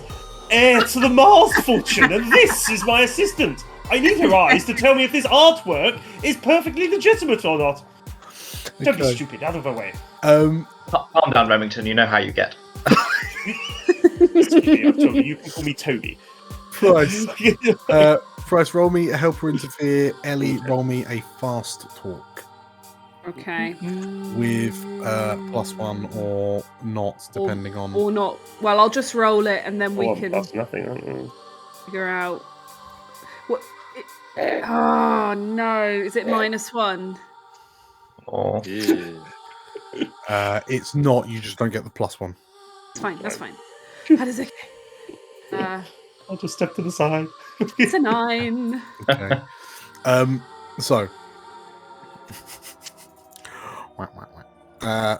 heir to the Mars fortune, and this is my assistant. I need her eyes to tell me if this artwork is perfectly legitimate or not. Don't be stupid, out of her way. Calm down, Remington, you know how you get. Excuse me, I've told you, you can call me Toby. Price. Price, roll me a helper interfere. Ellie, roll me a fast talk. Okay. With +1 or not, depending on. Or not. Well, I'll just roll it and then we can Plus nothing, aren't we? figure out. What? Oh no! Is it -1? Oh. It's not. You just don't get the +1. It's fine. That's fine. That is okay. I'll just step to the side. It's a 9. Okay. So.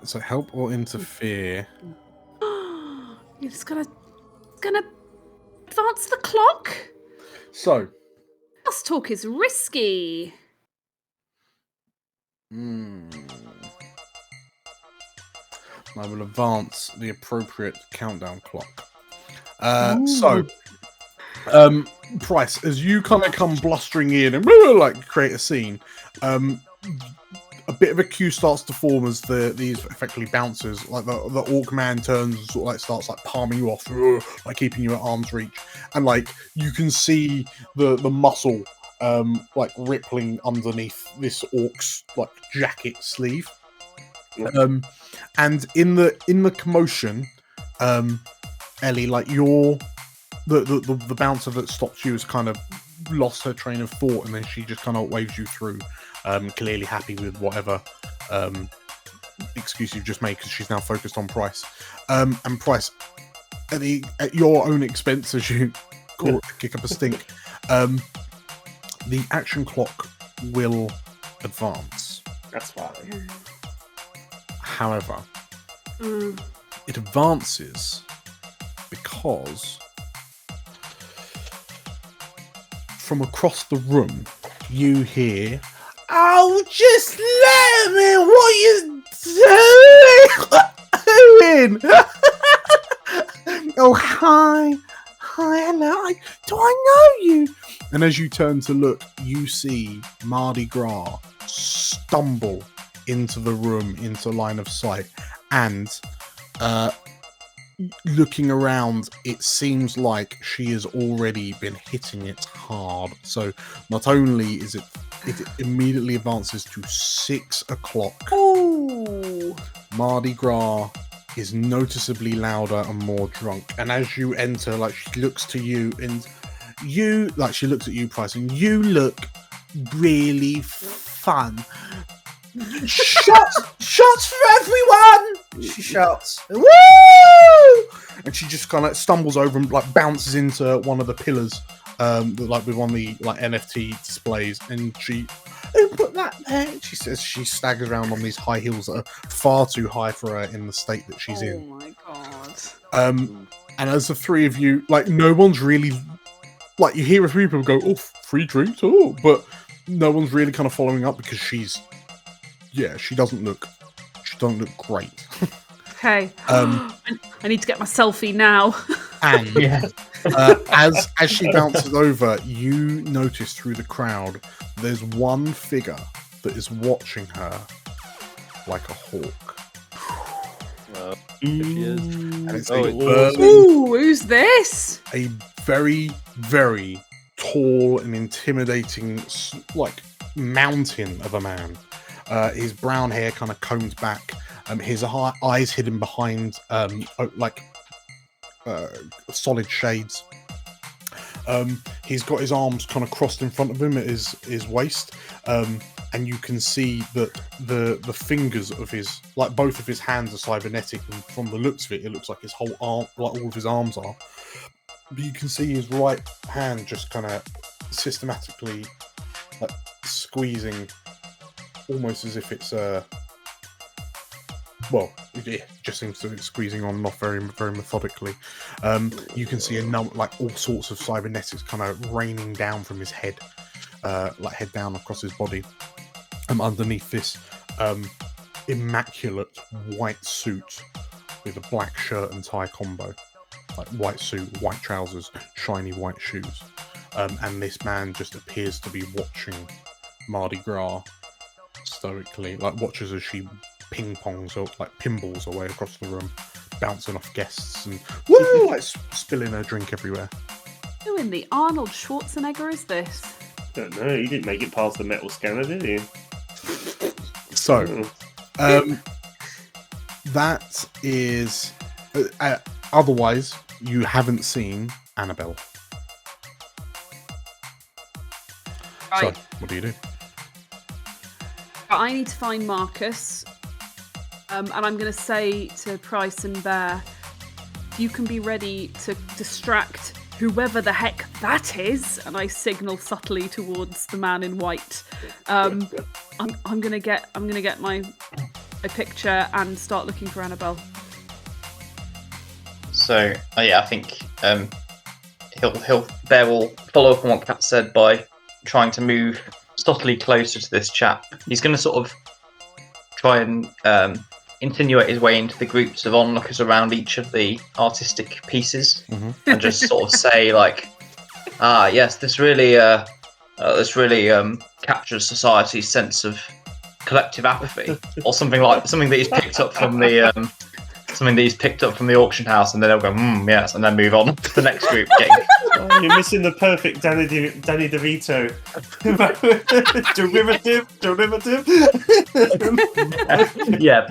So help or interfere. You're just gonna advance the clock. So. Fast talk is risky. I will advance the appropriate countdown clock. Price, as you kind of come blustering in and like create a scene, a bit of a queue starts to form as these effectively bouncers, like the orc man turns and sort of like starts like palming you off, like keeping you at arm's reach, and like you can see the muscle like rippling underneath this orc's like jacket sleeve. And in the commotion, Ellie, like the bouncer that stops you has kind of lost her train of thought, and then she just kind of waves you through, clearly happy with whatever excuse you've just made, because she's now focused on Price. And Price, at your own expense, as you kick up a stink, the action clock will advance. That's fine. However, it advances because from across the room you hear, "Oh, just let me! What you doing?" "Oh, hi, hello. Do I know you?" And as you turn to look, you see Mardi Gras stumble into the room, into line of sight, and looking around, it seems like she has already been hitting it hard. So not only is it immediately advances to 6 o'clock. Ooh. Mardi Gras is noticeably louder and more drunk. And as you enter, like, she looks to you and she looks at you, Price, and you look really fun. Shots for everyone! She shouts, "Woo!" And she just kind of stumbles over and like bounces into one of the pillars, like with one of the like NFT displays, and she, "Who put that there?" She says she staggers around on these high heels that are far too high for her in the state that she's in. Oh my god. And as the three of you, like, no one's really, like, you hear a few people go, "Oh, free drinks, oh," but no one's really kind of following up because she doesn't look great. Okay. I need to get my selfie now. And as she bounces over, you notice through the crowd there's one figure that is watching her like a hawk. She is. And it's Who's this? a very, very tall and intimidating, like, mountain of a man. His brown hair kind of combed back, his eyes hidden behind solid shades. He's got his arms kind of crossed in front of him at his waist, and you can see that the fingers of his, like, both of his hands are cybernetic, and from the looks of it, it looks like his whole arm, like all of his arms are. But you can see his right hand just kind of systematically, like, squeezing, almost as if it's it just seems to be squeezing on and off very, very methodically. You can see like all sorts of cybernetics kind of raining down from his head, like head down across his body. Underneath this immaculate white suit with a black shirt and tie combo, like white suit, white trousers, shiny white shoes, and this man just appears to be watching Mardi Gras stoically, like watches as she ping-pongs or like pinballs her way across the room, bouncing off guests and woo, like spilling her drink everywhere. Who in the Arnold Schwarzenegger is this? Don't know. He didn't make it past the metal scanner, did he? So, that is. Otherwise, you haven't seen Annabelle. Right. So, what do you do? I need to find Marcus, and I'm going to say to Price and Bear, if you can be ready to distract whoever the heck that is, and I signal subtly towards the man in white. I'm gonna get my picture and start looking for Annabelle. So I think Bear will follow up on what Kat said by trying to move subtly closer to this chap. He's going to sort of try and insinuate his way into the groups of onlookers around each of the artistic pieces, and just sort of say like, yes, this really captures society's sense of collective apathy, or something that he's picked up from the auction house, and then they'll go, yes, and then move on to the next group. You're missing the perfect Danny DeVito. Derivative. Yeah,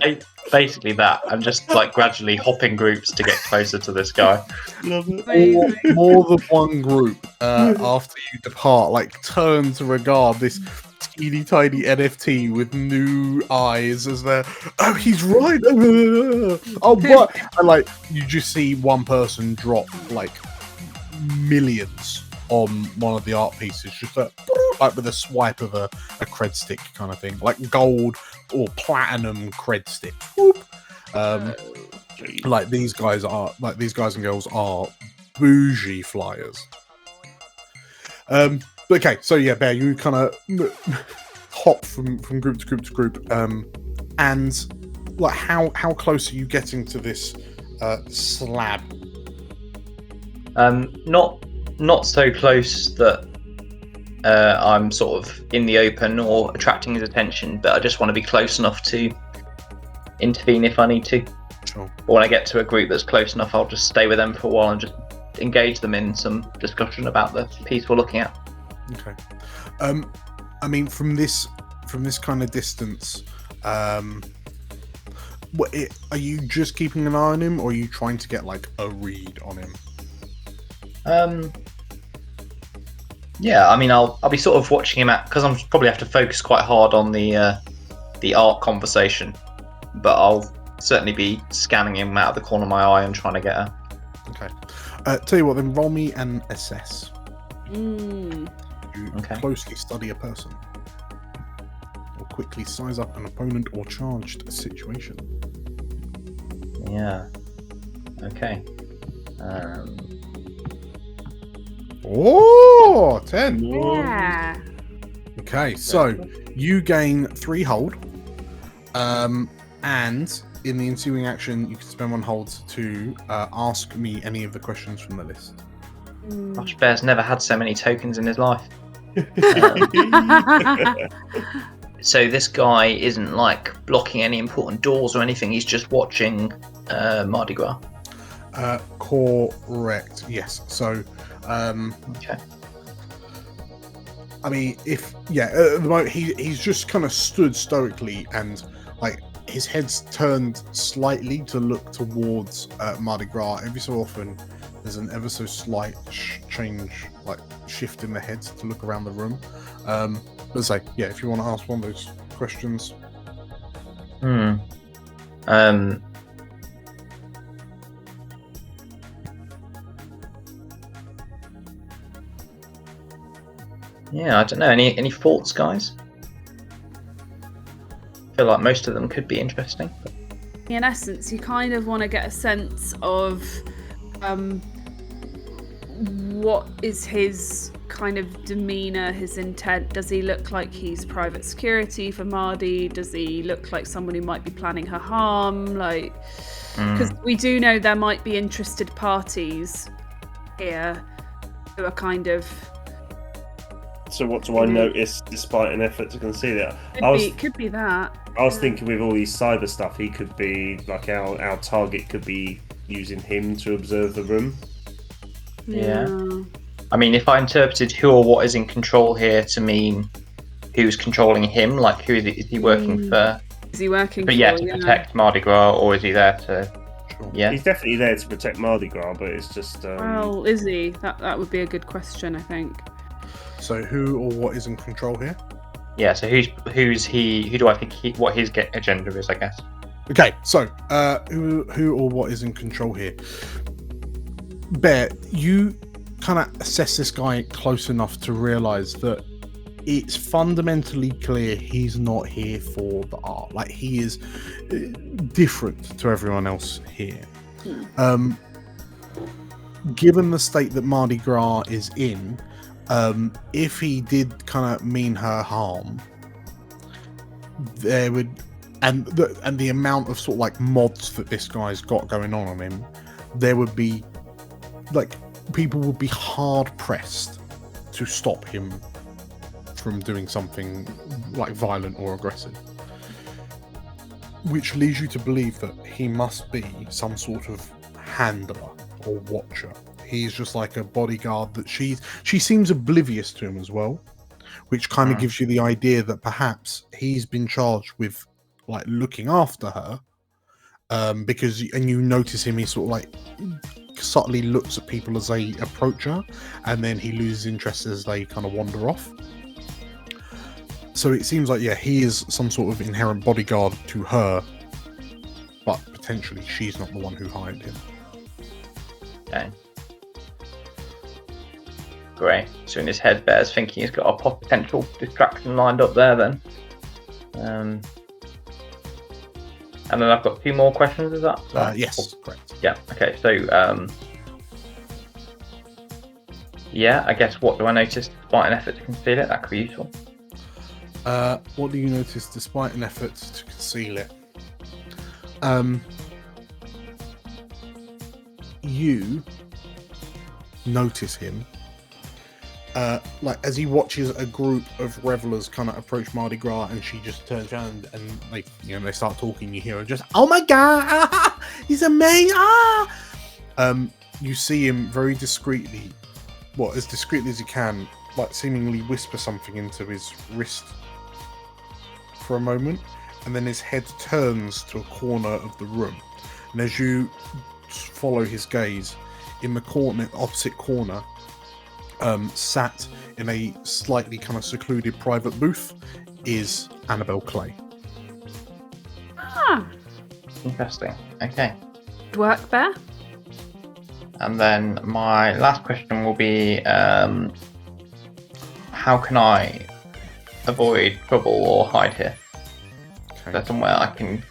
basically that. I'm just like gradually hopping groups to get closer to this guy. More than one group after you depart, like, turn to regard this teeny tiny NFT with new eyes as they're, oh, he's right. Oh, what? And like, you just see one person drop like millions on one of the art pieces, just like with a swipe of a cred stick kind of thing, like gold or platinum cred stick. Like these guys and girls are bougie flyers. Okay, so yeah, Bear, you kind of hop from group to group to group, and like how close are you getting to this slab? Not so close that I'm sort of in the open or attracting his attention, but I just want to be close enough to intervene if I need to. Sure. But when I get to a group that's close enough, I'll just stay with them for a while and just engage them in some discussion about the piece we're looking at. Okay. I mean, from this kind of distance, are you just keeping an eye on him, or are you trying to get like a read on him? Yeah, I mean, I'll be sort of watching him because I'm probably have to focus quite hard on the art conversation, but I'll certainly be scanning him out of the corner of my eye and trying to get a. Okay. Tell you what, then roll me and assess. You closely study a person, or quickly size up an opponent or charged situation. Yeah. Okay. Oh, 10. Yeah. Okay, so you gain 3 hold, and in the ensuing action, you can spend 1 hold to ask me any of the questions from the list. Gosh, Bear's never had so many tokens in his life. So this guy isn't like blocking any important doors or anything. He's just watching Mardi Gras. Correct. Yes. So, okay. I mean, at the moment he's just kind of stood stoically and like his head's turned slightly to look towards Mardi Gras. Every so often, there's an ever so slight shift in the head to look around the room. Let's say, if you want to ask one of those questions. Yeah, I don't know. Any thoughts, guys? I feel like most of them could be interesting. But... In essence, you kind of want to get a sense of what is his kind of demeanor, his intent. Does he look like he's private security for Mardi? Does he look like someone who might be planning her harm? Like, because we do know there might be interested parties here who are kind of. So what do I notice despite an effort to conceal it? Could be that. I was thinking with all these cyber stuff, he could be like our target could be using him to observe the room. Yeah. I mean, if I interpreted who or what is in control here to mean who's controlling him, like who is he working for? Is he working to protect Mardi Gras, or is he there to? Sure. Yeah, he's definitely there to protect Mardi Gras, but it's just. Well, is he? That would be a good question, I think. So who or what is in control here? Yeah. So who's he? Who do I think what his agenda is? I guess. Okay. So who or what is in control here? Bear, you kind of assess this guy close enough to realize that it's fundamentally clear he's not here for the art. Like, he is different to everyone else here. Given the state that Mardi Gras is in, if he did kind of mean her harm, there would, and the amount of sort of like mods that this guy's got going on him, there would be like, people would be hard pressed to stop him from doing something like violent or aggressive, which leads you to believe that he must be some sort of handler or watcher. He's just like a bodyguard that she seems oblivious to him as well, which kind of gives you the idea that perhaps he's been charged with like looking after her, because you notice him, he sort of like subtly looks at people as they approach her, and then he loses interest as they kind of wander off. So it seems like he is some sort of inherent bodyguard to her, but potentially she's not the one who hired him. Okay. Great. So in his head, Bear's thinking he's got a potential distraction lined up there then. And then I've got 2 more questions, is that right? Yes, correct. Yeah, okay, so I guess what do I notice despite an effort to conceal it? That could be useful. What do you notice despite an effort to conceal it? You notice him like as he watches a group of revelers kind of approach Mardi Gras, and she just turns around and they start talking. You hear her just, "Oh my god, He's amazing. Ah! You see him very discreetly, as discreetly as he can, like seemingly whisper something into his wrist for a moment, and then his head turns to a corner of the room. And as you follow his gaze, in the opposite corner, sat in a slightly kind of secluded private booth, is Annabelle Clay. Ah, Interesting. Okay. good work, Bear. And then my last question will be, how can I avoid trouble or hide here? Is there somewhere I can...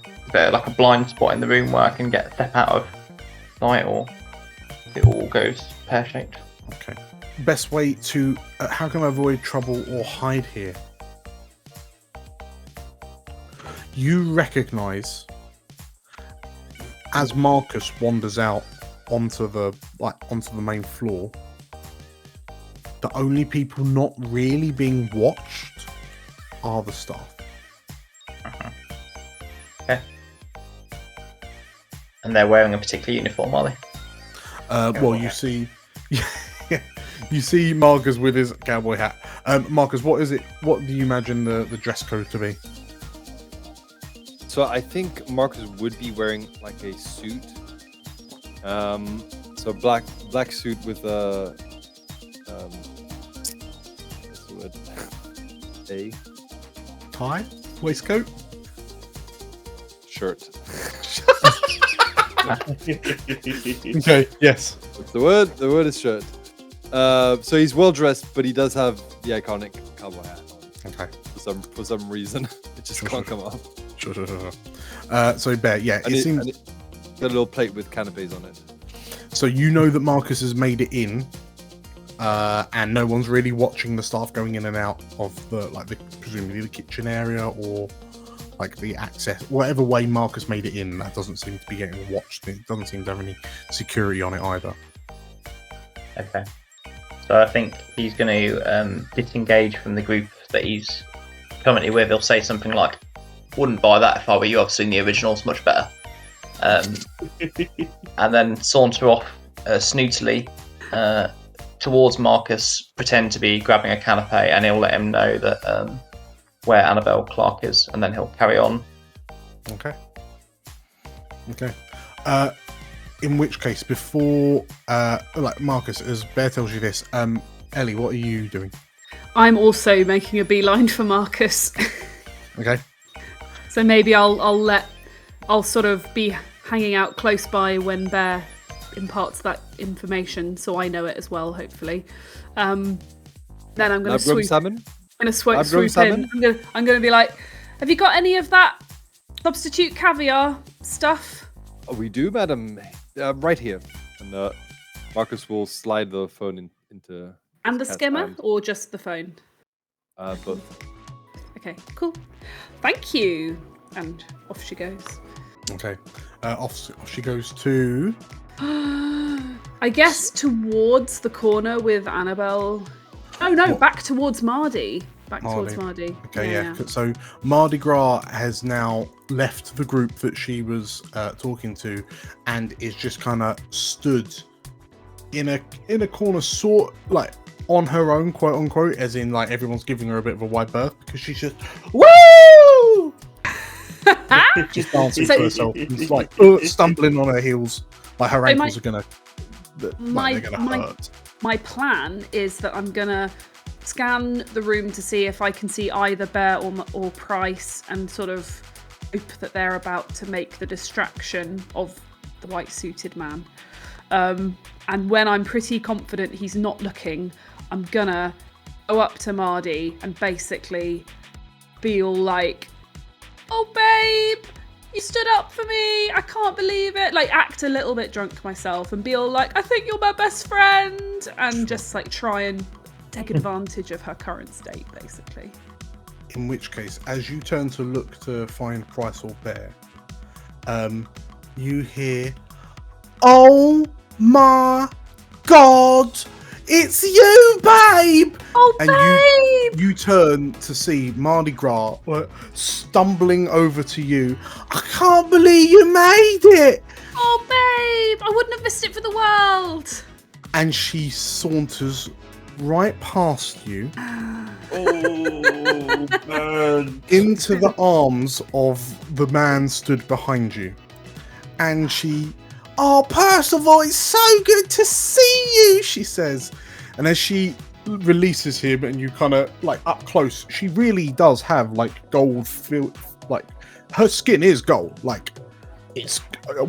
Is there like a blind spot in the room where I can step out of sight, or it all goes pear-shaped? Okay. Best way to... how can I avoid trouble or hide here? You recognise, as Marcus wanders out onto the main floor, the only people not really being watched are the staff. Okay. And they're wearing a particular uniform, are they? You see... You see Marcus with his cowboy hat. Marcus, what is it? What do you imagine the dress code to be? So I think Marcus would be wearing like a suit. So black suit with a what's the word? A Tie? Waistcoat? Shirt. Okay, yes. What's the word? The word is shirt. So he's well dressed, but he does have the iconic cowboy hat on. Okay. For some reason, it just can't come off. Sure. So Bear, yeah, And it seems... got a little plate with canapes on it. So you know that Marcus has made it in, and no one's really watching the staff going in and out of presumably the kitchen area, or like the access, whatever way Marcus made it in. That doesn't seem to be getting watched. It doesn't seem to have any security on it either. Okay. So I think he's going to disengage from the group that he's currently with. He'll say something like, "Wouldn't buy that if I were you. I've seen the original's much better." And then saunter off snootily towards Marcus, pretend to be grabbing a canapé, and he'll let him know that where Annabelle Clark is, and then he'll carry on. Okay. In which case, before Marcus, as Bear tells you this, Ellie, what are you doing? I'm also making a beeline for Marcus. Okay. So maybe I'll sort of be hanging out close by when Bear imparts that information, so I know it as well. Hopefully, then I'm going to swoop. I'm going to swoop in. I'm going to be like, "Have you got any of that substitute caviar stuff?" Oh, we do, madam. Right here. And Marcus will slide the phone into. And the cat's skimmer, hand. or just the phone? Both. Okay, cool. Thank you. And off she goes. Okay. Off she goes to... I guess towards the corner with Annabelle. Oh no, back towards Mardi. Towards Mardi. Okay, yeah. So Mardi Gras has now left the group that she was talking to, and is just kind of stood in a corner, sort like on her own, quote unquote, as in like everyone's giving her a bit of a wide berth because she's just woo. She's dancing to herself, and like stumbling on her heels, like her ankles are gonna. They're gonna hurt. My plan is that I'm gonna scan the room to see if I can see either Bear or Price, and sort of hope that they're about to make the distraction of the white-suited man. And when I'm pretty confident he's not looking, I'm gonna go up to Mardi and basically be all like, "Oh, babe, you stood up for me. I can't believe it." Like, act a little bit drunk myself and be all like, "I think you're my best friend." And just like try and take advantage of her current state, basically. In which case, as you turn to look to find Price or Bear, you hear, Oh my God! It's you, babe! Oh, and babe! you turn to see Mardi Gras stumbling over to you. I can't believe you made it! Oh, babe! I wouldn't have missed it for the world! And she saunters right past you Oh, man. into the arms of the man stood behind you. And she, "Oh, Percival, it's so good to see you," she says. And as she releases him and you kind of like up close, she really does have like gold feel, like her skin is gold. Like it's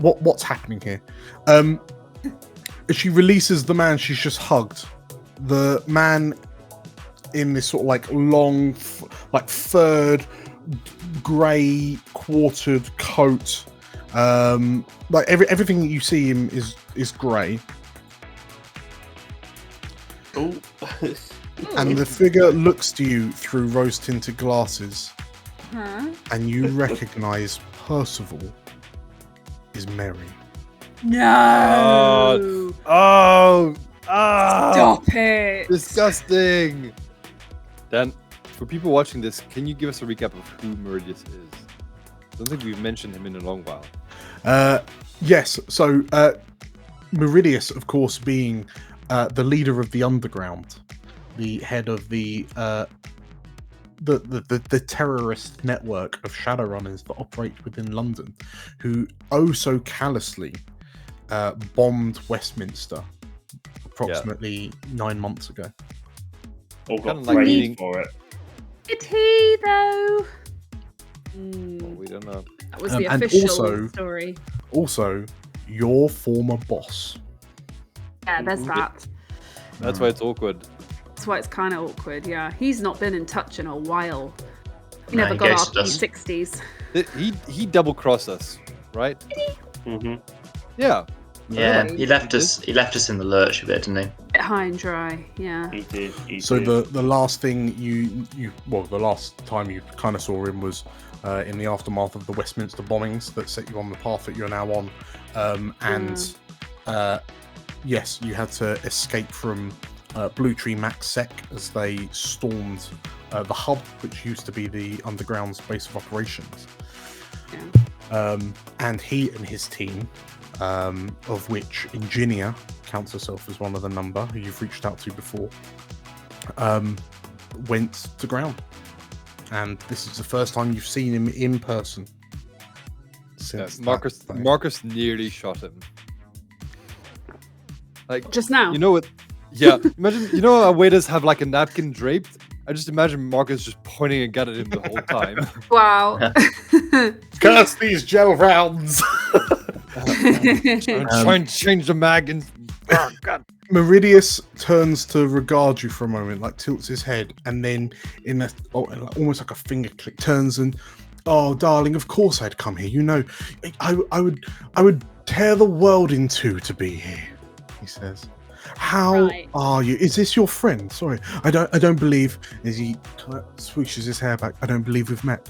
what's happening here. As she releases the man she's just hugged, the man in this sort of like long, like furred, grey quartered coat. Like everything that you see him is grey. Oh. And the figure looks to you through rose-tinted glasses, and you recognise Percival is Mary. No! Oh! Stop it! Disgusting! Dan, for people watching this, can you give us a recap of who Meridius is? I don't think we've mentioned him in a long while. Yes, so Meridius, of course, being the leader of the Underground, the head of the terrorist network of Shadowrunners that operate within London, who oh so callously bombed Westminster approximately 9 months ago. All got Kinda like praised eating- for it. Did he, though? Well, we don't know. That was the And official also- story. Also, your former boss. Yeah, there's that. That's why it's awkward. That's why it's kind of awkward, yeah. He's not been in touch in a while. He No, never he got our ghosted us. P60s. He double-crossed us, right? Mm-hmm. Yeah. Yeah, Really? he left us in the lurch a bit, didn't he? Bit high and dry, yeah. He did. So the last thing the last time you kind of saw him was in the aftermath of the Westminster bombings that set you on the path that you're now on, yes, you had to escape from Blue Tree Max Sec as they stormed the hub, which used to be the Underground's base of operations. Yeah. And he and his team, of which Ingenia counts herself as one of the number, who you've reached out to before, went to ground. And this is the first time you've seen him in person. Since that day. Marcus nearly shot him. Like Just now? You know what? Yeah. Imagine, you know how waiters have like a napkin draped? I just imagine Marcus just pointing a gun at him the whole time. Wow. Curse these gel rounds! I'm trying to change the mag and... Oh, God. Meridius turns to regard you for a moment, like tilts his head, and then in almost like a finger click, turns and, "Oh, darling, of course I'd come here. You know, I would tear the world in two to be here," he says. "How Right. are you? Is this your friend? Sorry, I don't believe." As he kind of swooshes his hair back, "I don't believe we've met."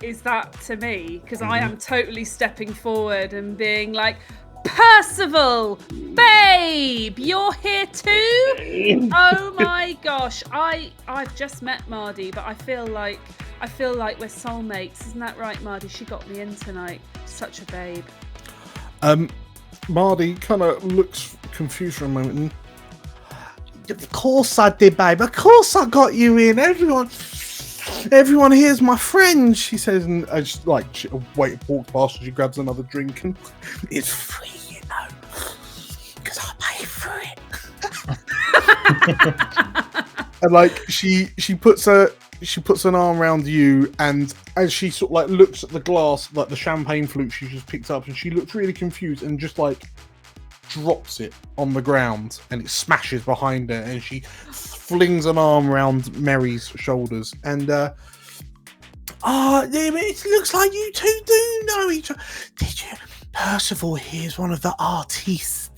Is that to me? Because I am totally stepping forward and being like, "Percival, babe, you're here too? Oh my gosh, I've just met Mardi, but I feel like we're soulmates. Isn't that right, Mardi? She got me in tonight. Such a babe." Mardi kind of looks confused for a moment. And, "Of course I did, babe. Of course I got you in. Everyone here's my friend," she says, and I just like walks past and she grabs another drink and it's free, you know, because I paid for it. And like she puts an arm around you, and as she sort of like looks at the glass, like the champagne flute she just picked up, and she looks really confused and just like drops it on the ground and it smashes behind her, and she flings an arm around Mary's shoulders and it looks like you two do know each other. Did you? Percival here is one of the artists.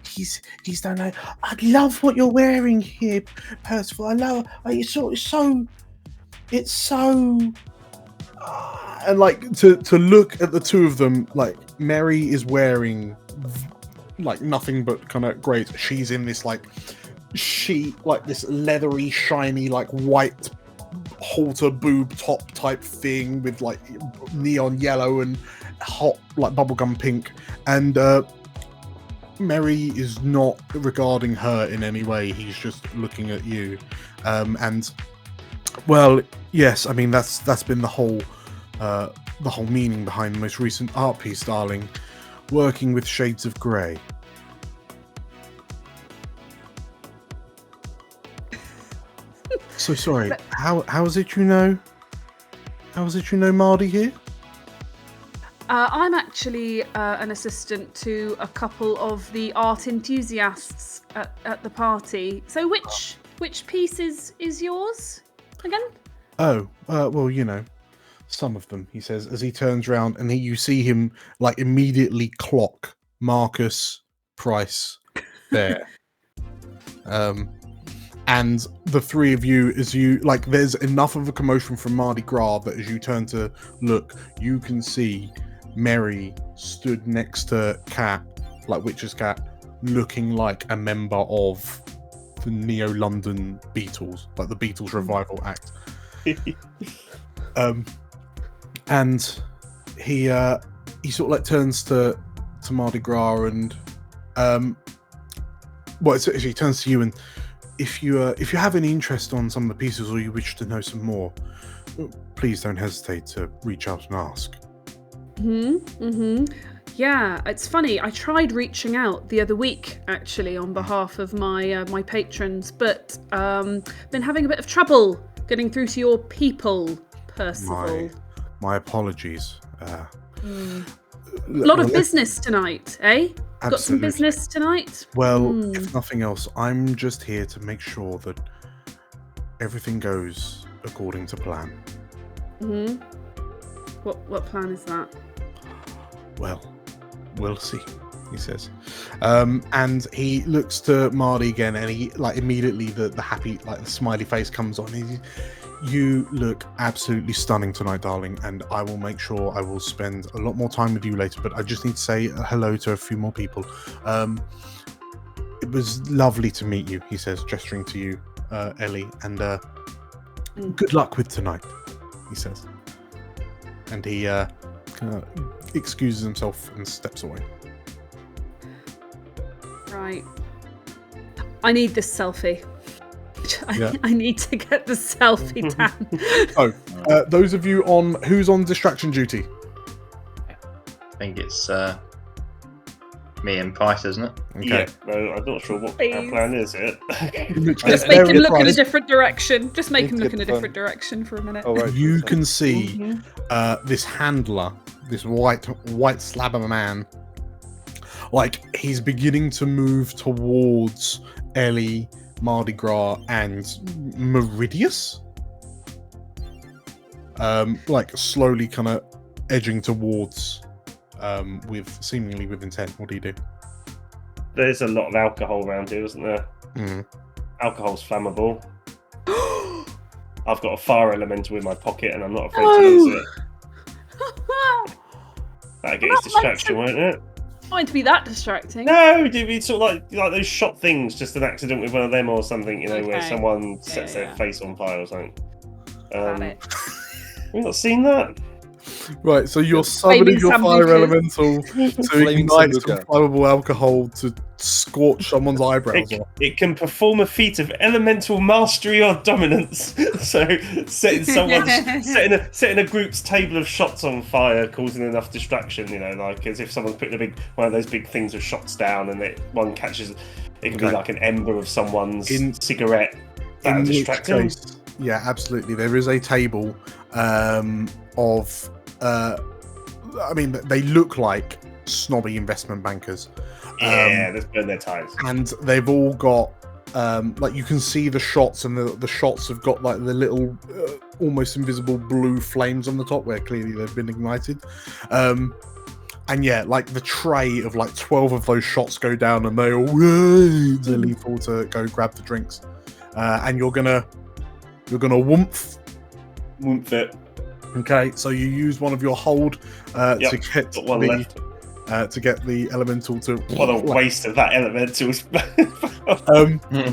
He's done it. I love what you're wearing here, Percival. I love it's so and like to look at the two of them, like Mary is wearing like nothing but kind of grey. She's in this like sheet, like this leathery, shiny, like white halter boob top type thing with like neon yellow and hot like bubblegum pink, and Mary is not regarding her in any way. He's just looking at you, and well, yes, I mean that's been the whole meaning behind the most recent art piece, darling. Working with shades of grey. So sorry. How is it you know? How is it you know Mardi here? I'm actually an assistant to a couple of the art enthusiasts at the party. So which piece is yours again? Oh, well, you know, some of them, he says, as he turns around, and you see him like immediately clock Marcus Price there. And the three of you, as you like, there's enough of a commotion from Mardi Gras that as you turn to look, you can see Mary stood next to Cat, like Witch's Cat, looking like a member of the Neo-London Beatles, like the Beatles revival act. And he sort of like turns to Mardi Gras and well, he turns to you, and if you have any interest on some of the pieces or you wish to know some more, please don't hesitate to reach out and ask. Yeah, it's funny. I tried reaching out the other week, actually, on behalf of my patrons, but been having a bit of trouble getting through to your people, Percival. My apologies. A lot of business tonight, eh? Absolutely. Got some business tonight? Well, if nothing else, I'm just here to make sure that everything goes according to plan. What plan is that? Well, we'll see, he says. And he looks to Mardi again, and he like immediately the happy, like the smiley face comes on. You look absolutely stunning tonight, darling, and I will make sure I will spend a lot more time with you later, but I just need to say hello to a few more people. It was lovely to meet you, he says, gesturing to you, Ellie, and good luck with tonight, he says. And he excuses himself and steps away. Right. I need this selfie. Yeah. I need to get the selfie down. Oh, those of you on who's on distraction duty? I think it's me and Price, isn't it? Okay. Yeah, no, I'm not sure what our plan is yet. Just make him look in a different direction. Just make him look in a different direction for a minute. Oh, right. You can see this handler, this white slab of a man, like he's beginning to move towards Ellie, Mardi Gras, and Meridius. Like slowly kind of edging towards seemingly with intent. What do you do? There's a lot of alcohol around here, isn't there? Alcohol's flammable. I've got a fire elemental in my pocket and I'm not afraid to use it. That'll get his distraction, won't it? Not to be that distracting. No, it's sort of like those shot things, just an accident with one of them or something, you know, where someone sets their face on fire or something. We've not seen that. Right, so you're summoning your fire elemental to ignite some flammable alcohol to scorch someone's eyebrows off. It can perform a feat of elemental mastery or dominance. So setting a group's table of shots on fire, causing enough distraction, you know, like as if someone's putting one of those big things of shots down and one catches. It can be like an ember of someone's cigarette. That'll distract them. Yeah, absolutely. There is a table of I mean, they look like snobby investment bankers. Yeah, let's burn their ties. And they've all got like you can see the shots, and the shots have got like the little almost invisible blue flames on the top where clearly they've been ignited. And yeah, like the tray of like 12 of those shots go down, and they all lean forward to go grab the drinks. And you're gonna woomph it. Okay, so you use one of your hold to get one left. to get the elemental to. What a waste of that elemental.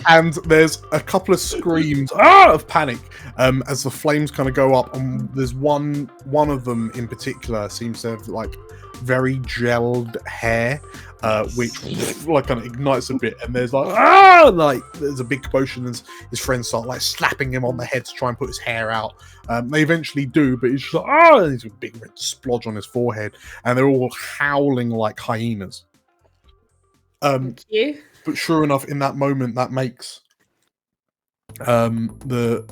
And there's a couple of screams of panic as the flames kind of go up, and there's one of them in particular seems to have like very gelled hair, which like kind of ignites a bit, and there's like there's a big commotion, and his friends start like slapping him on the head to try and put his hair out. They eventually do, but he's just like and he's a big red splodge on his forehead, and they're all howling like hyenas. Thank you. But sure enough, in that moment, that makes the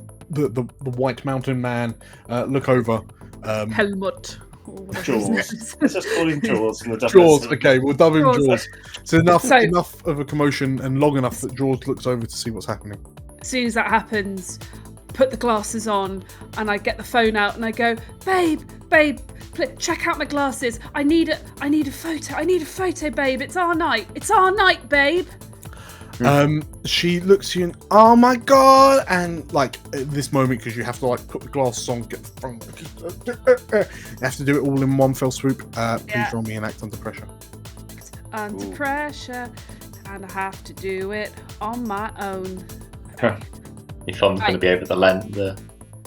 White Mountain Man look over. Helmut. Jaws. Let's just call him Jaws. Jaws. Okay, we'll dub him Jaws. Jaws. So enough of a commotion, and long enough that Jaws looks over to see what's happening. As soon as that happens, put the glasses on, and I get the phone out, and I go, babe, check out my glasses. I need a photo, babe. It's our night, babe. She looks at you and, oh my god, and like at this moment, because you have to like put the glasses on, get the phone, you have to do it all in one fell swoop. Please roll me an act under pressure. Under pressure, and I have to do it on my own. Your thumb's going to be over the lens.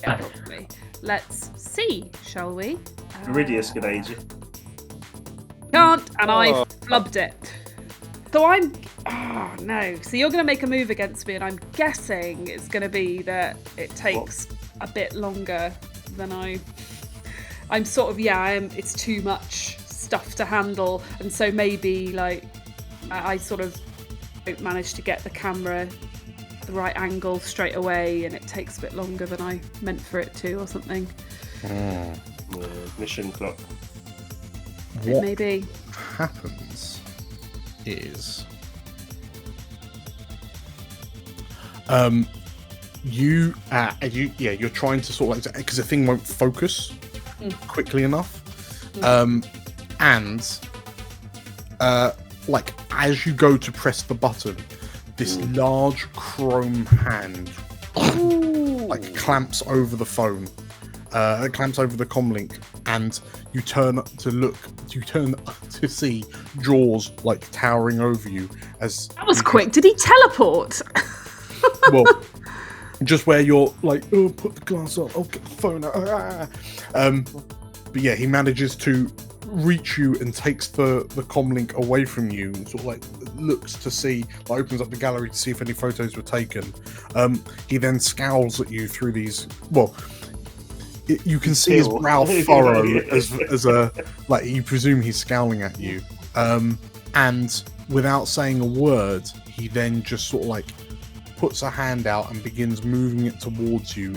Yeah, probably. Let's see, shall we? Viridius could age you. Can't, and I flubbed it. So I'm. Oh no! So you're going to make a move against me, and I'm guessing it's going to be that it takes a bit longer than I'm sort of it's too much stuff to handle, and so maybe like I sort of don't manage to get the camera the right angle straight away, and it takes a bit longer than I meant for it to, or something. Mission clock. It may be. Happens is you're trying to sort of like, because the thing won't focus quickly enough, and like as you go to press the button, this large chrome hand like clamps over the phone, it clamps over the comlink, and you turn to see Jaws like towering over you. As that was quick. Did he teleport? Well, just where you're like, oh, put the glass on, oh, get the phone out. But yeah, he manages to reach you and takes the comlink away from you, and sort of like looks to see, like, opens up the gallery to see if any photos were taken. He then scowls at you through these. Well, you can see his brow furrow as a like, you presume he's scowling at you. And without saying a word, he then just sort of like puts a hand out and begins moving it towards you,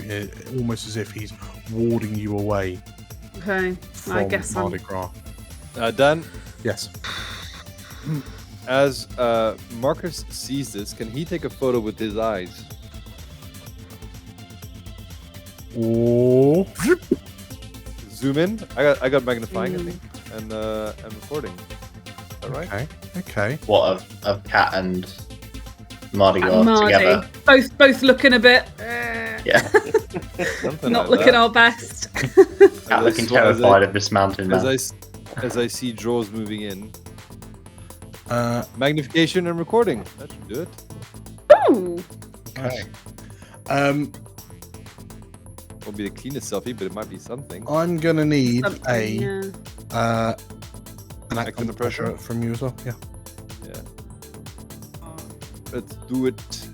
almost as if he's warding you away. Okay, I guess Mardi Gras. Dan? Yes. As Marcus sees this, can he take a photo with his eyes? Oh. Zoom in. I got magnifying, I think, and recording. Is that right? Okay. What of Cat and Mardi Gras together? Both looking a bit. Yeah. Not looking our best. Cat looking terrified of this mountain man. As I see Jaws moving in. Magnification and recording. That should do it. Ooh. Okay. Won't be the cleanest selfie, but it might be something. I'm gonna need an act under pressure from you as well. Yeah. Let's do it.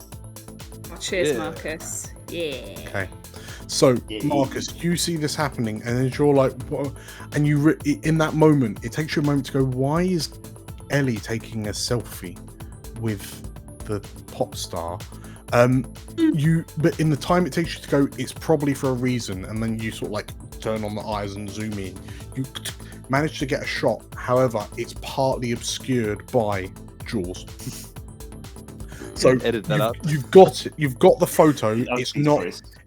Oh, cheers, Marcus. Yeah. Okay. So, Marcus, you see this happening, and then you're like, what? And you, in that moment, it takes you a moment to go, why is Ellie taking a selfie with the pop star? But in the time it takes you to go, it's probably for a reason, and then you sort of like turn on the eyes and zoom in. You manage to get a shot, however, it's partly obscured by Jaws. So edit that out. You've got the photo.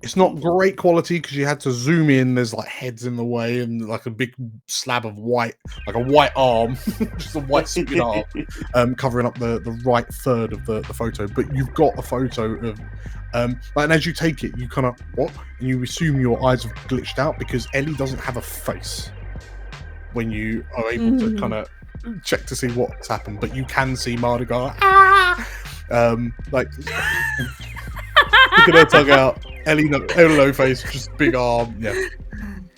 It's not great quality because you had to zoom in. There's like heads in the way and like a big slab of white, like a white arm, just a white skin arm, covering up the right third of the photo. But you've got a photo of, and as you take it, you kind of and you assume your eyes have glitched out because Ellie doesn't have a face when you are able to kind of check to see what's happened, but you can see Mardi Gras. Like look at her tongue out. Ellie no face, just big arm. Yeah,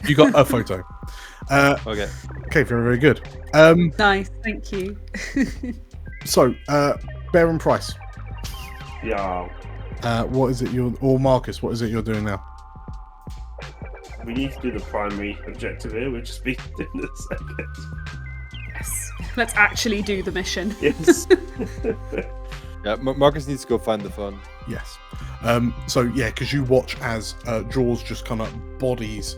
you got a photo. Okay, very, very good. Nice, thank you. So, Bear and Price. Yeah. What is it or Marcus, what is it you're doing now? We need to do the primary objective here, which is being in a second. Yes. Let's actually do the mission. Yes. yeah, Marcus needs to go find the phone. Yes. So yeah, because you watch as Jaws just kind of bodies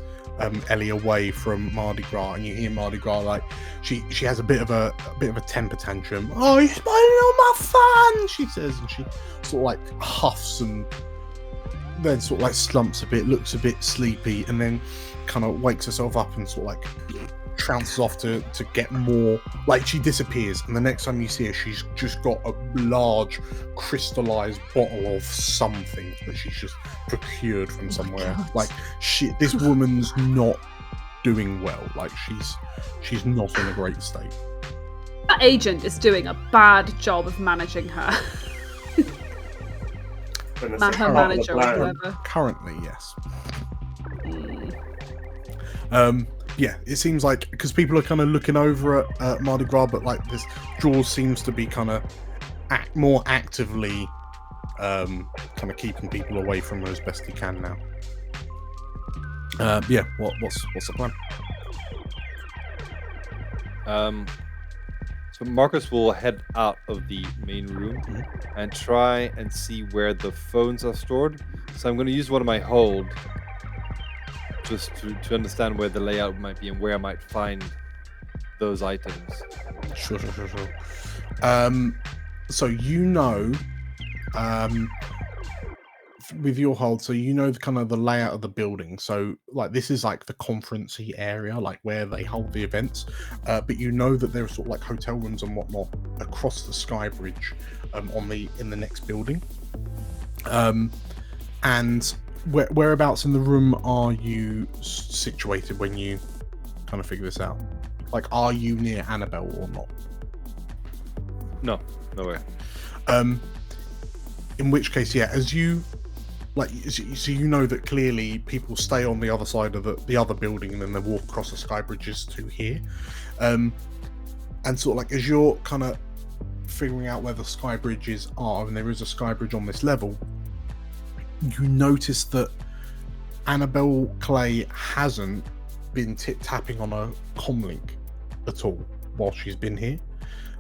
Ellie away from Mardi Gras, and you hear Mardi Gras like she has a bit of a temper tantrum. Oh, you're spoiling all my fun, she says, and she sort of like huffs and then sort of like slumps a bit, looks a bit sleepy, and then kind of wakes herself up and sort of like trounces off to get more. Like she disappears, and the next time you see her, she's just got a large crystallized bottle of something that she's just procured from somewhere. Like this woman's not doing well. Like she's not in a great state. That agent is doing a bad job of managing her. Her manager or whatever. Currently, yes. Yeah, it seems like because people are kind of looking over at Mardi Gras, but like this Jaws seems to be kind of more actively kind of keeping people away from her as best he can now. Yeah, what's the plan? So Marcus will head out of the main room and try and see where the phones are stored. So I'm going to use one of my hold just to understand where the layout might be and where I might find those items. Sure. So you know, with your hold, so you know the kind of the layout of the building. So like this is like the conferencey area, like where they hold the events. But you know that there are sort of like hotel rooms and whatnot across the sky bridge, in the next building. And whereabouts in the room are you situated when you kind of figure this out? Like, are you near Annabelle or not? No way. In which case, yeah, as you like, so you know that clearly people stay on the other side of the other building and then they walk across the sky bridges to here. And sort of like as you're kind of figuring out where the sky bridges are, and there is a sky bridge on this level, you notice that Annabelle Clay hasn't been tapping on a comlink at all while she's been here.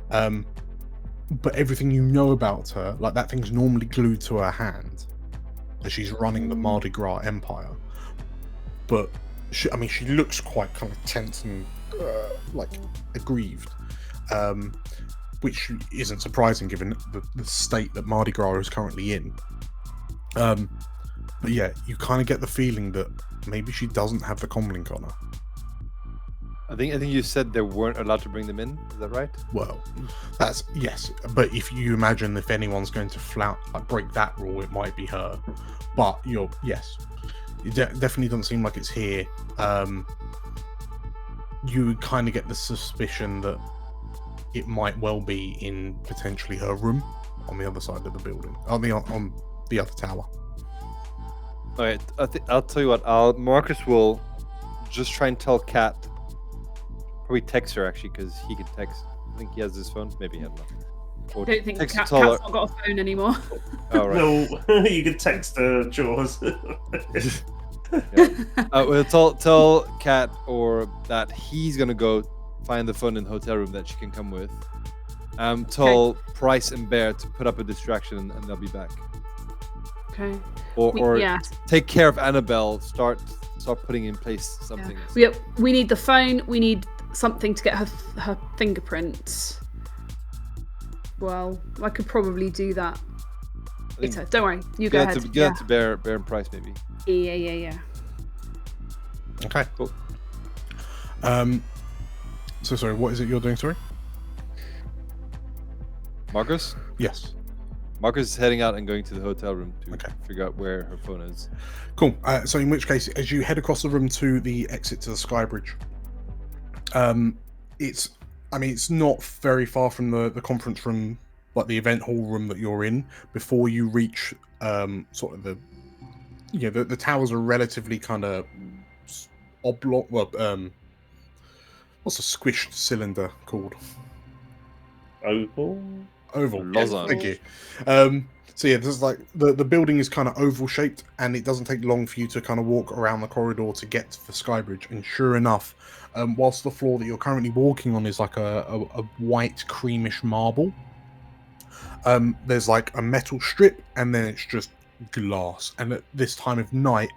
But everything you know about her, like that thing's normally glued to her hand as she's running the Mardi Gras empire. But she looks quite kind of tense and like aggrieved, which isn't surprising given the state that Mardi Gras is currently in. But yeah, you kind of get the feeling that maybe she doesn't have the comlink on her. I think you said they weren't allowed to bring them in. Is that right? Well, that's yes. But if you imagine if anyone's going to break that rule, it might be her. But yes, it definitely doesn't seem like it's here. You would kind of get the suspicion that it might well be in potentially her room on the other side of the building, on the other tower. All right, I'll tell you what. Marcus will just try and tell Kat. Probably text her actually, because he can text. I think he has his phone. Maybe he has not. I don't think Kat's not got a phone anymore. Oh, right. No, you can text Jaws. We'll tell Kat or that he's gonna go find the phone in the hotel room that she can come with. Tell Price and Bear to put up a distraction and they'll be back. Okay. Or take care of Annabelle. Start putting in place something. Yeah. We need the phone. We need something to get her fingerprints. Well, I could probably do that. Don't worry. You go ahead. Get to Bear and Price maybe. Yeah. Okay, cool. So sorry, what is it you're doing? Sorry, Marcus? Yes. Marcus is heading out and going to the hotel room to figure out where her phone is. Cool. So in which case, as you head across the room to the exit to the sky bridge, it's I mean, it's not very far from the conference room, like the event hall room that you're in. Before you reach sort of the towers are relatively kind of oblong. Well, what's a squished cylinder called? Oval. Oval. Lozenge. Thank you. So yeah, there's like the building is kind of oval shaped, and it doesn't take long for you to kind of walk around the corridor to get to the sky bridge. And sure enough, whilst the floor that you're currently walking on is like a white creamish marble, there's like a metal strip, and then it's just glass. And at this time of night,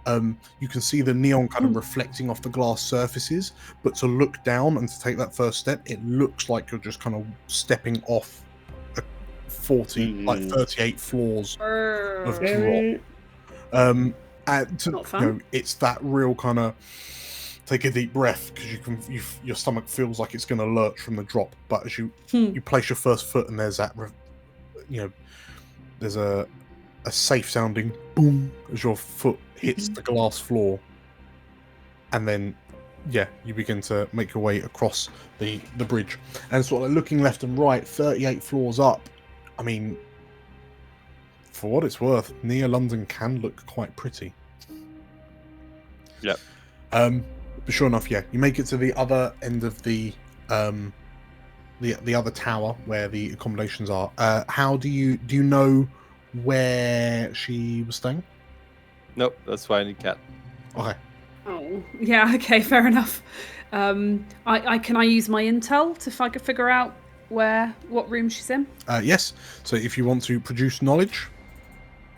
you can see the neon kind of reflecting off the glass surfaces. But to look down and to take that first step, it looks like you're just kind of stepping off 38 floors of drop. And Not fun. it's that real kind of take a deep breath, because your stomach feels like it's going to lurch from the drop. But as you place your first foot, and there's that, there's a safe sounding boom as your foot hits the glass floor, and then you begin to make your way across the bridge, and sort of looking left and right, 38 floors up. I mean, for what it's worth, near London can look quite pretty. Yep. But sure enough, you make it to the other end of the other tower where the accommodations are. How do you know where she was staying? Nope, that's why I need cat. Okay. Oh, yeah. Okay, fair enough. Can I use my intel to figure out what room she's in? Yes. So if you want to produce knowledge,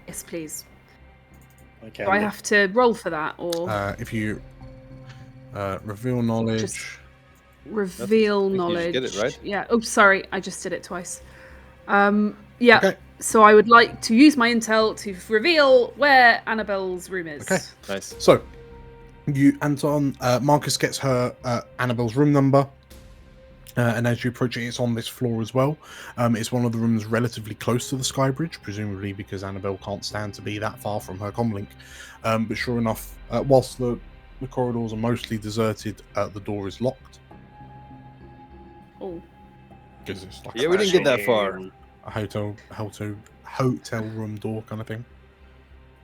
Yes, please. Okay. Do I have to roll for that, or if you reveal knowledge. Just reveal You knowledge? just get it, right? Yeah. Oh, sorry, I just did it twice. Yeah. Okay. So I would like to use my intel to reveal where Annabelle's room is. Okay. Nice. So Marcus gets her Annabelle's room number. And as you approach it, it's on this floor as well. It's one of the rooms relatively close to the sky bridge, presumably because Annabelle can't stand to be that far from her comlink. But sure enough, whilst the corridors are mostly deserted, the door is locked. Oh. Because it's like Yeah, we didn't get that far. a hotel room door kind of thing.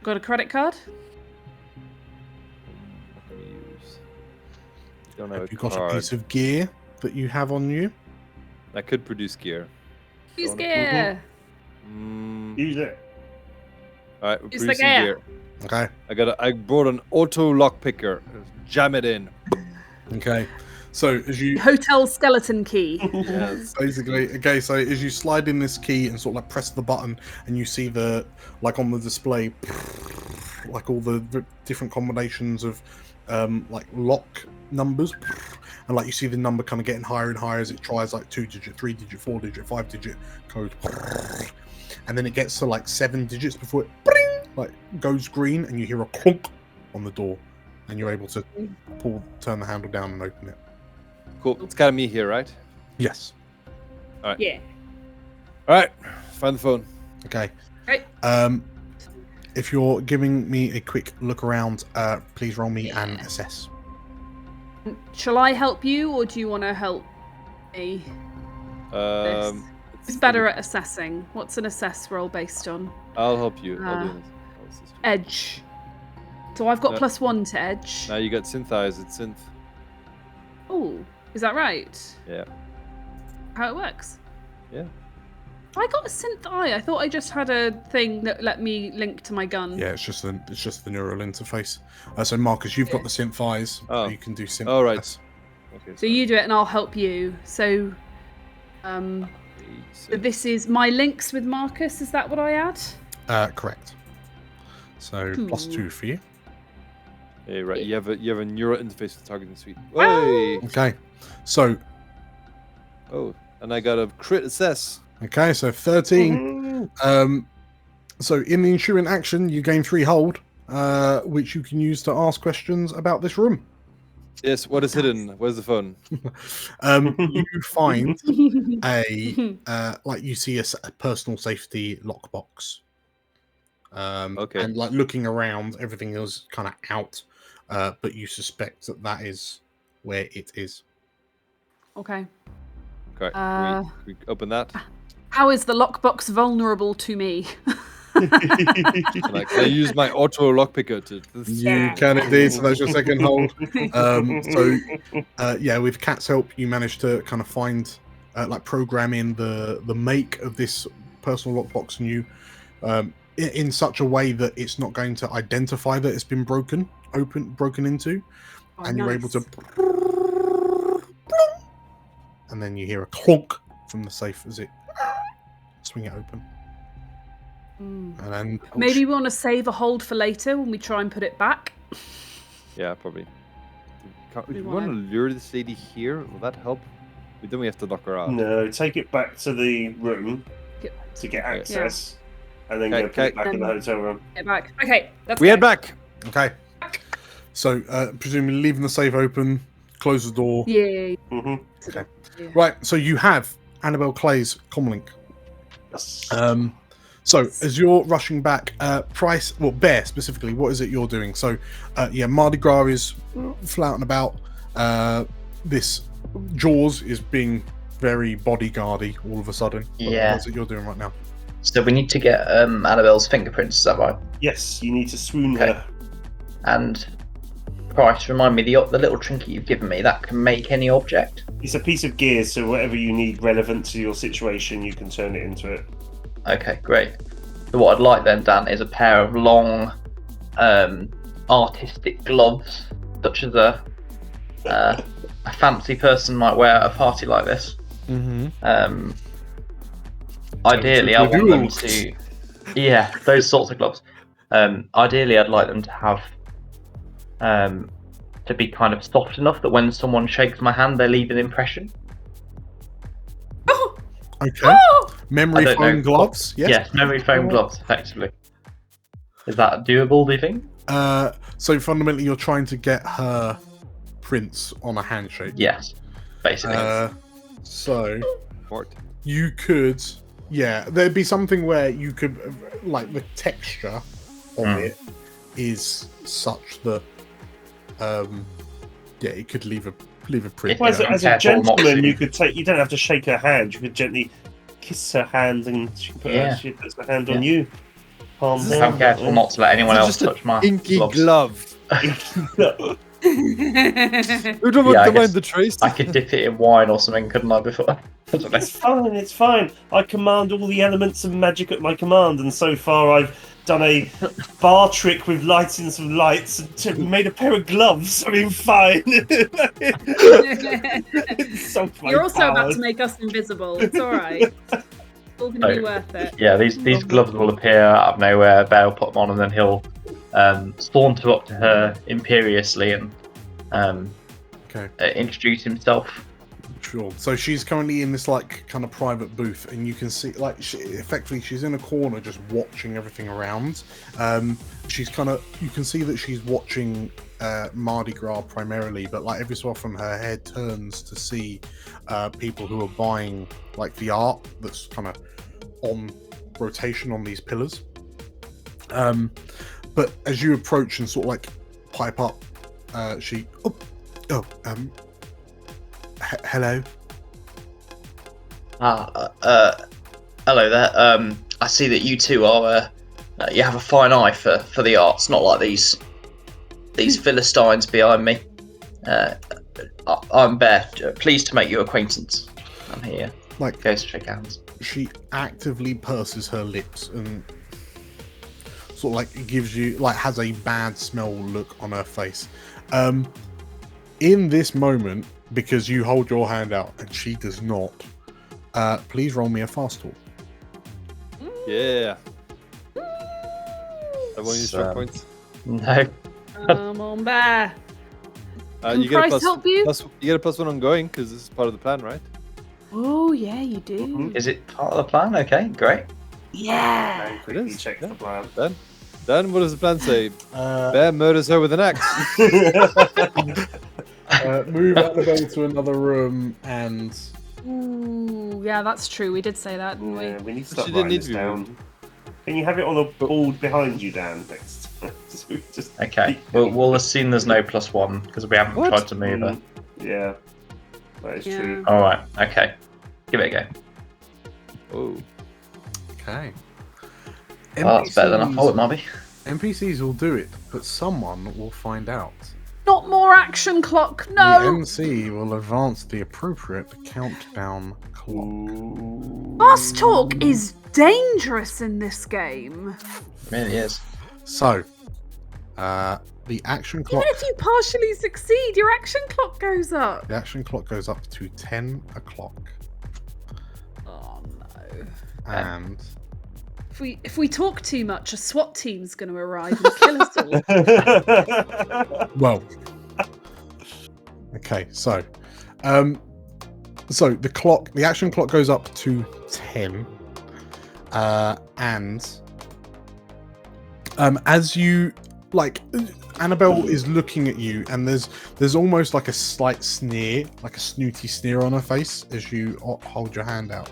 Got a credit card? What can we use? Don't have Have a you got card. a piece of gear that you have on you? I could produce gear. Use Wanna gear. Use it. All right, we're Use the producing gear. gear. Okay. I brought an auto lock picker. Jam it in. Okay. So as you Hotel skeleton key. Yes. basically, okay, so as you slide in this key and sort of like press the button, and you see the, like on the display, like all the different combinations of like lock numbers, and like you see the number kind of getting higher and higher as it tries like 2-digit, 3-digit, 4-digit, 5-digit code, and then it gets to like 7 digits before it like goes green, and you hear a clunk on the door, and you're able to turn the handle down and open it. Cool. It's got me here, right? Yes. Yeah. All right. Find the phone. Okay. Right. If you're giving me a quick look around, please roll me an assess. Shall I help you, or do you want to help me? Who's better at assessing? What's an assess roll based on? I'll help you. I'll do this. Edge. So I've got No. +1 to edge. Now you got synthesize. It's synth. Oh, is that right? Yeah. How it works? Yeah. I got a synth eye. I thought I just had a thing that let me link to my gun. Yeah, it's just the neural interface. So Marcus, you've got the synth eyes, so you can do synth. Oh, right. assess. Okay. So you do it and I'll help you. So this is my links with Marcus. Is that what I add? Correct. So +2 for you. Hey, right. You have a neural interface for targeting suite. Ah! Hey. Okay. So Oh, and I got a crit assess. okay, so 13. So in the ensuing action, you gain 3 hold, which you can use to ask questions about this room. Yes. What is hidden? Where's the phone? You find a like you see a personal safety lockbox. Okay. And like looking around, everything is kind of out, but you suspect that is where it is. Okay. Okay, can we open that? How is the lockbox vulnerable to me? Can I use my auto lockpicker to? You can indeed. So that's your second hold. With Cat's help, you managed to kind of find, program in the make of this personal lockbox, and you, in such a way that it's not going to identify that it's been broken into, and you're able to. And then you hear a clonk from the safe as it swing it open. And then Maybe we want to save a hold for later when we try and put it back. Yeah, probably. We want to lure this lady here. Will that help? Then we have to lock her out. No, take it back to the room to get access, and then go put it back in the hotel room. Get back. Okay, we head back. Okay. So, presumably leaving the safe open, close the door. Yeah. Okay. Yeah. Right. So you have Annabelle Clay's comlink. Yes. So as you're rushing back, Bear specifically, what is it you're doing? So, Mardi Gras is flouting about. This Jaws is being very bodyguardy all of a sudden. Yeah. What's it you're doing right now? So we need to get Annabelle's fingerprints, is that right? Yes, you need to swoon her. And Price, remind me, the little trinket you've given me, that can make any object? It's a piece of gear, so whatever you need relevant to your situation, you can turn it into it. Okay, great. So what I'd like then, Dan, is a pair of long artistic gloves, such as a fancy person might wear at a party like this. Ideally, I want them to... Yeah, those sorts of gloves. Ideally, I'd like them to have... to be kind of soft enough that when someone shakes my hand, they leave an impression. Okay. Memory foam gloves? Yes? Yes, memory foam gloves, effectively. Is that doable, do you think? So fundamentally, you're trying to get her prints on a handshake. Yes, basically. So you could, there'd be something where you could, like the texture of it is such that, it could leave a print. Well, as a gentleman, you don't have to shake her hand. You could gently kiss her hand, and she puts her hand on you. I'm careful not to let anyone else touch my inky gloves. glove. You don't want to mind the trace. I could dip it in wine or something, couldn't I? Before it's fine. It's fine. I command all the elements of magic at my command, and so far I've done a bar trick with lighting some lights and made a pair of gloves. I mean, fine. You're also about to make us invisible. It's all right. It's all going to be worth it. Yeah, these gloves will appear out of nowhere. Bear will put them on, and then he'll saunter up to her imperiously and introduce himself. Sure. So she's currently in this kind of private booth, and you can see effectively she's in a corner just watching everything around. You can see that she's watching Mardi Gras primarily, but every so often her head turns to see people who are buying the art that's kind of on rotation on these pillars. But as you approach and sort of pipe up, hello. Hello there. I see that you two are. You have a fine eye for the arts, not like these Philistines behind me. I'm Bear. Pleased to make your acquaintance. I'm here. Goes to shake hands. She actively purses her lips and sort of gives you has a bad smell look on her face. In this moment, because you hold your hand out and she does not, please roll me a fast talk. Yeah. I won't use strike points. No. Come on, Bear. You get a +1 ongoing because this is part of the plan, right? Oh yeah, you do. Is it part of the plan? Okay, great. Yeah. Quickly check the plan. Then what does the plan say? Bear murders her with an axe. Move Annabelle to another room and... Ooh, yeah, that's true. We did say that, didn't we? Yeah, we need to start writing this down. Can you have it on a board behind you, Dan, next? Okay. We'll assume there's no +1 because we haven't tried to move her. Yeah, that is true. All right. Okay. give it a go. Oh. Okay. Oh, that's better than I thought it might be. NPCs will do it, but someone will find out. Not more action clock, The no! MC will advance the appropriate countdown clock. Fast talk is dangerous in this game. It really is. So, the action clock. Even if you partially succeed, your action clock goes up. The action clock goes up to 10 o'clock. Oh no. And If we talk too much, a SWAT team's going to arrive and kill us all. well, okay. So the action clock goes up to 10, and as you Annabelle is looking at you, and there's almost like a slight sneer, like a snooty sneer on her face as you hold your hand out.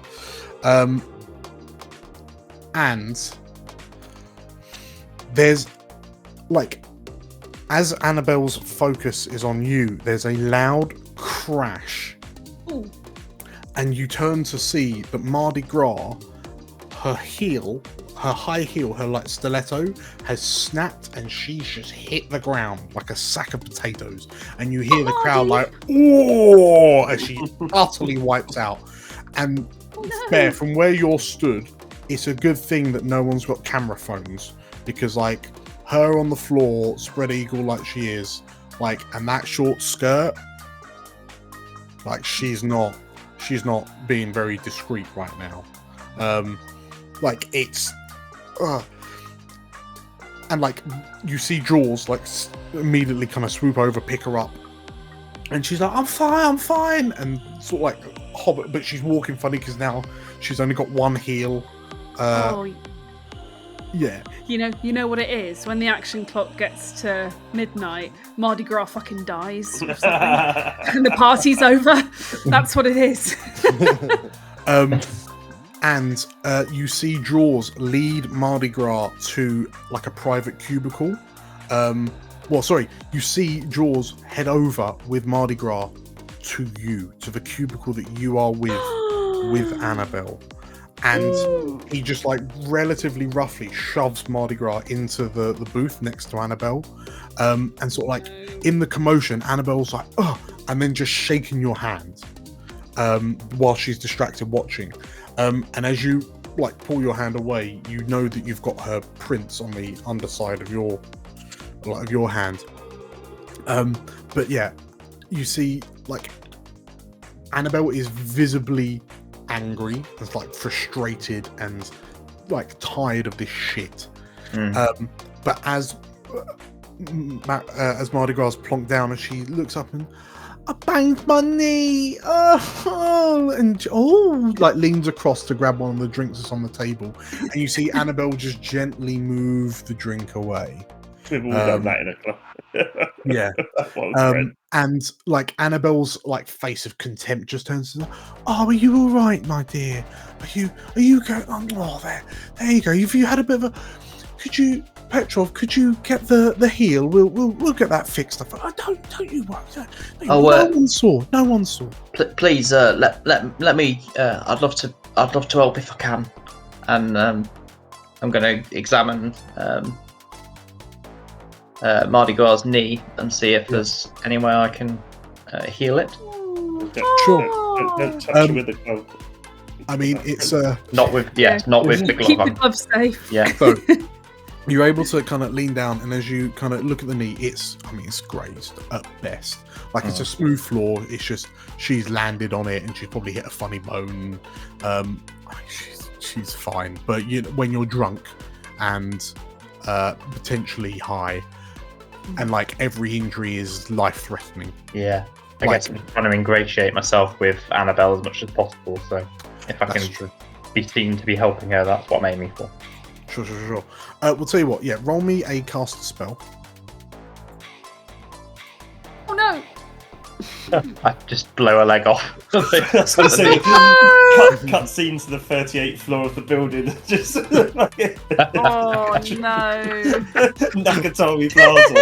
And there's as Annabelle's focus is on you, there's a loud crash. Ooh. And you turn to see that Mardi Gras, her high heel, her stiletto has snapped, and she's just hit the ground like a sack of potatoes. And you hear the crowd "Oh!" as she utterly wipes out. And Bear, from where you're stood, it's a good thing that no one's got camera phones, because her on the floor, spread eagle like she is, and that short skirt, she's not being very discreet right now. It's and you see Jaws immediately kind of swoop over, pick her up, and she's like, I'm fine, and sort of hobbit, but she's walking funny because now she's only got one heel. Yeah. You know what it is? When the action clock gets to midnight, Mardi Gras fucking dies or something, and the party's over. That's what it is. And you see Jaws lead Mardi Gras to a private cubicle. You see Jaws head over with Mardi Gras to the cubicle that you are with Annabelle. And he just relatively roughly shoves Mardi Gras into the booth next to Annabelle. And sort of in the commotion, Annabelle's oh, and then just shaking your hand while she's distracted watching. And as you pull your hand away, you know that you've got her prints on the underside of your hand. But yeah, you see Annabelle is visibly angry and frustrated and tired of this shit. But as Mardi Gras plonked down, and she looks up and I banged my knee, and leans across to grab one of the drinks that's on the table, and you see Annabelle just gently move the drink away. We've all done that in a club. Yeah. And Annabelle's face of contempt just turns to, oh, are you all right, my dear? Are you going? Oh, there you go. If you had a bit of a, Petrov, could you get the heel? We'll get that fixed up. Oh, don't you worry. No one saw. Please, let me. I'd love to help if I can. And I'm going to examine Mardi Gras' knee and see if there's any way I can heal it. Sure. Don't touch it with the glove. I mean, it's not with the glove. Keep the glove safe. Yeah. So you're able to kind of lean down, and as you kind of look at the knee, it's grazed at best. It's a smooth floor. It's just she's landed on it, and she's probably hit a funny bone. She's fine, but when you're drunk and potentially high, and every injury is life-threatening. Yeah, I guess I'm trying to ingratiate myself with Annabelle as much as possible. So if I can be seen to be helping her, that's what I'm aiming for. Sure. We'll tell you what. Yeah, roll me a cast a spell. Oh no! I just blow her leg off. Cut scene to the 38th floor of the building. Just Oh no! Nakatomi Plaza.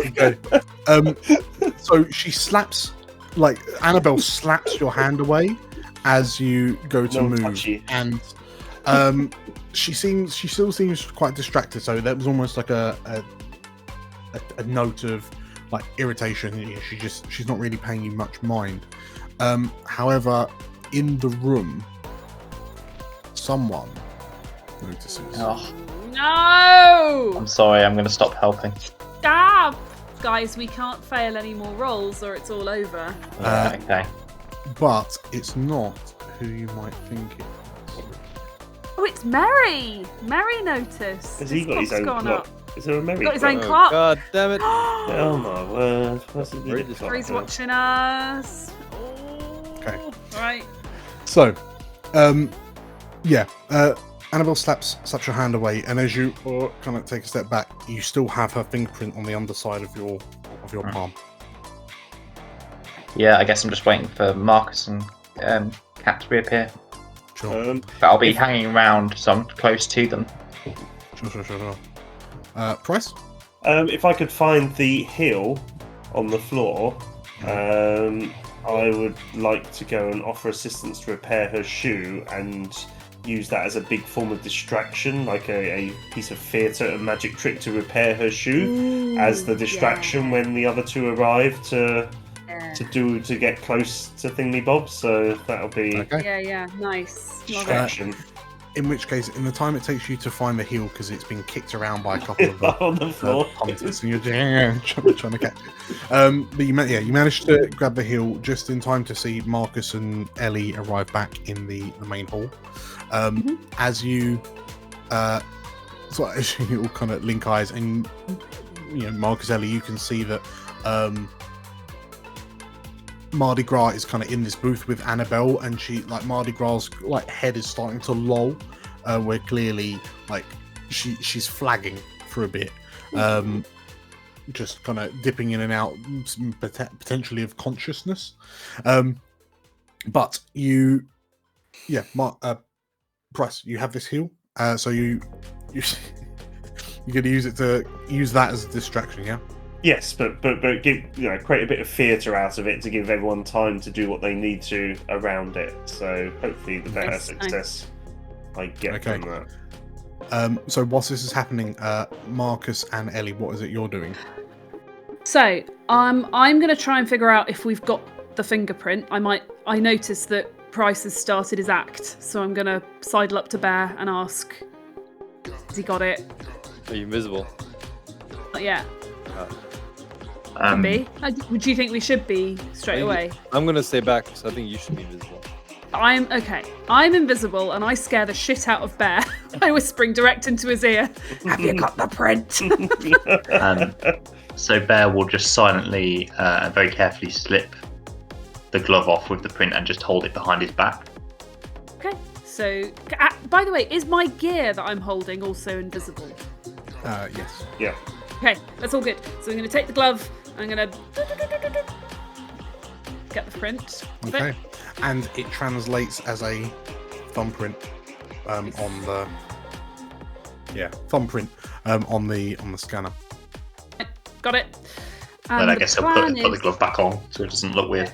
Okay. So she slaps, Annabelle slaps your hand away, as you go to move, touchy. and she still seems quite distracted. So that was almost like a note of like irritation. She's not really paying you much mind. However, in the room, someone notices. Oh, No! I'm sorry, I'm going to stop helping. Stop! Guys, we can't fail any more rolls or it's all over. Okay. But it's not who you might think it is. Oh, it's Merry! Merry noticed. Has he got his own clock? Is there a Merry Got his clock? own clock. God damn it! Oh my word. What's he doing? He's watching us. Okay. Right. So, Annabelle slaps her hand away, and as you kind of take a step back, you still have her fingerprint on the underside of your palm. Yeah, I guess I'm just waiting for Marcus and Cat to reappear. Sure. But I'll be hanging around, so I'm close to them. Sure. Price? If I could find the heel on the floor, I would like to go and offer assistance to repair her shoe and use that as a big form of distraction, like a piece of theatre, a magic trick to repair her shoe as the distraction when the other two arrive to get close to Thingy Bob. So that'll be Nice distraction. In which case, in the time it takes you to find the heel, because it's been kicked around by a couple of on the floor, hunters, and you're trying to catch it. But you managed to grab the heel just in time to see Marcus and Ellie arrive back in the main hall. As you all kind of link eyes, and Marcus, Ellie, you can see that Mardi Gras is kind of in this booth with Annabelle, and Mardi Gras head is starting to loll, where clearly she's flagging for a bit, just kind of dipping in and out, potentially of consciousness. But Price, you have this heal, so you're going to use that as a distraction, yeah? Yes, but give create a bit of theatre out of it to give everyone time to do what they need to around it. So hopefully, the better success I get from that. So whilst this is happening, Marcus and Ellie, what is it you're doing? So I'm going to try and figure out if we've got the fingerprint. I noticed that Price has started his act, so I'm going to sidle up to Bear and ask, has he got it? Are you invisible? Not yet. Be? Would you think we should be straight away? I'm going to stay back, because I think you should be invisible. I'm invisible, and I scare the shit out of Bear by whispering direct into his ear, have you got the print? So Bear will just silently, very carefully slip the glove off with the print and just hold it behind his back. Okay, so, by the way, is my gear that I'm holding also invisible? Yes. Yeah. Okay, that's all good. So I'm going to take the glove, I'm going to get the print. Okay. And it translates as a thumbprint on the scanner. Got it. But I guess I'll put the glove back on so it doesn't look weird.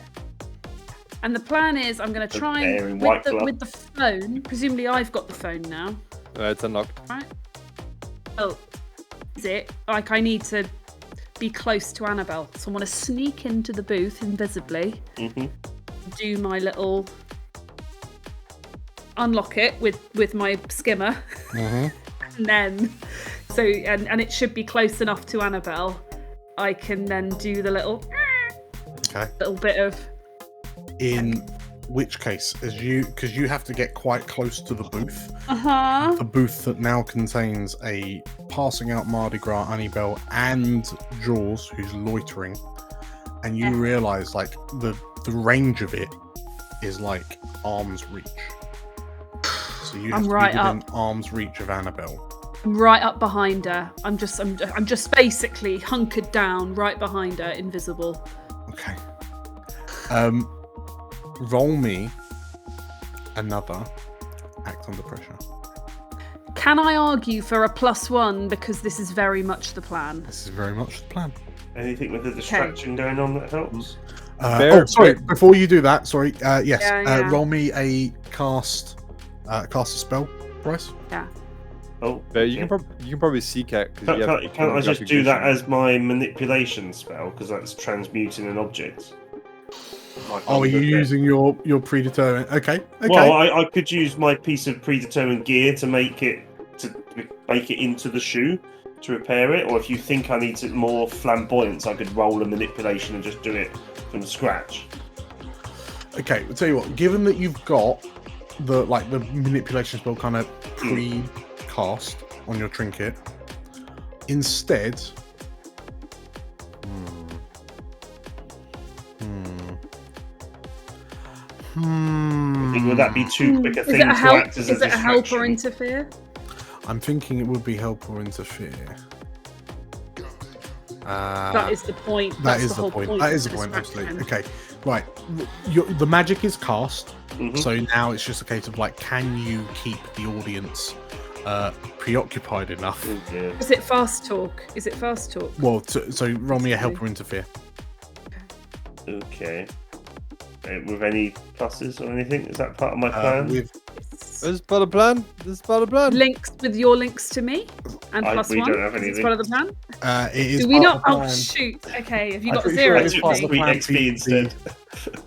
And the plan is I'm going to try and with the phone. Presumably I've got the phone now. It's unlocked. Right. Oh, is it? I need to be close to Annabelle, so I want to sneak into the booth invisibly. Do my little unlock it with my skimmer, and then and it should be close enough to Annabelle. I can then do the little bit of. In which case, because you have to get quite close to the booth. The booth that now contains a passing out Mardi Gras Annabelle and Jaws, who's loitering, and you realise the range of it is arm's reach. So you have to be within arm's reach of Annabelle. I'm right up behind her. I'm just basically hunkered down right behind her, invisible. Okay. Roll me another act under pressure. Can I argue for a +1 because this is very much the plan? This is very much the plan. Anything with the distraction going on that helps? Sorry. Before you do that, sorry. Yes. Yeah. Roll me a cast a spell, Bryce. Yeah. Oh, But you can probably see Cat. Can't I just do that as my manipulation spell? Because that's transmuting an object. Oh, are you using your predetermined? Okay. Well, I could use my piece of predetermined gear to make it into the shoe to repair it. Or if you think I need it more flamboyance, I could roll a manipulation and just do it from scratch. Okay, I'll tell you what. Given that you've got the manipulation spell kind of pre-cast on your trinket, instead. I think would that be too quick a thing to act as a distraction? Is it a help or interfere? I'm thinking it would be help or interfere. That is the point. That is the point. That is the point, absolutely. Okay, right. The magic is cast, so now it's just a case of can you keep the audience preoccupied enough? Is it fast talk? Well, so roll me a help or interfere. Okay. With any pluses or anything? Is that part of my plan? This is part of the plan. Links with your links to me and +1. We don't have anything. It's part of the plan. It is. Do we not? Oh shoot! Okay, have you got 0 XP instead?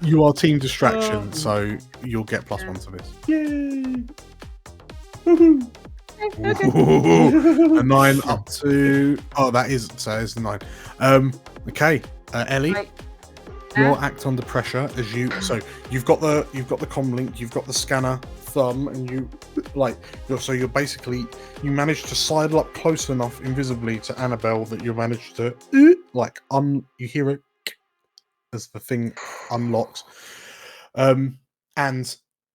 You are team distraction, so you'll get +1 to this. Yay! Ooh, a 9 up to. Oh, that is so. It's the 9. Okay, Ellie. Right. Your act under pressure as you you've got the comlink, you've got the scanner thumb, and you manage to sidle up close enough invisibly to Annabelle that you manage to you hear it as the thing unlocks, and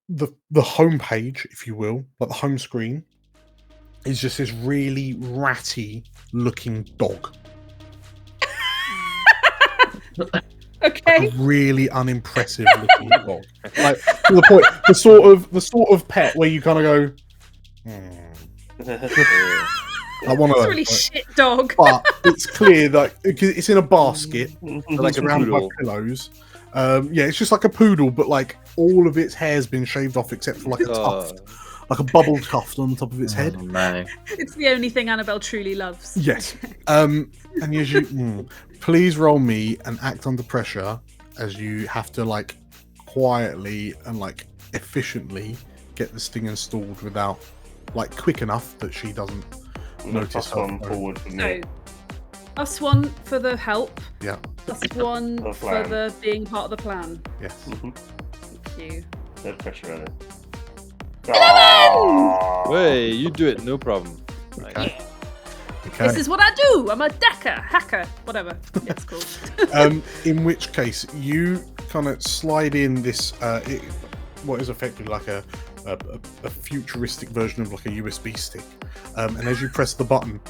the home page, if you will, the home screen, is just this really ratty looking dog. Okay. A really unimpressive looking dog. To the point, the sort of pet where you kind of go, one of those. It's a really shit dog. But it's clear that it's in a basket, surrounded by pillows. It's just like a poodle, but all of its hair's been shaved off except for a tuft, like a bubble tuft on the top of its head. No. It's the only thing Annabelle truly loves. Yes. And as you please roll me an act under pressure as you have to quietly and efficiently get this thing installed without quick enough that she doesn't notice. +1 forward for me. So, +1 for the help. Yeah. +1 for the being part of the plan. Yes. Thank you. No pressure on it. 11! Wait, you do it, no problem. Okay. This is what I do. I'm a hacker, whatever. It's cool. In which case, you kind of slide in this, what is effectively a futuristic version of a USB stick. And as you press the button,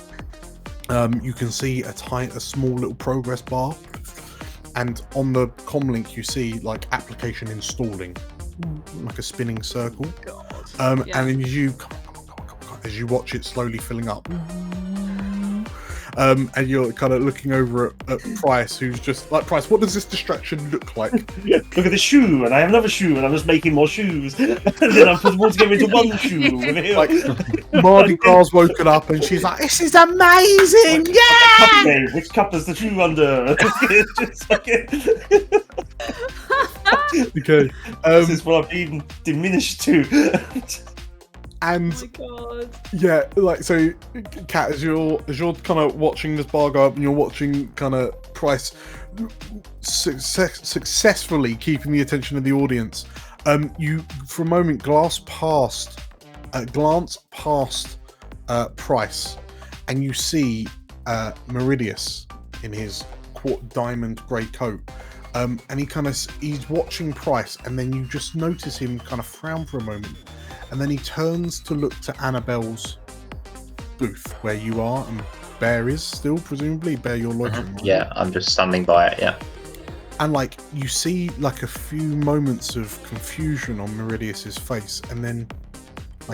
you can see a small little progress bar. And on the comlink, you see application installing, like a spinning circle. And as you watch it slowly filling up. And you're kind of looking over at Price, who's just Price, what does this distraction look like? Look at the shoe, and I have another shoe, and I'm just making more shoes. And then I'm supposed to get into one shoe. Mardi Gras woken up, and she's like, "This is amazing! Yeah!" Which cup is the shoe under? Okay. This is what I've been diminished to. And oh yeah, so, Kat, as you're kind of watching this bar go up, and you're watching kind of Price successfully keeping the attention of the audience, you for a moment glance past Price, and you see Meridius in his diamond grey coat, and he's watching Price, and then you just notice him kind of frown for a moment. And then he turns to look to Annabelle's booth where you are, and Bear is still, presumably. Bear, you're loitering. Yeah, I'm just standing by it, yeah. And you see a few moments of confusion on Meridius's face, and then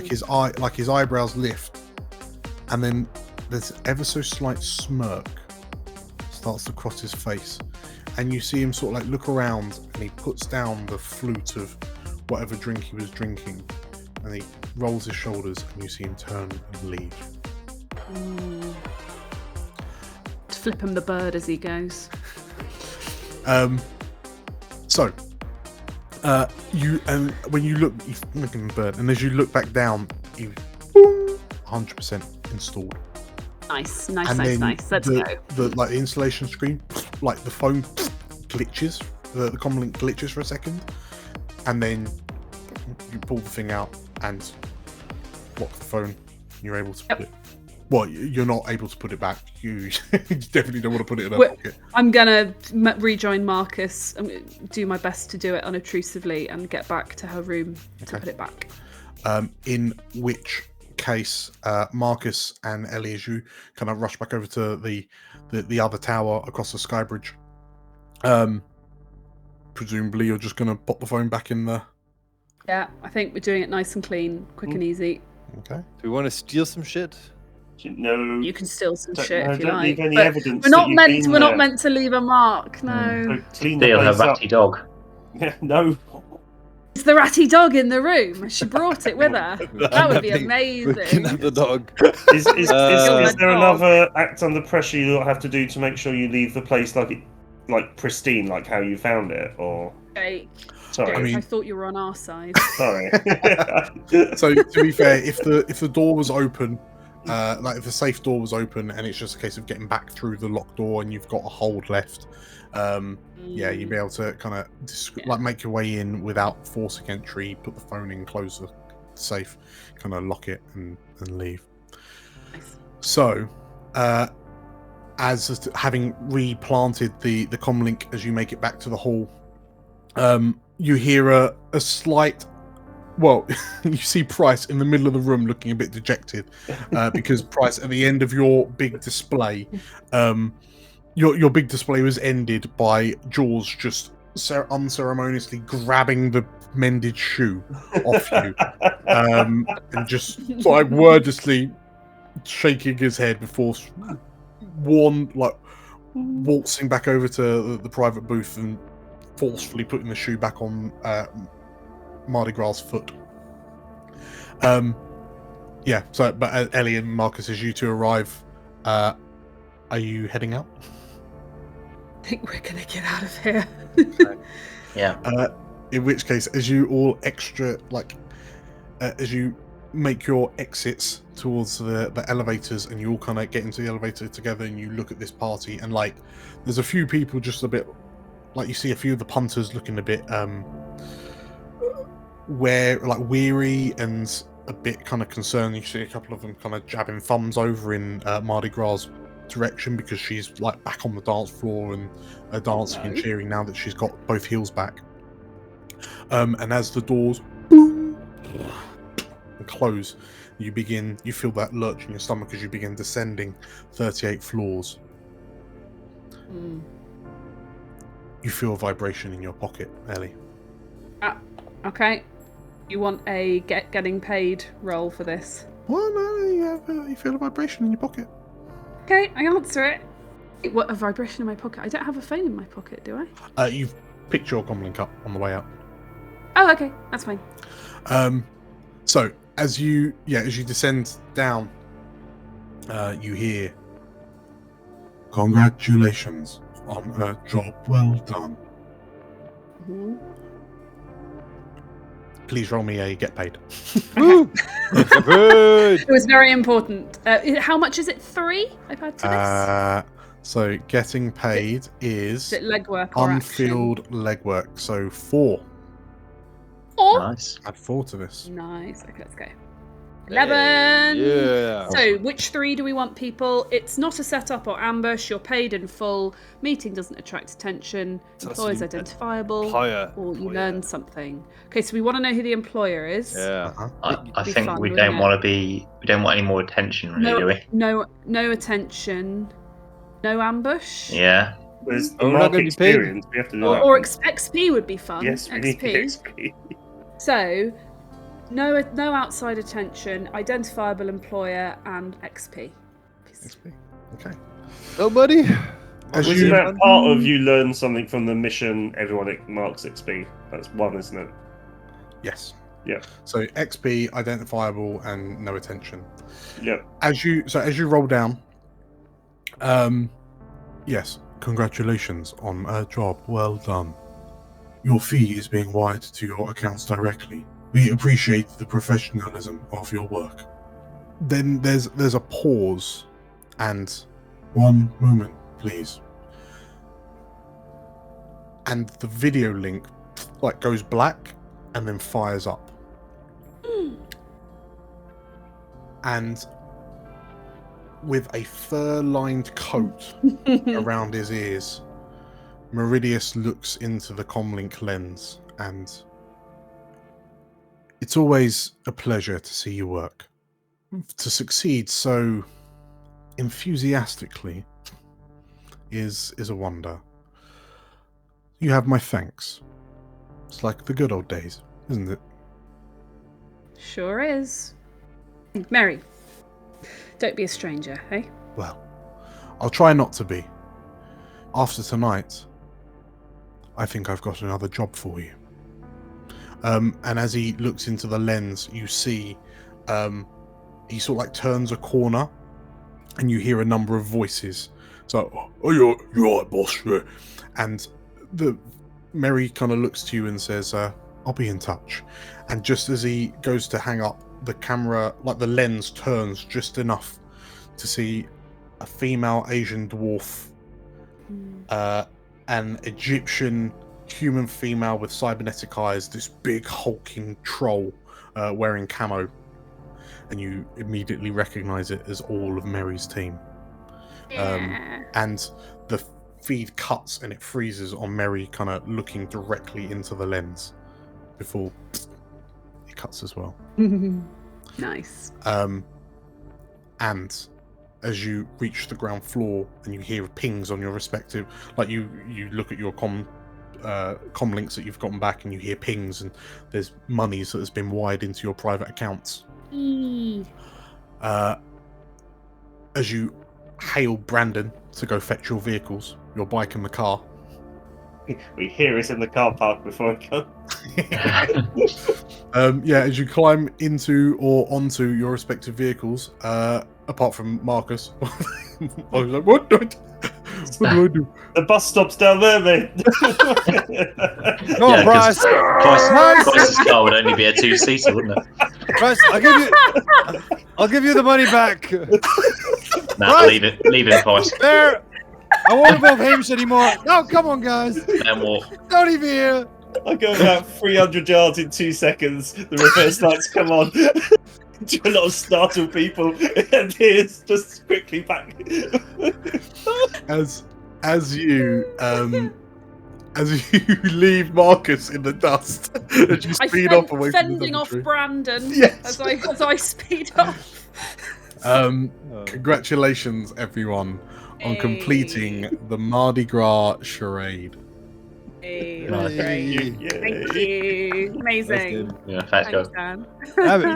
his eyebrows lift, and then there's ever so slight smirk starts to cross his face, and you see him sort of like look around, and he puts down the flute of whatever drink he was drinking, and he rolls his shoulders, and you see him turn and leave. Flip him the bird as he goes. When you look, you look at the bird, and as you look back down, you 100% installed. Nice. And Let's then go. The installation screen, like the phone glitches, the comlink glitches for a second, and then you pull the thing out and lock the phone. And you're able to put it. Well, you're not able to put it back. You definitely don't want to put it in a pocket. I'm gonna rejoin Marcus. I'm gonna do my best to do it unobtrusively and get back to her room to put it back. In which case, Marcus and Ellie, as you kind of rush back over to the other tower across the sky bridge, presumably you're just going to pop the phone back in the... Yeah, I think we're doing it nice and clean, quick and easy. Okay. Do we want to steal some shit? No. You can steal some shit if you don't like. leave any But evidence we're that not you've meant. been We're not there. meant to leave a mark. No. So clean the Steal her place up. ratty dog. Yeah, no. Is the ratty dog in the room? She brought it with her. That would be amazing. Kidnap the dog. Is there another act under pressure you have to do to make sure you leave the place like pristine, like how you found it, or? Okay. Sorry, I thought you were on our side. Sorry. So to be fair, if the door was open, like if the safe door was open, and it's just a case of getting back through the locked door, and you've got a hold left, yeah, you'd be able to kind of like make your way in without forcing entry, put the phone in, close the safe, kind of lock it, and leave. So, as having replanted the comlink as you make it back to the hall, you hear a slight. Well, you see Price in the middle of the room looking a bit dejected because Price, at the end of your big display, your big display was ended by Jaws just unceremoniously grabbing the mended shoe off you and just like wordlessly shaking his head before waltzing back over to the private booth and forcefully putting the shoe back on Mardi Gras' foot. Yeah, so but Ellie and Marcus, as you two arrive, are you heading out? I think we're gonna get out of here. Yeah. In which case, as you all as you make your exits towards the elevators, and you all kind of get into the elevator together, and you look at this party, and like, there's a few people just a bit, like you see a few of the punters looking a bit weary and a bit kind of concerned. You see a couple of them kind of jabbing thumbs over in Mardi Gras' direction because she's like back on the dance floor and dancing and cheering now that she's got both heels back. And as the doors boom and close, you feel that lurch in your stomach as you begin descending 38 floors. You feel a vibration in your pocket, Ellie. Okay. You want a getting paid roll for this? Well, no, you feel a vibration in your pocket. Okay, I answer it. What, a vibration in my pocket? I don't have a phone in my pocket, do I? You've picked your comlink up on the way out. Oh, okay, that's fine. So as you descend down, you hear, "Congratulations on a job well done." Mm-hmm. Please roll me a get paid. It was very important. How much is it? 3? I've had to this. So getting paid is it legwork or unfilled legwork. So 4. 4? Nice. Add 4 to this. Nice. Okay, let's go. 11. Yeah. So, which 3 do we want, people? It's not a setup or ambush. You're paid in full. Meeting doesn't attract attention. Employer's identifiable. Or you learn something. Okay, so we want to know who the employer is. Yeah. I think we don't want any more attention, really, do we? No attention. No ambush. Yeah. There's we're not going to be paid. We have to do that. Or XP would be fun. Yes, we need XP. So, no outside attention, identifiable employer, and XP. XP. Okay. Nobody? Wasn't that part of you learn something from the mission? Everyone marks XP. That's one, isn't it? Yes. Yeah. So XP, identifiable, and no attention. Yep. As you roll down, yes, congratulations on a job well done. Your fee is being wired to your accounts directly. We appreciate the professionalism of your work. Then there's a pause, and 1 moment, please. And the video link like goes black and then fires up. And with a fur-lined coat around his ears, Meridius looks into the comlink lens, and it's always a pleasure to see you work. To succeed so enthusiastically is a wonder. You have my thanks. It's like the good old days, isn't it? Sure is. Mary, don't be a stranger, hey? Well, I'll try not to be. After tonight, I think I've got another job for you. And as he looks into the lens, you see he sort of like turns a corner, and you hear a number of voices. So, oh, you're right, boss. Yeah. And Mary kind of looks to you and says, I'll be in touch. And just as he goes to hang up, the camera, like the lens, turns just enough to see a female Asian dwarf, an Egyptian human female with cybernetic eyes, this big hulking troll wearing camo. And you immediately recognize it as all of Mary's team. And the feed cuts and it freezes on Mary kind of looking directly into the lens before it cuts as well. Nice. And as you reach the ground floor and you hear pings on your respective, like you look at your com links that you've gotten back and you hear pings, and there's monies that has been wired into your private accounts. As you hail Brandon to go fetch your vehicles, your bike and the car. We hear us in the car park before it comes. As you climb into or onto your respective vehicles, apart from Marcus, I was like, what do I do? The bus stop's down there, mate. Come on, Bryce. Bryce's car would only be a 2-seater, wouldn't it? Bryce, I'll give you the money back. Nah, leave it, Bryce. There. I won't involve Hamish anymore. No, come on, guys. Then walk. Don't even here. I go about 300 yards in 2 seconds. The reverse lights come on. Do a lot of startled people, and here's just quickly back. As you leave Marcus in the dust, as you speed up away from the fending off tree. Brandon. Yes. as I speed off. Congratulations, everyone, on completing the Mardi Gras charade. Hey, that was great. Thank you. Amazing. Yeah, thanks, guys. Dan.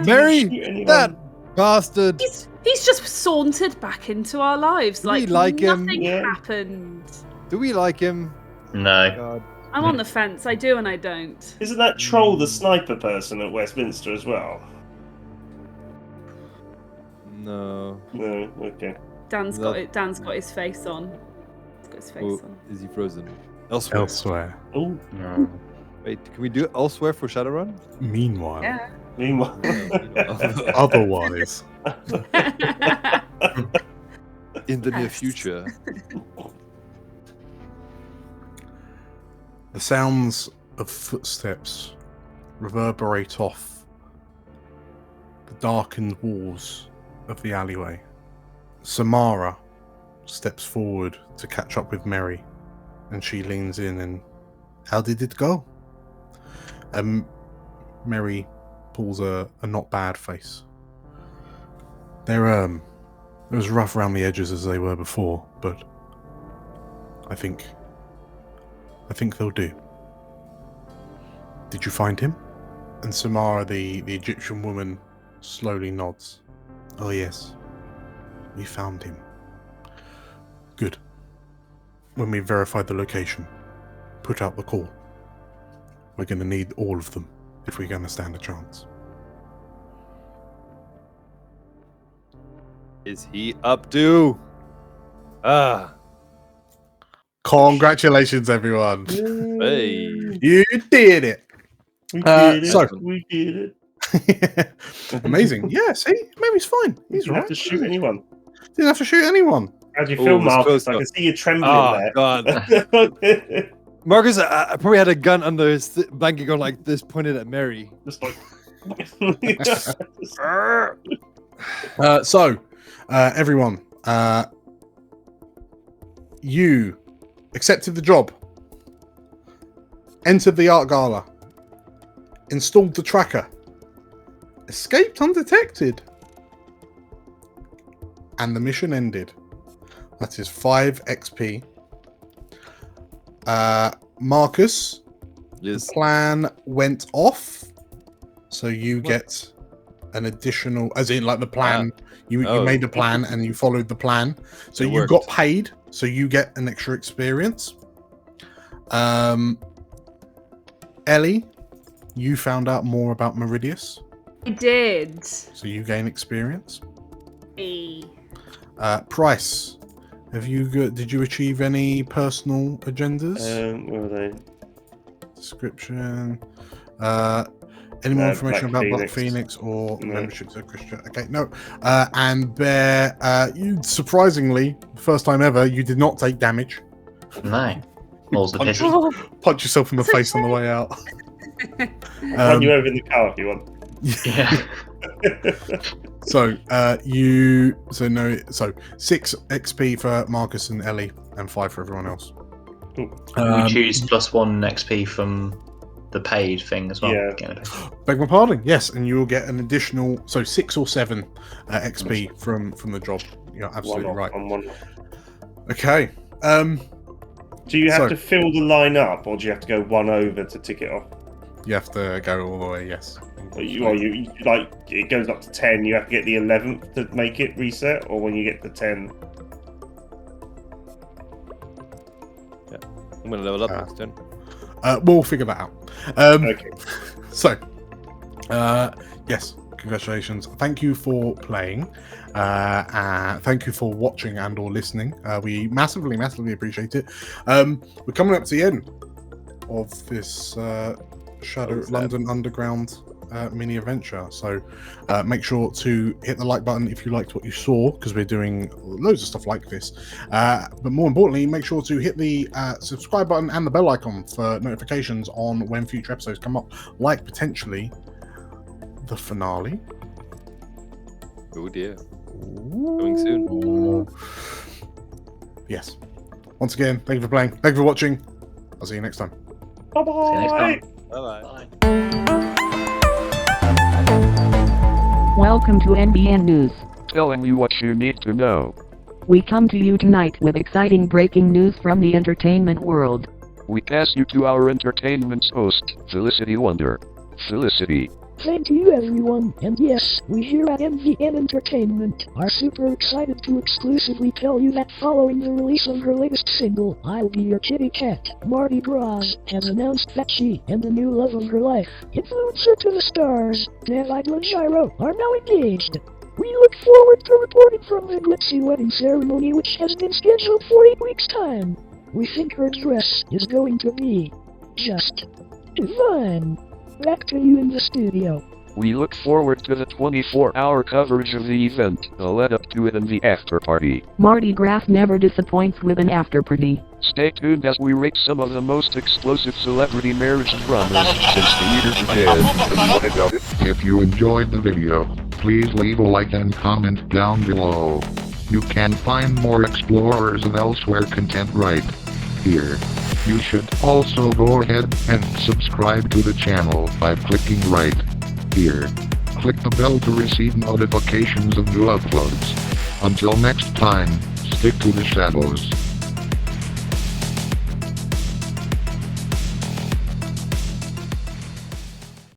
Mary, that bastard. He's just sauntered back into our lives. Do we like him? Nothing happened. Do we like him? No. God. I'm on the fence. I do and I don't. Isn't that Troll the sniper person at Westminster as well? No. No. Okay. Dan's got his face on. He's got his face on. Is he frozen? Elsewhere. Oh. No. Wait, can we do it elsewhere for Shadowrun? Meanwhile. Yeah. Meanwhile. Otherwise. In the near future. The sounds of footsteps reverberate off the darkened walls of the alleyway. Samara steps forward to catch up with Mary, and she leans in and, how did it go? Mary pulls a not bad face. It was rough around the edges as they were before, but I think they'll do. Did you find him? And Samara, the Egyptian woman, slowly nods. Oh yes, we found him. Good. when we verify the location, put out the call. We're going to need all of them if we're going to stand a chance. Is he up to? Congratulations, everyone! Hey, You did it. We did it. So- We did it. Amazing. Yeah, see? Maybe he's fine. He's You don't right. have to shoot anyone. Didn't have to shoot anyone. How do you Oh, feel, it's Marcus? close I up. can see you trembling oh god, there. Marcus, I probably had a gun under his blanket going like this, pointed at Mary. Just like. So, everyone, you accepted the job, entered the art gala, installed the tracker, escaped undetected, and the mission ended. That is 5 XP. Marcus, Yes. the plan went off, so you get an additional, as in like the plan. You made a plan and you followed the plan, so It you worked. got paid, so you get an extra experience. Ellie, you found out more about Meridius, I did. so you gain experience. Hey. Price, did you achieve any personal agendas? Where are they? Description. Any more information Black about Black Phoenix. Phoenix or No. membership to Christian? Okay, no. And Bear, you surprisingly, first time ever, you did not take damage. No. Balls of pity. Oh, Punch yourself in the face on the way out. Run you over in the car if you want. Yeah. So 6 XP for Marcus and Ellie, and 5 for everyone else. We choose +1 XP from the paid thing as well. Yeah. Beg my pardon. Yes, and you will get an additional 6 or 7 XP from the job. You're absolutely right. One. Okay. Do you have So- to fill the line up, or do you have to go one over to tick it off? You have to go all the way. Yes. Or you like it goes up to 10. You have to get the 11th to make it reset, or when you get to 10. I'm gonna level up next turn. We'll figure that out. Okay. So, yes, congratulations. Thank you for playing. Thank you for watching and or listening. We massively appreciate it. We're coming up to the end of this London Underground mini adventure. So make sure to hit the like button if you liked what you saw, because we're doing loads of stuff like this. But more importantly, make sure to hit the subscribe button and the bell icon for notifications on when future episodes come up, like potentially the finale. Oh dear. Coming soon. Yes. Once again, thank you for playing. Thank you for watching. I'll see you next time. Bye See you next time. Bye-bye. Welcome to NBN News. Telling you what you need to know. We come to you tonight with exciting breaking news from the entertainment world. We pass you to our entertainment's host, Felicity Wonder. Felicity. Thank you everyone, and yes, we here at MVN Entertainment are super excited to exclusively tell you that following the release of her latest single, I'll Be Your Kitty Cat, Mardi Gras has announced that she and the new love of her life, influencer to the stars, David Gyro, are now engaged. We look forward to reporting from the glitzy wedding ceremony, which has been scheduled for 8 weeks' time. We think her dress is going to be just divine. Back to you in the studio. We look forward to the 24-hour coverage of the event, the lead-up to it and the after-party. Mardi Gras never disappoints with an after-party. Stay tuned as we rate some of the most explosive celebrity marriage dramas since the Eaters are dead. If you enjoyed the video, please leave a like and comment down below. You can find more Explorers of Elsewhere content right here. You should also go ahead and subscribe to the channel by clicking right here. Click the bell to receive notifications of new uploads. Until next time, stick to the shadows.